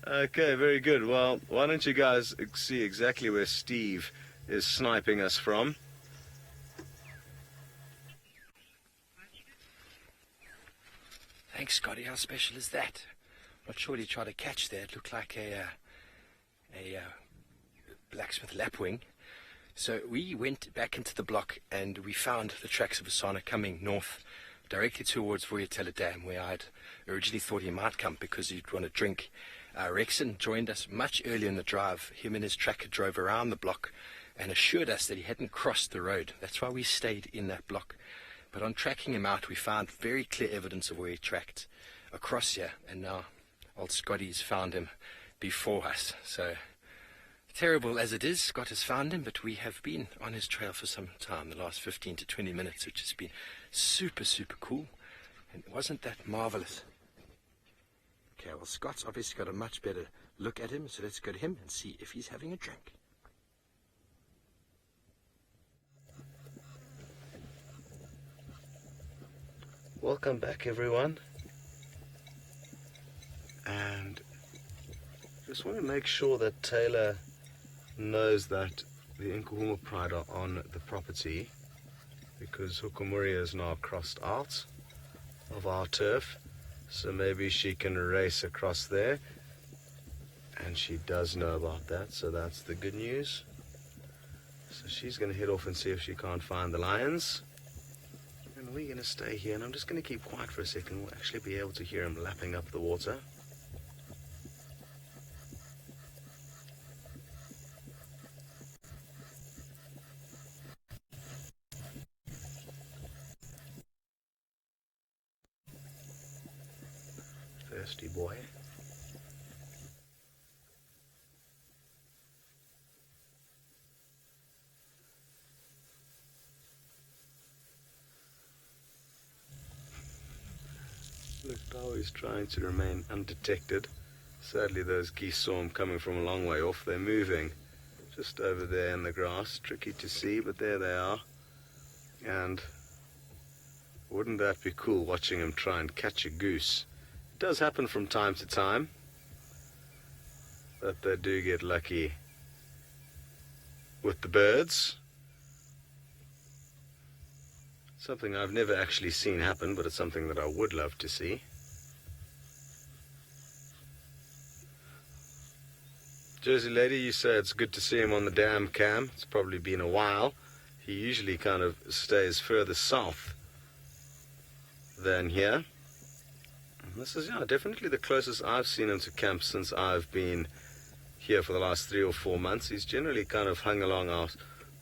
Okay, very good. Well, why don't you guys see exactly where Steve is sniping us from? Thanks, Scotty. How special is that? Not sure what he tried to catch there. It looked like a blacksmith lapwing. So we went back into the block and we found the tracks of Osana coming north directly towards Vuyatela Dam, where I'd originally thought he might come because he'd want to drink. Rexon joined us much earlier in the drive. Him and his tracker drove around the block and assured us that he hadn't crossed the road. That's why we stayed in that block. But on tracking him out, we found very clear evidence of where he tracked across here. And now old Scotty's found him before us. So terrible as it is, Scott has found him, but we have been on his trail for some time, the last 15 to 20 minutes, which has been super, super cool. And wasn't that marvelous? Okay, well, Scott's obviously got a much better look at him, so let's go to him and see if he's having a drink. Welcome back, everyone. And just want to make sure that Taylor knows that the Nkuhuma Pride are on the property, because Hukumuri is now crossed out of our turf. So maybe she can race across there, and she does know about that, so that's the good news. So she's going to head off and see if she can't find the lions, and we're going to stay here, and I'm just going to keep quiet for a second. We'll actually be able to hear him lapping up the water. Thirsty boy. Look, Tao's trying to remain undetected. Sadly, those geese saw him coming from a long way off. They're moving just over there in the grass. Tricky to see, but there they are. And wouldn't that be cool, watching him try and catch a goose? It does happen from time to time that they do get lucky with the birds. Something I've never actually seen happen, but it's something that I would love to see. Jersey lady, you say it's good to see him on the dam cam. It's probably been a while. He usually kind of stays further south than here. This is, yeah, definitely the closest I've seen him to camp since I've been here for the last 3 or 4 months. He's generally kind of hung along our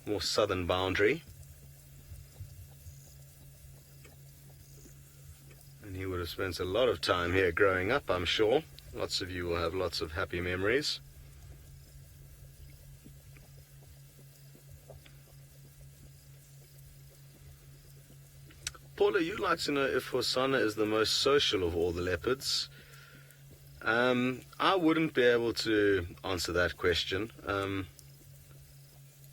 more southern boundary. And he would have spent a lot of time here growing up, I'm sure. Lots of you will have lots of happy memories. Paula, you'd like to know if Hosanna is the most social of all the leopards. I wouldn't be able to answer that question.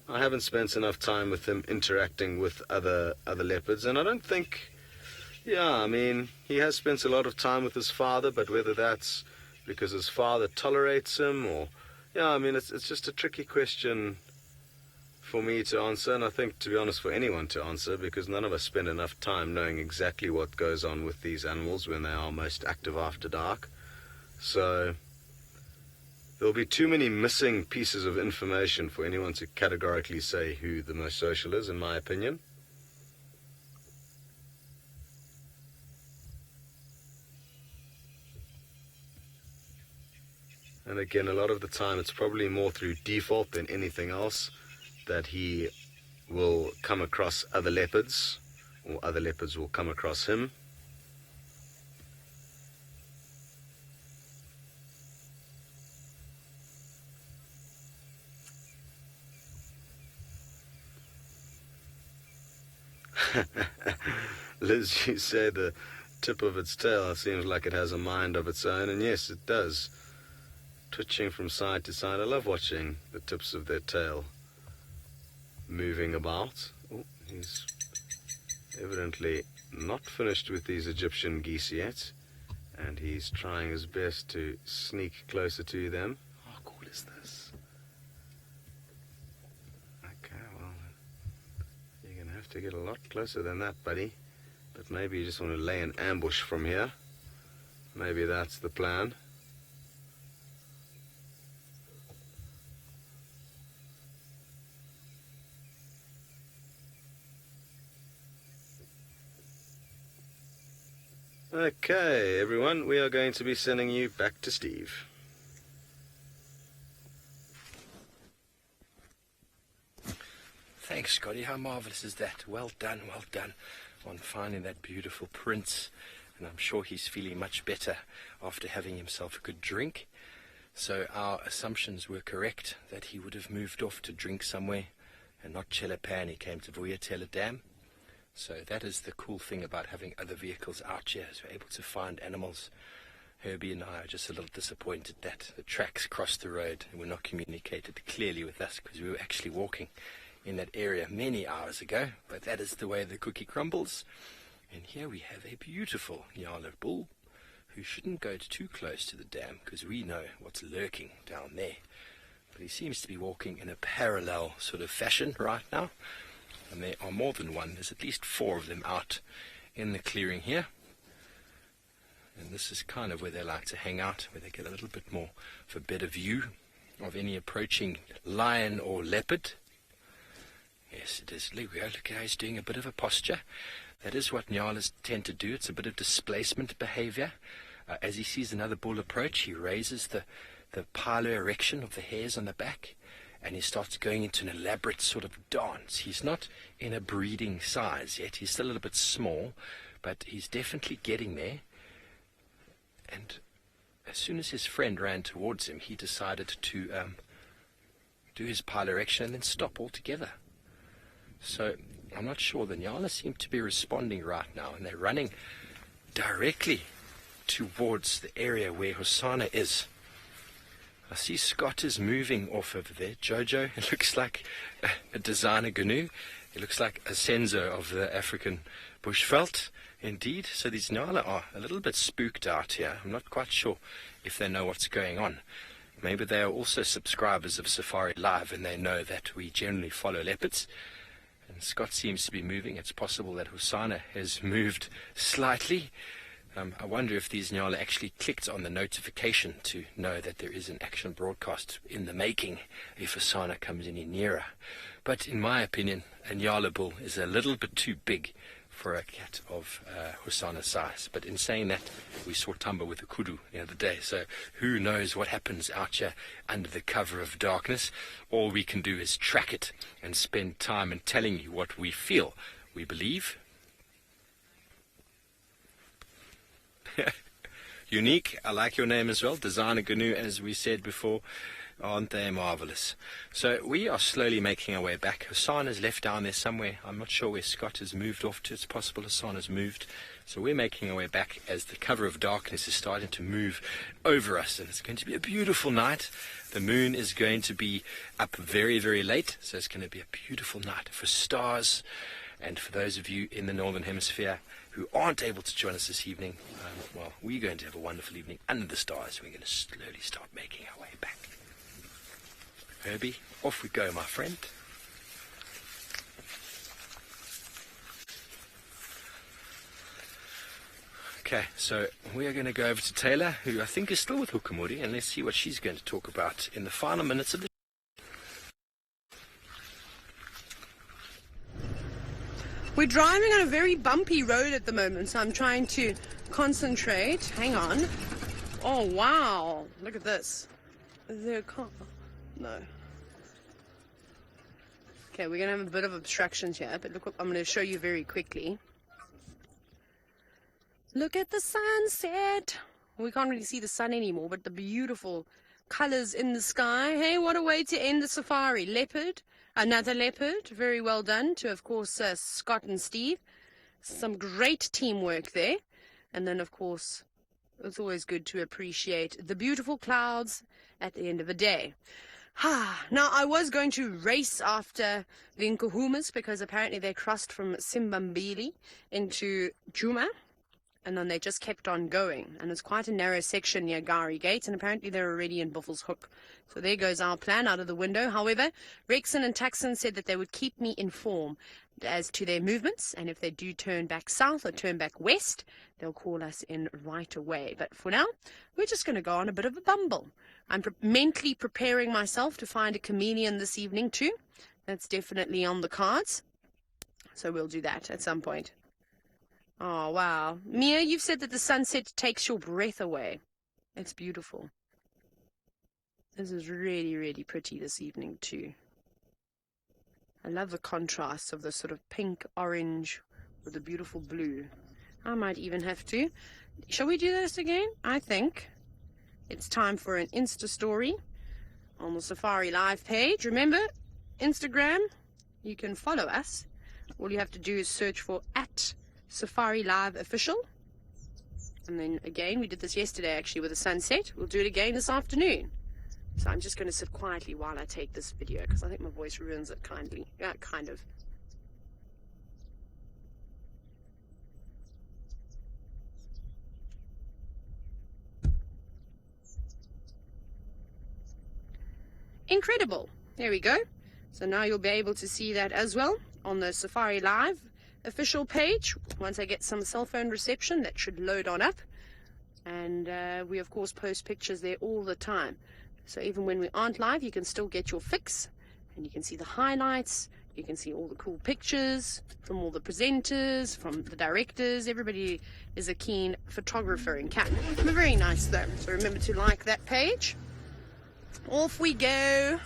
I haven't spent enough time with him interacting with other leopards, and I don't think. Yeah, I mean, he has spent a lot of time with his father, but whether that's because his father tolerates him or... Yeah, I mean, it's just a tricky question for me to answer, and I think, to be honest, for anyone to answer, because none of us spend enough time knowing exactly what goes on with these animals when they are most active after dark. So there'll be too many missing pieces of information for anyone to categorically say who the most social is, in my opinion. And again, a lot of the time it's probably more through default than anything else that he will come across other leopards, or other leopards will come across him. Liz, you say the tip of its tail seems like it has a mind of its own, and yes, it does. Twitching from side to side. I love watching the tips of their tail moving about. Oh, he's evidently not finished with these Egyptian geese yet, and he's trying his best to sneak closer to them. How cool is this? Okay, well, you're going to have to get a lot closer than that, buddy. But maybe you just want to lay an ambush from here. Maybe that's the plan. Okay, everyone, we are going to be sending you back to Steve. Thanks, Scotty. How marvellous is that? Well done on finding that beautiful prince. And I'm sure he's feeling much better after having himself a good drink. So our assumptions were correct, that he would have moved off to drink somewhere and not Chelapan. He came to Vuyatela Dam. So that is the cool thing about having other vehicles out here, is we're able to find animals. Herbie and I are just a little disappointed that the tracks crossed the road and were not communicated clearly with us, because we were actually walking in that area many hours ago. But that is the way the cookie crumbles. And here we have a beautiful Nyala bull who shouldn't go too close to the dam, because we know what's lurking down there. But he seems to be walking in a parallel sort of fashion right now. And there are more than one. There's at least 4 of them out in the clearing here. And this is kind of where they like to hang out, where they get a little bit more of a better view of any approaching lion or leopard. Yes, it is. Look how he's doing a bit of a posture. That is what Nyalas tend to do. It's a bit of displacement behavior. As he sees another bull approach, he raises the pilar erection of the hairs on the back, and he starts going into an elaborate sort of dance. He's not in a breeding size yet. He's still a little bit small, but he's definitely getting there. And as soon as his friend ran towards him, he decided to do his pilar erection and then stop altogether. So I'm not sure. The Nyala seem to be responding right now, and they're running directly towards the area where Hosana is. I see Scott is moving off over there. Jojo, it looks like a designer gnu. It looks like a Senzo of the African bushveld, indeed. So these Nyala are a little bit spooked out here. I'm not quite sure if they know what's going on. Maybe they are also subscribers of Safari Live, and they know that we generally follow leopards. And Scott seems to be moving. It's possible that Hosana has moved slightly. I wonder if these Nyala actually clicked on the notification to know that there is an action broadcast in the making if Hosana comes any nearer. But in my opinion, a Nyala bull is a little bit too big for a cat of Hosana's size. But in saying that, we saw Tamba with a kudu the other day, so who knows what happens out here under the cover of darkness. All we can do is track it and spend time in telling you what we feel, we believe. Unique, I like your name as well, Designer Gnu, as we said before. Aren't they marvellous? So we are slowly making our way back. Hassan is left down there somewhere. I'm not sure where Scott has moved off to. It's possible Hassan has moved. So we're making our way back as the cover of darkness is starting to move over us. And it's going to be a beautiful night. The moon is going to be up very, very late. So it's going to be a beautiful night for stars. And for those of you in the Northern Hemisphere who aren't able to join us this evening, well, we're going to have a wonderful evening under the stars. We're going to slowly start making our way back. Herbie, off we go, my friend. Okay, so we are going to go over to Taylor, who I think is still with Hukamuri, and let's see what she's going to talk about in the final minutes of the We're driving on a very bumpy road at the moment, so I'm trying to concentrate. Hang on. Oh, wow. Look at this. Is there a car? No. Okay, we're going to have a bit of obstructions here, but look what I'm going to show you very quickly. Look at the sunset. We can't really see the sun anymore, but the beautiful colors in the sky. Hey, what a way to end the safari. Leopard. Another leopard, very well done to, of course, Scott and Steve. Some great teamwork there. And then, of course, it's always good to appreciate the beautiful clouds at the end of the day. Now, I was going to race after the Nkuhumas because apparently they crossed from Simbambili into Juma. And then they just kept on going. And it's quite a narrow section near Gari Gate. And apparently they're already in Buffels Hook. So there goes our plan out of the window. However, Rexon and Taxon said that they would keep me informed as to their movements. And if they do turn back south or turn back west, they'll call us in right away. But for now, we're just going to go on a bit of a bumble. I'm mentally preparing myself to find a chameleon this evening too. That's definitely on the cards. So we'll do that at some point. Oh, wow. Mia, you've said that the sunset takes your breath away. It's beautiful. This is really, really pretty this evening, too. I love the contrast of the sort of pink, orange with the beautiful blue. I might even have to. Shall we do this again? I think it's time for an Insta story on the Safari Live page. Remember, Instagram, you can follow us. All you have to do is search for @Safari Live Official. And then again, we did this yesterday actually with the sunset. We'll do it again this afternoon. So I'm just going to sit quietly while I take this video because I think my voice ruins it kind of. Incredible. There we go. So now you'll be able to see that as well on the Safari Live official page. Once I get some cell phone reception, that should load on up. And we of course post pictures there all the time. So even when we aren't live, you can still get your fix. And you can see the highlights. You can see all the cool pictures from all the presenters, from the directors. Everybody is a keen photographer in Canada. They're very nice though. So remember to like that page. Off we go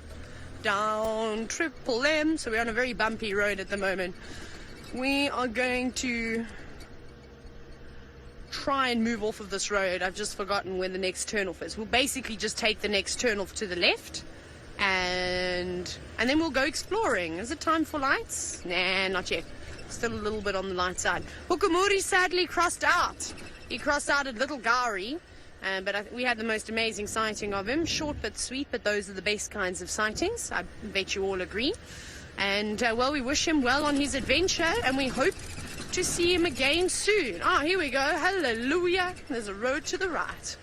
down Triple M. So we're on a very bumpy road at the moment. We are going to try and move off of this road. I've just forgotten where the next turnoff is. We'll basically just take the next turnoff to the left and then we'll go exploring. Is it time for lights? Nah, not yet. Still a little bit on the light side. Hukamuri sadly crossed out. He crossed out at Little Gari. But we had the most amazing sighting of him. Short but sweet, but those are the best kinds of sightings. I bet you all agree. And, well, we wish him well on his adventure, and we hope to see him again soon. Ah, here we go. Hallelujah. There's a road to the right.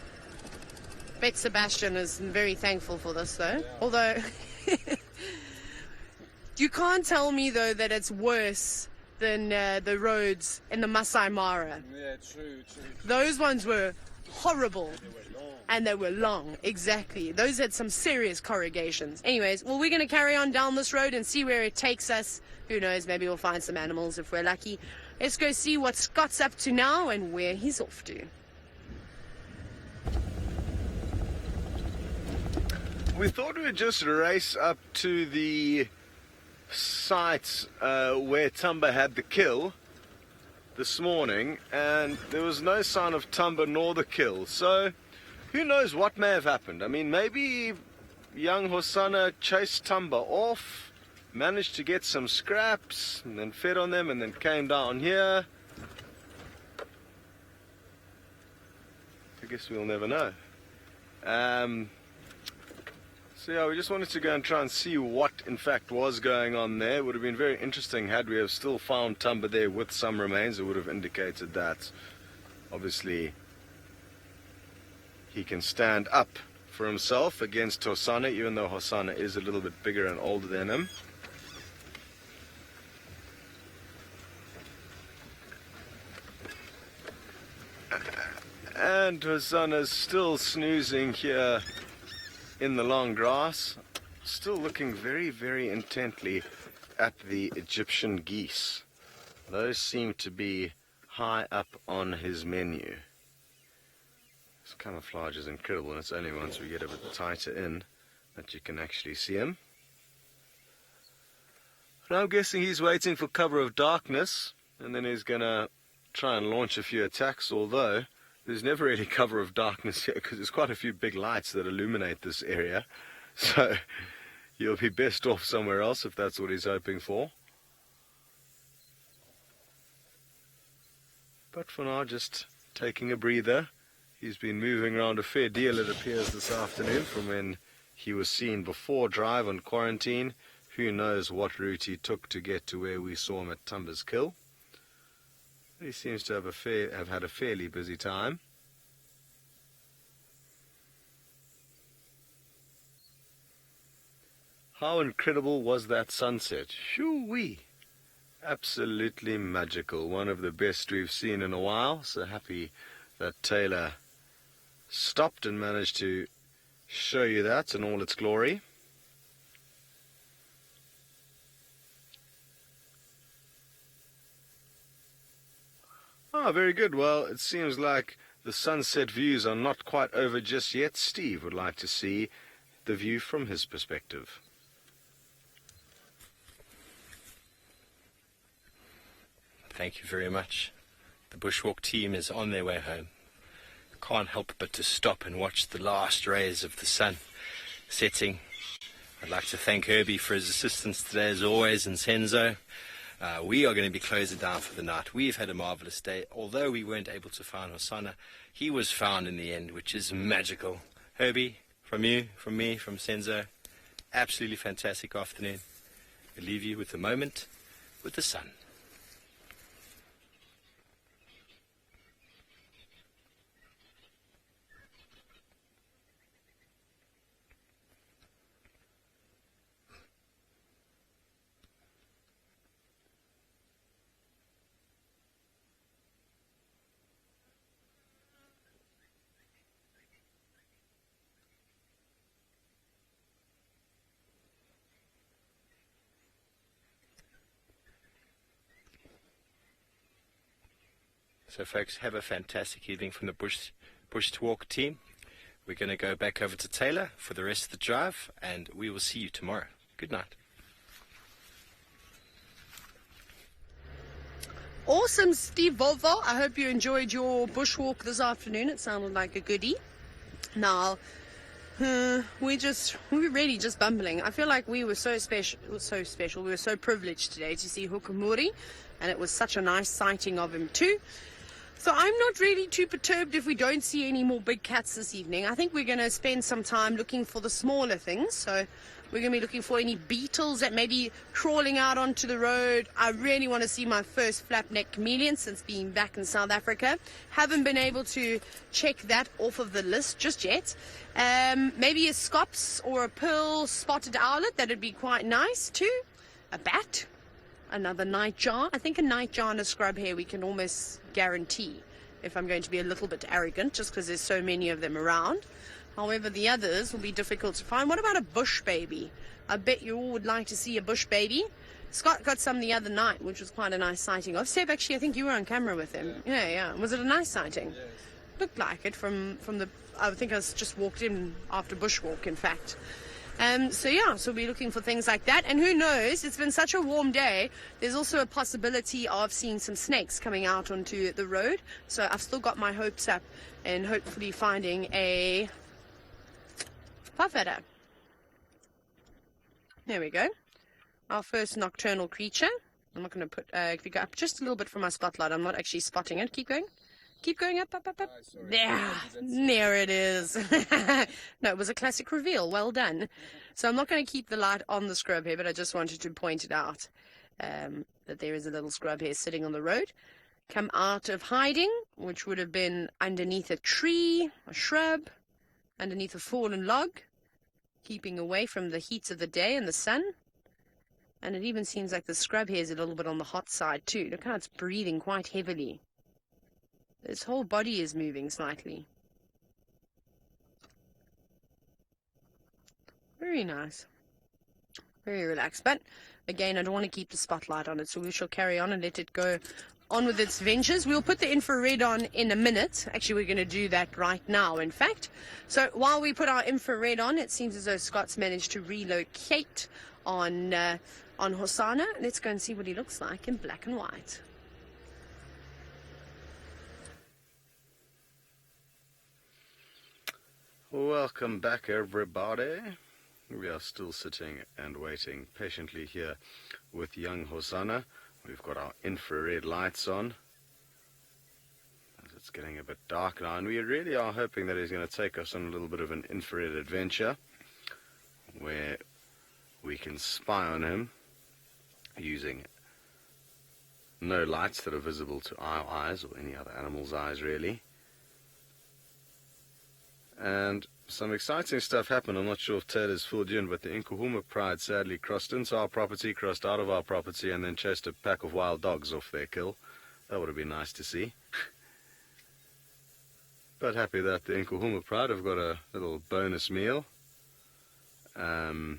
Bet Sebastian is very thankful for this, though. Yeah. Although, you can't tell me, though, that it's worse than the roads in the Maasai Mara. Yeah, true. Those ones were horrible. And they were long, exactly. Those had some serious corrugations. Anyways, well, we're going to carry on down this road and see where it takes us. Who knows, maybe we'll find some animals if we're lucky. Let's go see what Scott's up to now and where he's off to. We thought we'd just race up to the site where Tumba had the kill this morning, and there was no sign of Tumba nor the kill. So who knows what may have happened. I mean, maybe young Hosanna chased Tumba off, managed to get some scraps, and then fed on them, and then came down here. I guess we'll never know. So yeah, we just wanted to go and try and see what in fact was going on there. It would have been very interesting had we have still found Tumba there with some remains. It would have indicated that obviously he can stand up for himself against Hosanna, even though Hosanna is a little bit bigger and older than him. And Hosanna's still snoozing here in the long grass, still looking very, very intently at the Egyptian geese. Those seem to be high up on his menu. This camouflage is incredible, and it's only once we get a bit tighter in that you can actually see him. And I'm guessing he's waiting for cover of darkness, and then he's gonna try and launch a few attacks, although there's never really cover of darkness here because there's quite a few big lights that illuminate this area. So you'll be best off somewhere else if that's what he's hoping for. But for now, just taking a breather. He's been moving around a fair deal, it appears, this afternoon from when he was seen before drive on quarantine. Who knows what route he took to get to where we saw him at Tumba's Kill. He seems to have had a fairly busy time. How incredible was that sunset? Shoo-wee! Absolutely magical. One of the best we've seen in a while. So happy that Taylor stopped and managed to show you that in all its glory. Ah, very good. Well, it seems like the sunset views are not quite over just yet. Steve would like to see the view from his perspective. Thank you very much. The Bushwalk team is on their way home. Can't help but to stop and watch the last rays of the sun setting. I'd like to thank Herbie for his assistance today, as always, and Senzo. We are going to be closing down for the night. We've had a marvellous day. Although we weren't able to find Hosanna, he was found in the end, which is magical. Herbie, from you, from me, from Senzo, absolutely fantastic afternoon. We leave you with a moment with the sun. So folks, have a fantastic evening from the Bush to Walk team. We're going to go back over to Taylor for the rest of the drive, and we will see you tomorrow. Good night. Awesome, Steve Volvo. I hope you enjoyed your bushwalk this afternoon. It sounded like a goodie. Now, we're really just bumbling. I feel like we were so special. We were so privileged today to see Hukumuri, and it was such a nice sighting of him too. So I'm not really too perturbed if we don't see any more big cats this evening. I think we're going to spend some time looking for the smaller things. So we're going to be looking for any beetles that may be crawling out onto the road. I really want to see my first flap-neck chameleon since being back in South Africa. Haven't been able to check that off of the list just yet. Maybe a scops or a pearl spotted owlet. That would be quite nice too. A bat. Another nightjar. I think a nightjar and a scrub hare we can almost guarantee, if I'm going to be a little bit arrogant, just because there's so many of them around. However, the others will be difficult to find. What about a bush baby? I bet you all would like to see a bush baby. Scott got some the other night, which was quite a nice sighting of. Seb, actually, I think you were on camera with him. Yeah. Was it a nice sighting? Yes. Looked like it from the... I think I just walked in after bushwalk, in fact. So we'll be looking for things like that. And who knows, it's been such a warm day, there's also a possibility of seeing some snakes coming out onto the road. So I've still got my hopes up and hopefully finding a puff adder. There we go. Our first nocturnal creature. I'm not going to put, if you go up just a little bit from my spotlight, I'm not actually spotting it. Keep going. Keep going up, up, up, up. There it is. No, it was a classic reveal. Well done. So I'm not going to keep the light on the scrub here, but I just wanted to point it out that there is a little scrub here sitting on the road. Come out of hiding, which would have been underneath a tree, a shrub, underneath a fallen log, keeping away from the heat of the day and the sun. And it even seems like the scrub here is a little bit on the hot side too. Look how it's breathing quite heavily. Its whole body is moving slightly. Very nice. Very relaxed. But again, I don't want to keep the spotlight on it, so we shall carry on and let it go on with its ventures. We'll put the infrared on in a minute. Actually, we're going to do that right now, in fact. So while we put our infrared on, it seems as though Scott's managed to relocate on Hosanna. Let's go and see what he looks like in black and white. Welcome back, everybody. We are still sitting and waiting patiently here with young Hosanna. We've got our infrared lights on as it's getting a bit dark now, and we really are hoping that he's going to take us on a little bit of an infrared adventure where we can spy on him using no lights that are visible to our eyes or any other animal's eyes, really. And some exciting stuff happened. I'm not sure if Ted has filled you in, but the Nkuhuma pride sadly crossed into our property, crossed out of our property, and then chased a pack of wild dogs off their kill. That would have been nice to see. But happy that the Nkuhuma pride have got a little bonus meal. And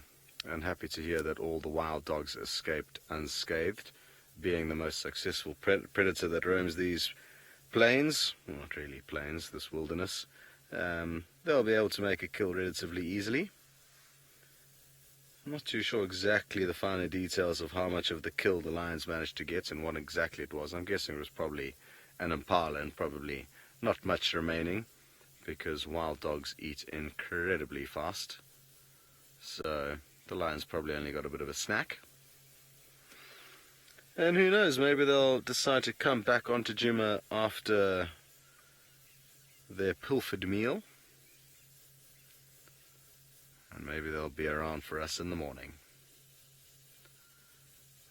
happy to hear that all the wild dogs escaped unscathed, being the most successful predator that roams these plains. Well, not really plains, this wilderness. They'll be able to make a kill relatively easily. I'm not too sure exactly the finer details of how much of the kill the lions managed to get and what exactly it was. I'm guessing it was probably an impala and probably not much remaining, because wild dogs eat incredibly fast. So the lions probably only got a bit of a snack. And who knows, maybe they'll decide to come back onto Djuma after their pilfered meal, and maybe they'll be around for us in the morning.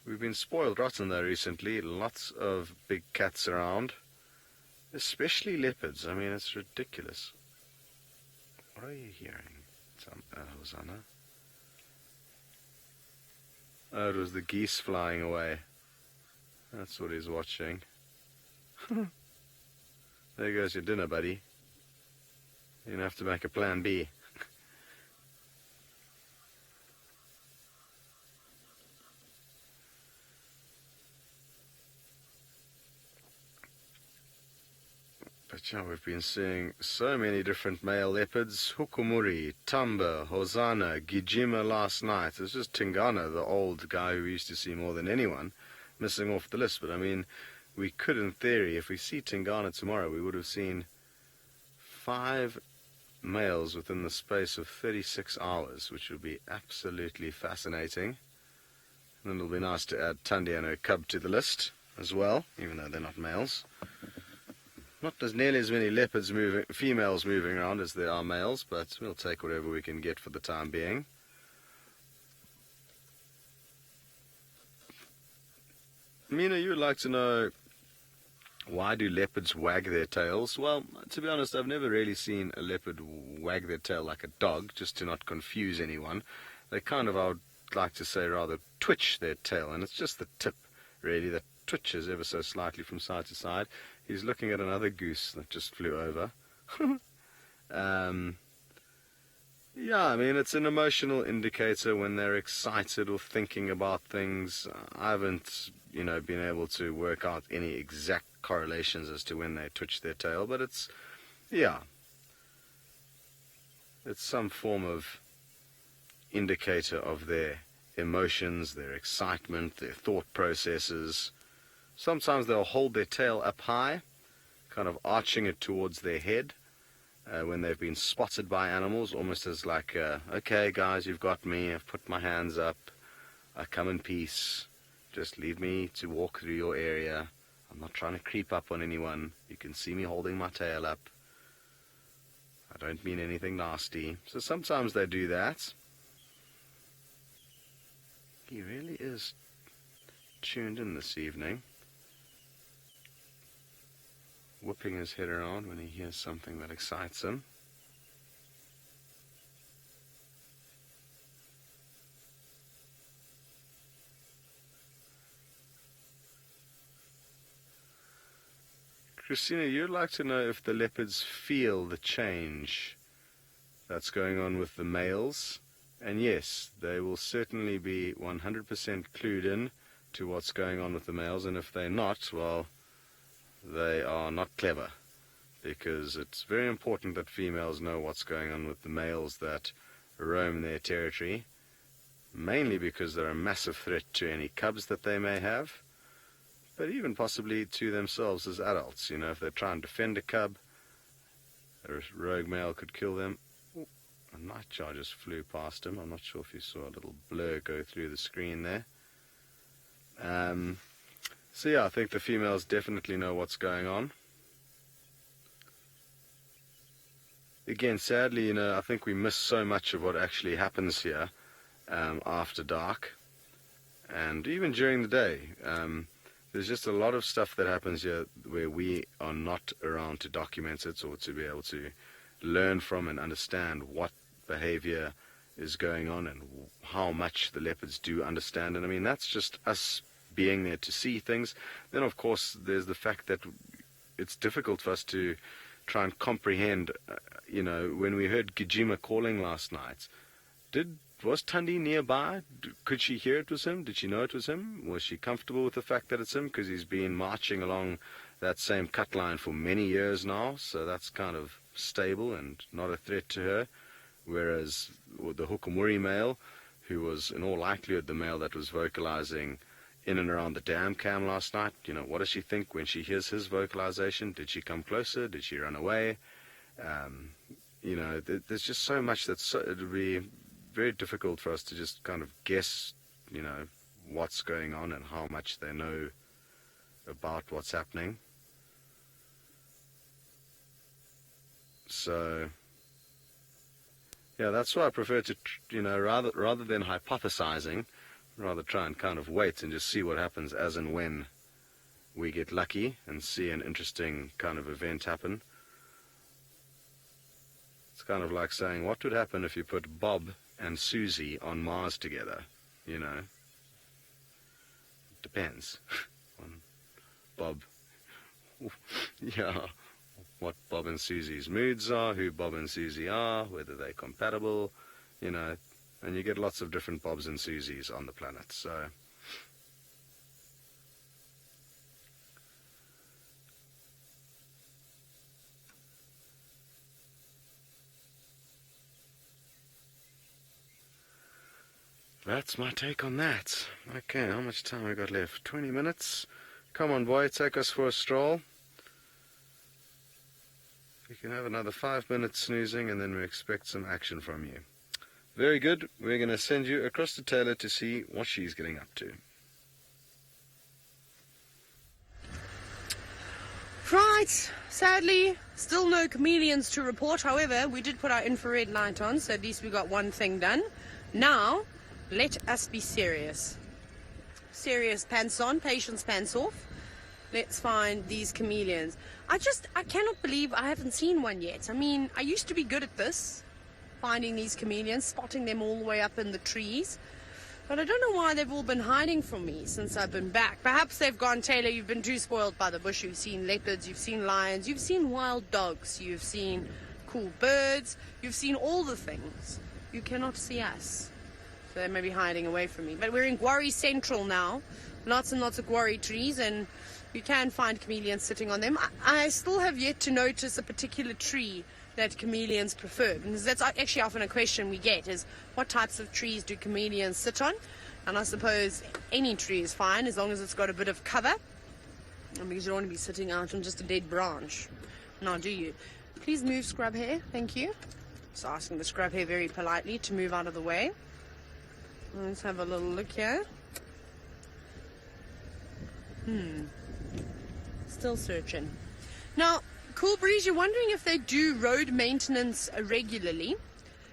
We've been spoiled rotten though recently. Lots of big cats around, especially leopards. I mean, it's ridiculous. What are you hearing? Hosanna? Oh, it was the geese flying away. That's what he's watching. There goes your dinner, buddy. You're going to have to make a plan B. But yeah, we've been seeing so many different male leopards. Hukumuri, Tamba, Hosanna, Gijima last night. It's just Tingana, the old guy who we used to see more than anyone, missing off the list. But I mean, we could, in theory, if we see Tingana tomorrow, we would have seen 5 males within the space of 36 hours, which would be absolutely fascinating. And it'll be nice to add Tundi and her cub to the list as well, even though they're not males. Not as nearly as many leopards females moving around as there are males, but we'll take whatever we can get for the time being. Mina, you would like to know, why do leopards wag their tails? Well, to be honest, I've never really seen a leopard wag their tail like a dog, just to not confuse anyone. They kind of, I would like to say, rather twitch their tail, and it's just the tip, really, that twitches ever so slightly from side to side. He's looking at another goose that just flew over. Yeah, I mean, it's an emotional indicator when they're excited or thinking about things. I haven't, been able to work out any exact correlations as to when they twitch their tail, but it's some form of indicator of their emotions, their excitement, their thought processes. Sometimes they'll hold their tail up high, kind of arching it towards their head, when they've been spotted by animals, almost as like, okay guys, you've got me, I've put my hands up, I come in peace, just leave me to walk through your area, I'm not trying to creep up on anyone, you can see me holding my tail up, I don't mean anything nasty. So sometimes they do that. He really is tuned in this evening, whipping his head around when he hears something that excites him. Christina, you'd like to know if the leopards feel the change that's going on with the males. And yes, they will certainly be 100% clued in to what's going on with the males. And if they're not, well, they are not clever. Because it's very important that females know what's going on with the males that roam their territory. Mainly because they're a massive threat to any cubs that they may have. But even possibly to themselves as adults. You know, if they try and defend a cub, a rogue male could kill them. Ooh, a nightjar just flew past him. I'm not sure if you saw a little blur go through the screen there. So yeah, I think the females definitely know what's going on. Again, sadly, you know, I think we miss so much of what actually happens here after dark. And even during the day. There's just a lot of stuff that happens here where we are not around to document it or to be able to learn from and understand what behavior is going on and how much the leopards do understand. And I mean, that's just us being there to see things. Then, of course, there's the fact that it's difficult for us to try and comprehend, you know, when we heard Gijima calling last night, was Tundi nearby? Could she hear it was him? Did she know it was him? Was she comfortable with the fact that it's him? Because he's been marching along that same cut line for many years now, so that's kind of stable and not a threat to her. Whereas the Hukumuri male, who was in all likelihood the male that was vocalizing in and around the dam cam last night, you know, what does she think when she hears his vocalization? Did she come closer? Did she run away? You know, there's just so much that's it would be very difficult for us to just kind of guess, you know, what's going on and how much they know about what's happening. So, yeah, that's why I prefer to, you know, rather than hypothesizing, rather try and kind of wait and just see what happens as and when we get lucky and see an interesting kind of event happen. It's kind of like saying, what would happen if you put Bob and Susie on Mars together, you know? It depends on Bob, yeah, what Bob and Susie's moods are, who Bob and Susie are, whether they're compatible, you know, and you get lots of different Bobs and Susies on the planet, so... That's my take on that. Okay, how much time we got left? 20 minutes. Come on, boy, take us for a stroll. We can have another 5 minutes snoozing and then we expect some action from you. Very good. We're going to send you across to Taylor to see what she's getting up to. Right, sadly, still no chameleons to report. However, we did put our infrared light on, so at least we got one thing done. Now, let us be serious. Serious pants on, patience pants off. Let's find these chameleons. I cannot believe I haven't seen one yet. I mean, I used to be good at this, finding these chameleons, spotting them all the way up in the trees. But I don't know why they've all been hiding from me since I've been back. Perhaps they've gone, Taylor, you've been too spoiled by the bush. You've seen leopards, you've seen lions, you've seen wild dogs, you've seen cool birds, you've seen all the things. You cannot see us. So they may be hiding away from me. But we're in Gwari Central now. Lots and lots of Gwari trees, and you can find chameleons sitting on them. I still have yet to notice a particular tree that chameleons prefer. Because that's actually often a question we get, is what types of trees do chameleons sit on? And I suppose any tree is fine as long as it's got a bit of cover. And because you don't want to be sitting out on just a dead branch. Now, do you? Please move, scrub hair. Thank you. Just asking the scrub hair very politely to move out of the way. Let's have a little look here. Still searching. Now, Cool Breeze, you're wondering if they do road maintenance regularly.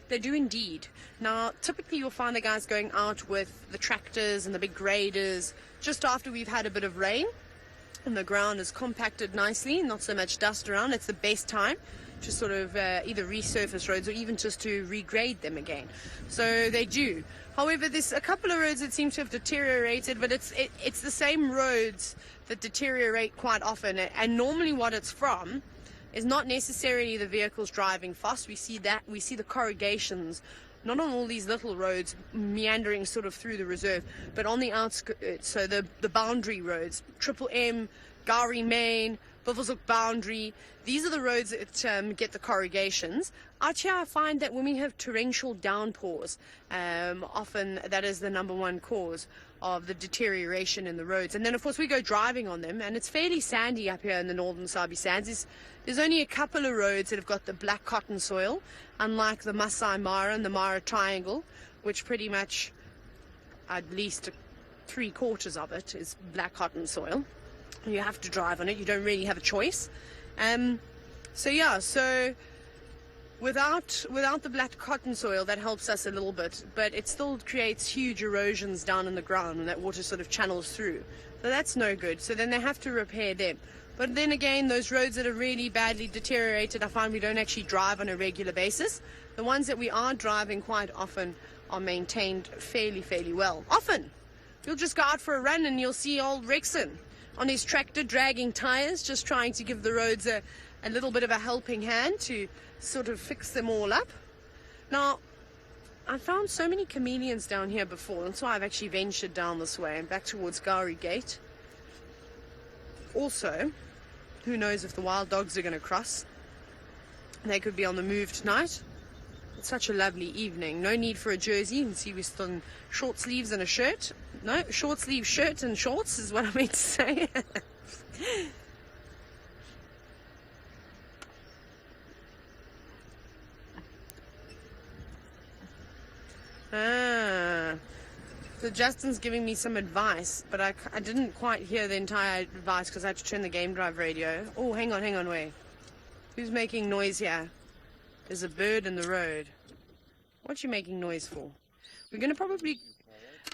They do indeed. Now, typically you'll find the guys going out with the tractors and the big graders just after we've had a bit of rain and the ground is compacted nicely, not so much dust around. It's the best time to sort of either resurface roads or even just to regrade them again. So they do. However, there's a couple of roads that seem to have deteriorated, but it's the same roads that deteriorate quite often. And normally what it's from is not necessarily the vehicles driving fast. We see the corrugations, not on all these little roads meandering sort of through the reserve, but on the outskirts, so the boundary roads, Triple M, Gowrie Main, Buffelshoek Boundary. These are the roads that get the corrugations. Out here I find that when we have torrential downpours, often that is the number one cause of the deterioration in the roads. And then of course we go driving on them, and it's fairly sandy up here in the northern Sabi Sands. There's only a couple of roads that have got the black cotton soil, unlike the Maasai Mara and the Mara Triangle, which pretty much at least 3/4 of it is black cotton soil. You have to drive on it. You don't really have a choice. So without the black cotton soil, that helps us a little bit, but it still creates huge erosions down in the ground, and that water sort of channels through. So that's no good. So then they have to repair them. But then again, those roads that are really badly deteriorated, I find we don't actually drive on a regular basis. The ones that we are driving quite often are maintained fairly well. Often, you'll just go out for a run and you'll see old Rexon on his tractor dragging tires, just trying to give the roads a little bit of a helping hand to sort of fix them all up. Now, I found so many chameleons down here before, and so I've actually ventured down this way and back towards Gowrie Gate. Also, who knows if the wild dogs are going to cross. They could be on the move tonight. It's such a lovely evening. No need for a jersey. You can see we're still in short sleeves and a shirt. No, short sleeve shirt and shorts is what I meant to say. So Justin's giving me some advice, but I didn't quite hear the entire advice because I had to turn the game drive radio. Oh, hang on, wait. Who's making noise here? There's a bird in the road. What you making noise for? We're going to probably...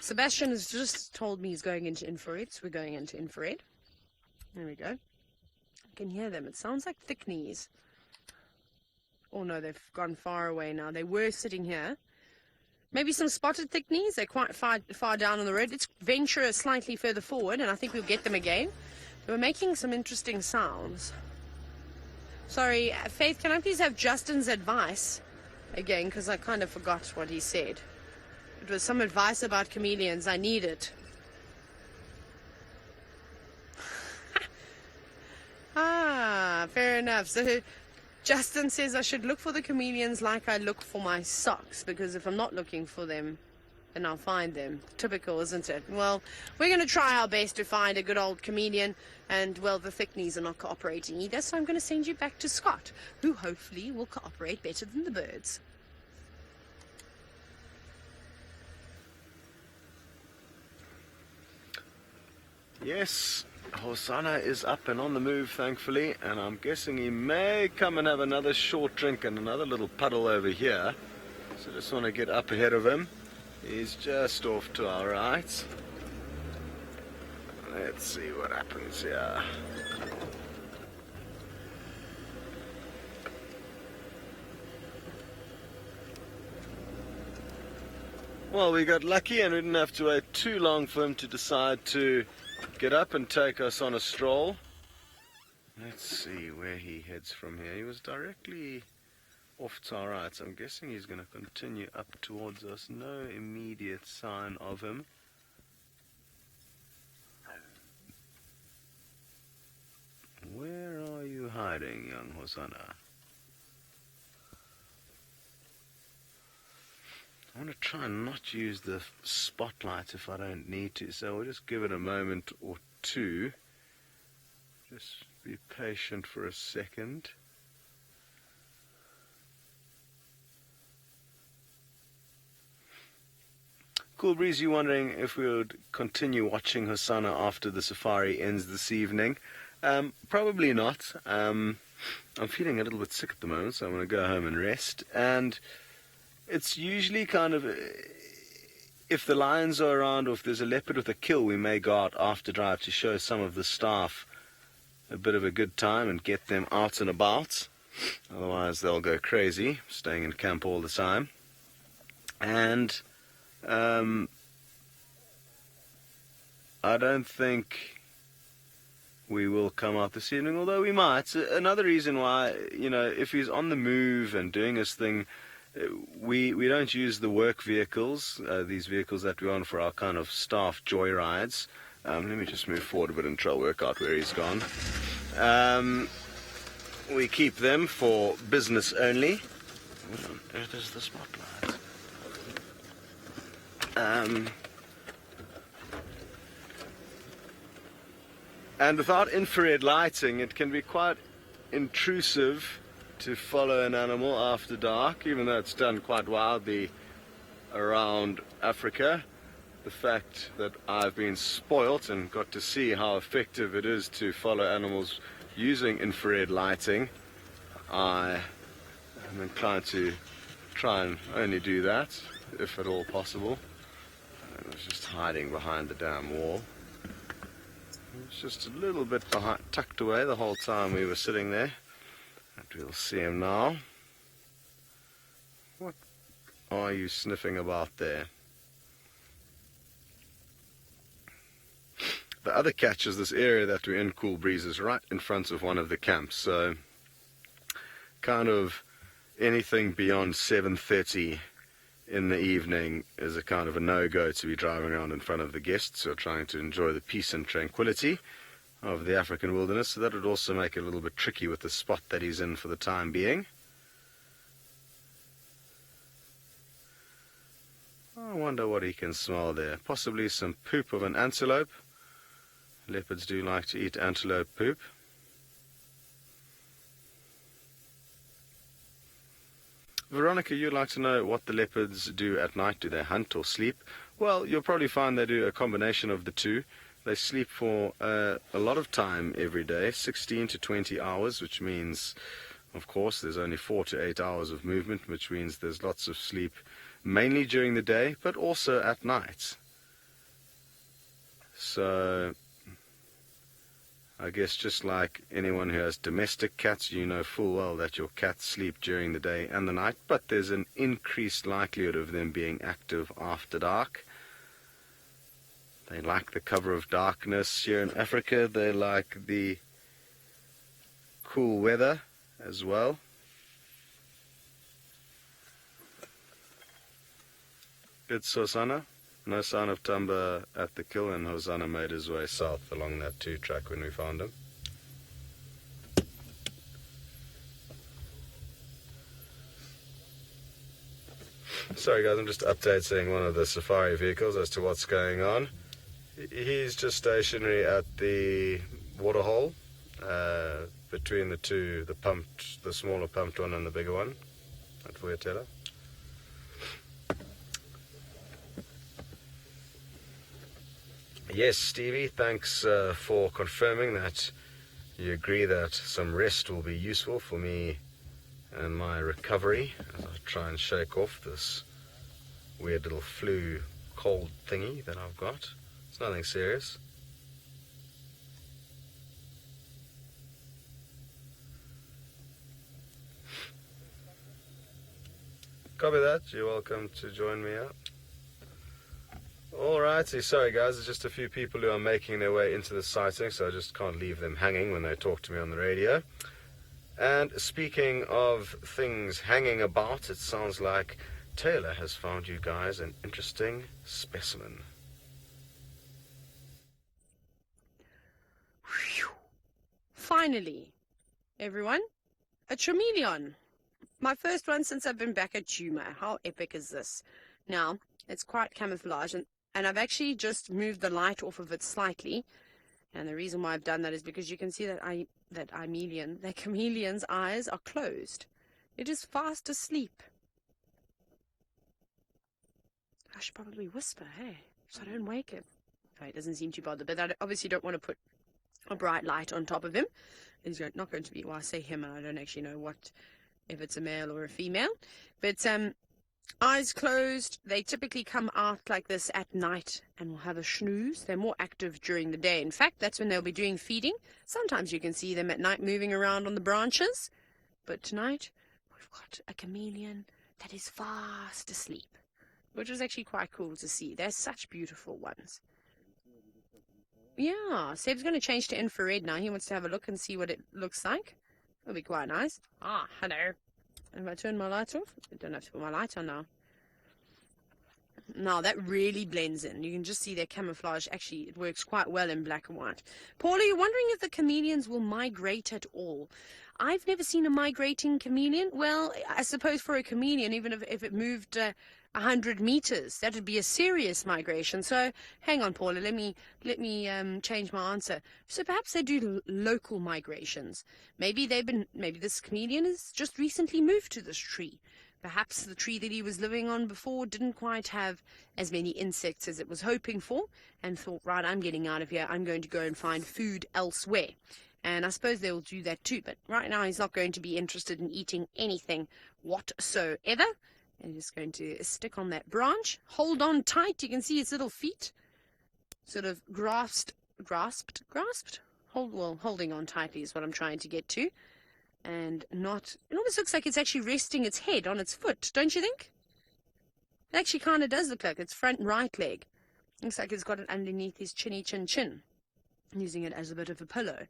Sebastian has just told me he's going into infrared, so we're going into infrared. There we go. I can hear them. It sounds like thickneys. Oh no, they've gone far away now. They were sitting here. Maybe some spotted thickneys. They're quite far down on the road. Let's venture slightly further forward, and I think we'll get them again. We're making some interesting sounds. Sorry, Faith, can I please have Justin's advice again? Because I kind of forgot what he said. It was some advice about chameleons. I need it. Fair enough. So Justin says I should look for the chameleons like I look for my socks, because if I'm not looking for them, then I'll find them. Typical, isn't it? Well, we're going to try our best to find a good old chameleon, and, well, the thickneys are not cooperating either, so I'm going to send you back to Scott, who hopefully will cooperate better than the birds. Yes, Hosanna is up and on the move, thankfully, and I'm guessing he may come and have another short drink and another little puddle over here. So just want to get up ahead of him. He's just off to our right. Let's see what happens here. Well, we got lucky and we didn't have to wait too long for him to decide to get up and take us on a stroll. Let's see where he heads from here. He was directly off to our right, so I'm guessing he's going to continue up towards us. No immediate sign of him. Where are you hiding, young Hosanna? I want to try and not use the spotlight if I don't need to, so we'll just give it a moment or two. Just be patient for a second. Cool Breeze, you wondering if we would continue watching Hosanna after the safari ends this evening? Probably not. I'm feeling a little bit sick at the moment, so I'm going to go home and rest. And it's usually kind of, if the lions are around or if there's a leopard with a kill, we may go out after drive to show some of the staff a bit of a good time and get them out and about. Otherwise they'll go crazy, staying in camp all the time. And I don't think we will come out this evening, although we might. Another reason why, if he's on the move and doing his thing, we don't use the work vehicles, these vehicles that we're on for our kind of staff joyrides. Let me just move forward a bit and try to work out where he's gone. We keep them for business only. What on earth is the spotlight? And without infrared lighting, it can be quite intrusive to follow an animal after dark, even though it's done quite wildly around Africa. The fact that I've been spoilt and got to see how effective it is to follow animals using infrared lighting, I am inclined to try and only do that, if at all possible. I was just hiding behind the damn wall. It was just a little bit tucked away the whole time we were sitting there. And we'll see him now. What are you sniffing about there? The other catch is this area that we're in, Cool Breeze, is right in front of one of the camps. So kind of anything beyond 7:30 in the evening is a kind of a no-go to be driving around in front of the guests who are trying to enjoy the peace and tranquility of the African wilderness. So that would also make it a little bit tricky with the spot that he's in for the time being. I wonder what he can smell there. Possibly some poop of an antelope. Leopards do like to eat antelope poop. Veronica, you'd like to know what the leopards do at night. Do they hunt or sleep? Well, you'll probably find they do a combination of the two. They sleep for a lot of time every day, 16 to 20 hours, which means, of course, there's only 4 to 8 hours of movement, which means there's lots of sleep, mainly during the day, but also at night. So I guess just like anyone who has domestic cats, you know full well that your cats sleep during the day and the night, but there's an increased likelihood of them being active after dark. They like the cover of darkness. Here in Africa, they like the cool weather as well. It's Hosanna. No sign of Tamba at the kill, and Hosanna made his way south along that 2-track when we found him. Sorry guys, I'm just updating one of the safari vehicles as to what's going on. He's just stationary at the waterhole between the two, the smaller pumped one and the bigger one at Vuyatela. Yes, Stevie, thanks for confirming that you agree that some rest will be useful for me and my recovery as I try and shake off this weird little flu cold thingy that I've got. It's nothing serious. Copy that. You're welcome to join me out. Alrighty, sorry guys, there's just a few people who are making their way into the sighting, so I just can't leave them hanging when they talk to me on the radio. And speaking of things hanging about, it sounds like Taylor has found you guys an interesting specimen. Finally, everyone, a chameleon. My first one since I've been back at Juma. How epic is this? Now, it's quite camouflaged, and I've actually just moved the light off of it slightly. And the reason why I've done that is because you can see that that chameleon's eyes are closed. It is fast asleep. I should probably whisper, hey, so I don't wake him. Oh, he doesn't seem too bothered, but I obviously don't want to put a bright light on top of him. He's not going to be, well, I say him, and I don't actually know if it's a male or a female. But eyes closed, they typically come out like this at night and will have a snooze. They're more active during the day. In fact, that's when they'll be doing feeding. Sometimes you can see them at night moving around on the branches. But tonight, we've got a chameleon that is fast asleep, which was actually quite cool to see. They're such beautiful ones. Yeah, Seb's going to change to infrared now. He wants to have a look and see what it looks like. It'll be quite nice. Ah, hello. Have I turned my light off? I don't have to put my light on now. Now, that really blends in. You can just see their camouflage. Actually, it works quite well in black and white. Paul, are you wondering if the chameleons will migrate at all? I've never seen a migrating chameleon. Well, I suppose for a chameleon, even if it moved 100 meters, that would be a serious migration. So, hang on, Paula, let me change my answer. So perhaps they do local migrations. Maybe this chameleon has just recently moved to this tree. Perhaps the tree that he was living on before didn't quite have as many insects as it was hoping for, and thought, right, I'm getting out of here. I'm going to go and find food elsewhere. And I suppose they will do that too. But right now he's not going to be interested in eating anything whatsoever. And he's just going to stick on that branch. Hold on tight. You can see his little feet sort of grasped. Holding on tightly is what I'm trying to get to. And it almost looks like it's actually resting its head on its foot, don't you think? It actually kind of does look like its front right leg. Looks like it's got it underneath his chinny chin, using it as a bit of a pillow.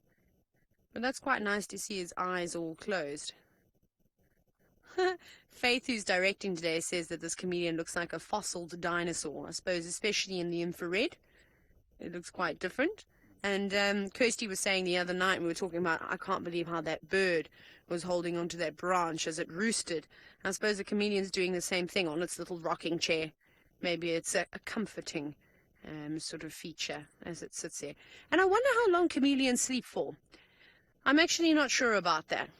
But that's quite nice to see his eyes all closed. Faith, who's directing today, says that this chameleon looks like a fossiled dinosaur. I suppose, especially in the infrared, it looks quite different. And Kirsty was saying the other night, we were talking about, I can't believe how that bird was holding onto that branch as it roosted. I suppose the chameleon's doing the same thing on its little rocking chair. Maybe it's a comforting sort of feature as it sits there. And I wonder how long chameleons sleep for. I'm actually not sure about that.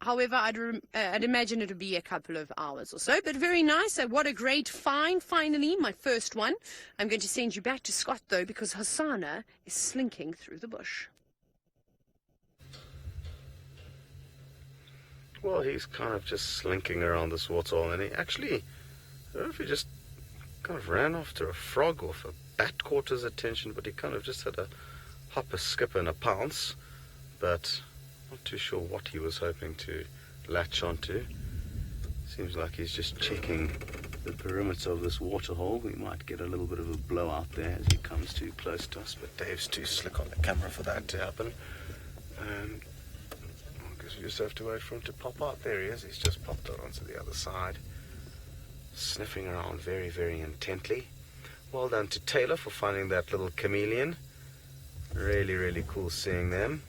However, I'd imagine it would be a couple of hours or so, but very nice. What a great find, finally, my first one. I'm going to send you back to Scott, though, because Hosanna is slinking through the bush. Well, he's kind of just slinking around this waterhole, and he actually, I don't know if he just kind of ran after a frog or if a bat caught his attention, but he kind of just had a hop, a skip, and a pounce, but not too sure what he was hoping to latch onto. Seems like he's just checking the perimeter of this waterhole. We might get a little bit of a blowout there as he comes too close to us, but Dave's too slick on the camera for that to happen. And I guess we just have to wait for him to pop out. There he is. He's just popped out onto the other side, sniffing around very, very intently. Well done to Taylor for finding that little chameleon. Really, really cool seeing them.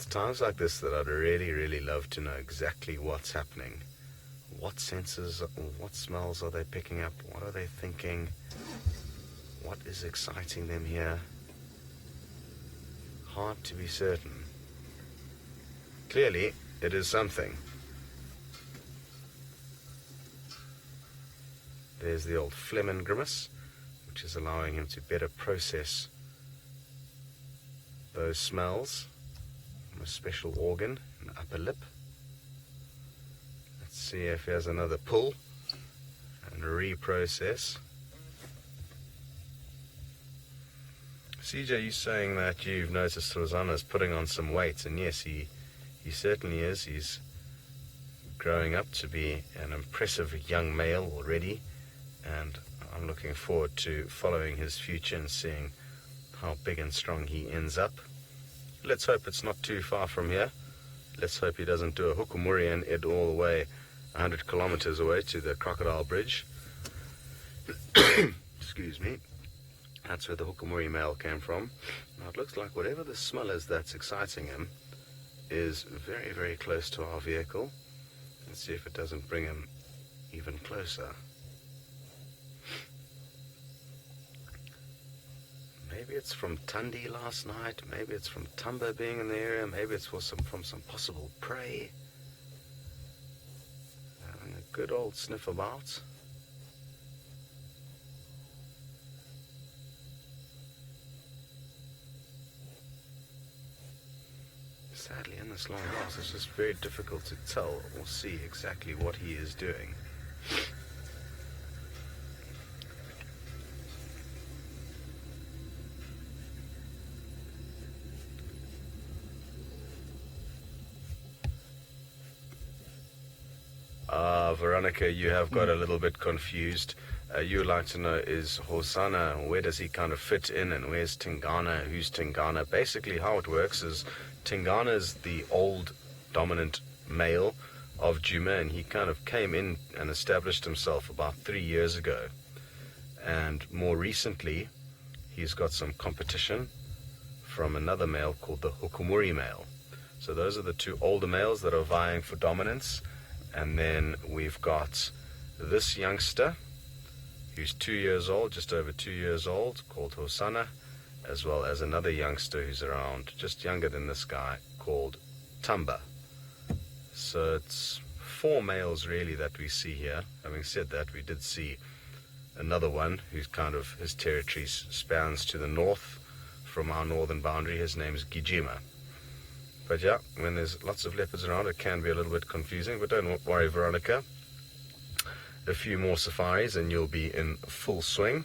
Times like this that I'd really, really love to know exactly what's happening. What senses, what smells are they picking up? What are they thinking? What is exciting them here? Hard to be certain. Clearly, it is something. There's the old phlegm and grimace, which is allowing him to better process those smells. A special organ, an upper lip. Let's see if he has another pull and reprocess. CJ, you saying that you've noticed Hosanna's putting on some weight, and yes, he certainly is. He's growing up to be an impressive young male already, and I'm looking forward to following his future and seeing how big and strong he ends up. Let's hope it's not too far from here. Let's hope he doesn't do a hukumuri and head all the way 100 kilometers away to the Crocodile Bridge. Excuse me. That's where the hukumuri male came from. Now it looks like whatever the smell is that's exciting him is very, very close to our vehicle. Let's see if it doesn't bring him even closer. Maybe it's from Tundi last night, maybe it's from Tumba being in the area, maybe it's from some possible prey. good old sniff about. Sadly, in this long grass, it's just very difficult to tell or see exactly what he is doing. Veronica, you have got a little bit confused. You would like to know, is Hosana, where does he kind of fit in, and where's Tingana? Who's Tingana? Basically, how it works is Tingana is the old dominant male of Djuma, and he kind of came in and established himself about 3 years ago. And more recently, he's got some competition from another male called the Hukumuri male. So those are the two older males that are vying for dominance. And then we've got this youngster, who's 2 years old, just over 2 years old, called Hosana, as well as another youngster who's around, just younger than this guy, called Tamba. So it's 4 males really that we see here. Having said that, we did see another one who's kind of, his territory spans to the north from our northern boundary. His name's Gijima. But yeah, when there's lots of leopards around, it can be a little bit confusing. But don't worry, Veronica. A few more safaris and you'll be in full swing.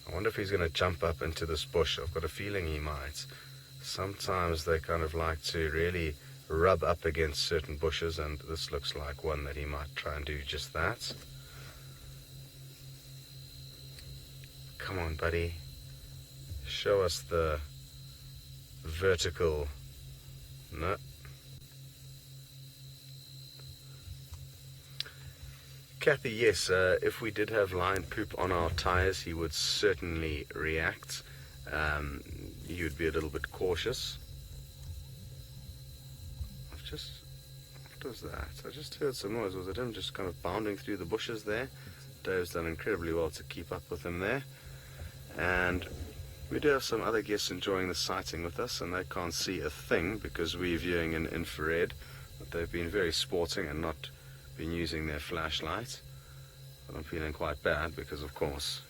I wonder if he's going to jump up into this bush. I've got a feeling he might. Sometimes they kind of like to really rub up against certain bushes, and this looks like one that he might try and do just that. Come on, buddy. Show us the vertical. No. Kathy, yes, if we did have lion poop on our tires, he would certainly react. He would be a little bit cautious. What was that? I just heard some noise. Was it him just kind of bounding through the bushes there? Dave's done incredibly well to keep up with him there. And we do have some other guests enjoying the sighting with us, and they can't see a thing because we're viewing in infrared. But they've been very sporting and not been using their flashlight. But I'm feeling quite bad because, of course,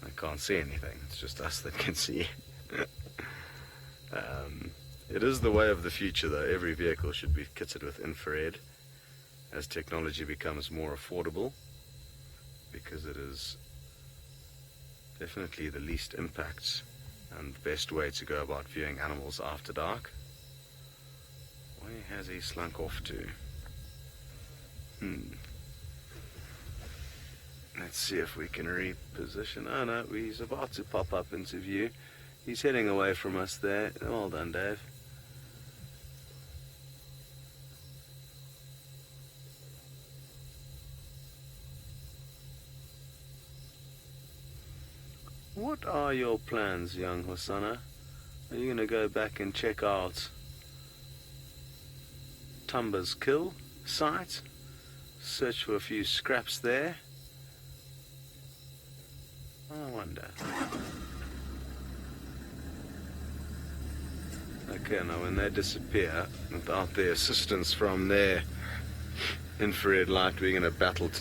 they can't see anything. It's just us that can see. It is the way of the future, though. Every vehicle should be kitted with infrared as technology becomes more affordable, because it is definitely the least impact and the best way to go about viewing animals after dark. Where has he slunk off to? Let's see if we can reposition. Oh no, he's about to pop up into view. He's heading away from us there. Well done, Dave. What are your plans, young Hosana? Are you going to go back and check out Tamba's kill site? Search for a few scraps there? I wonder. Okay, now when they disappear, without the assistance from their infrared light, we're going to battle to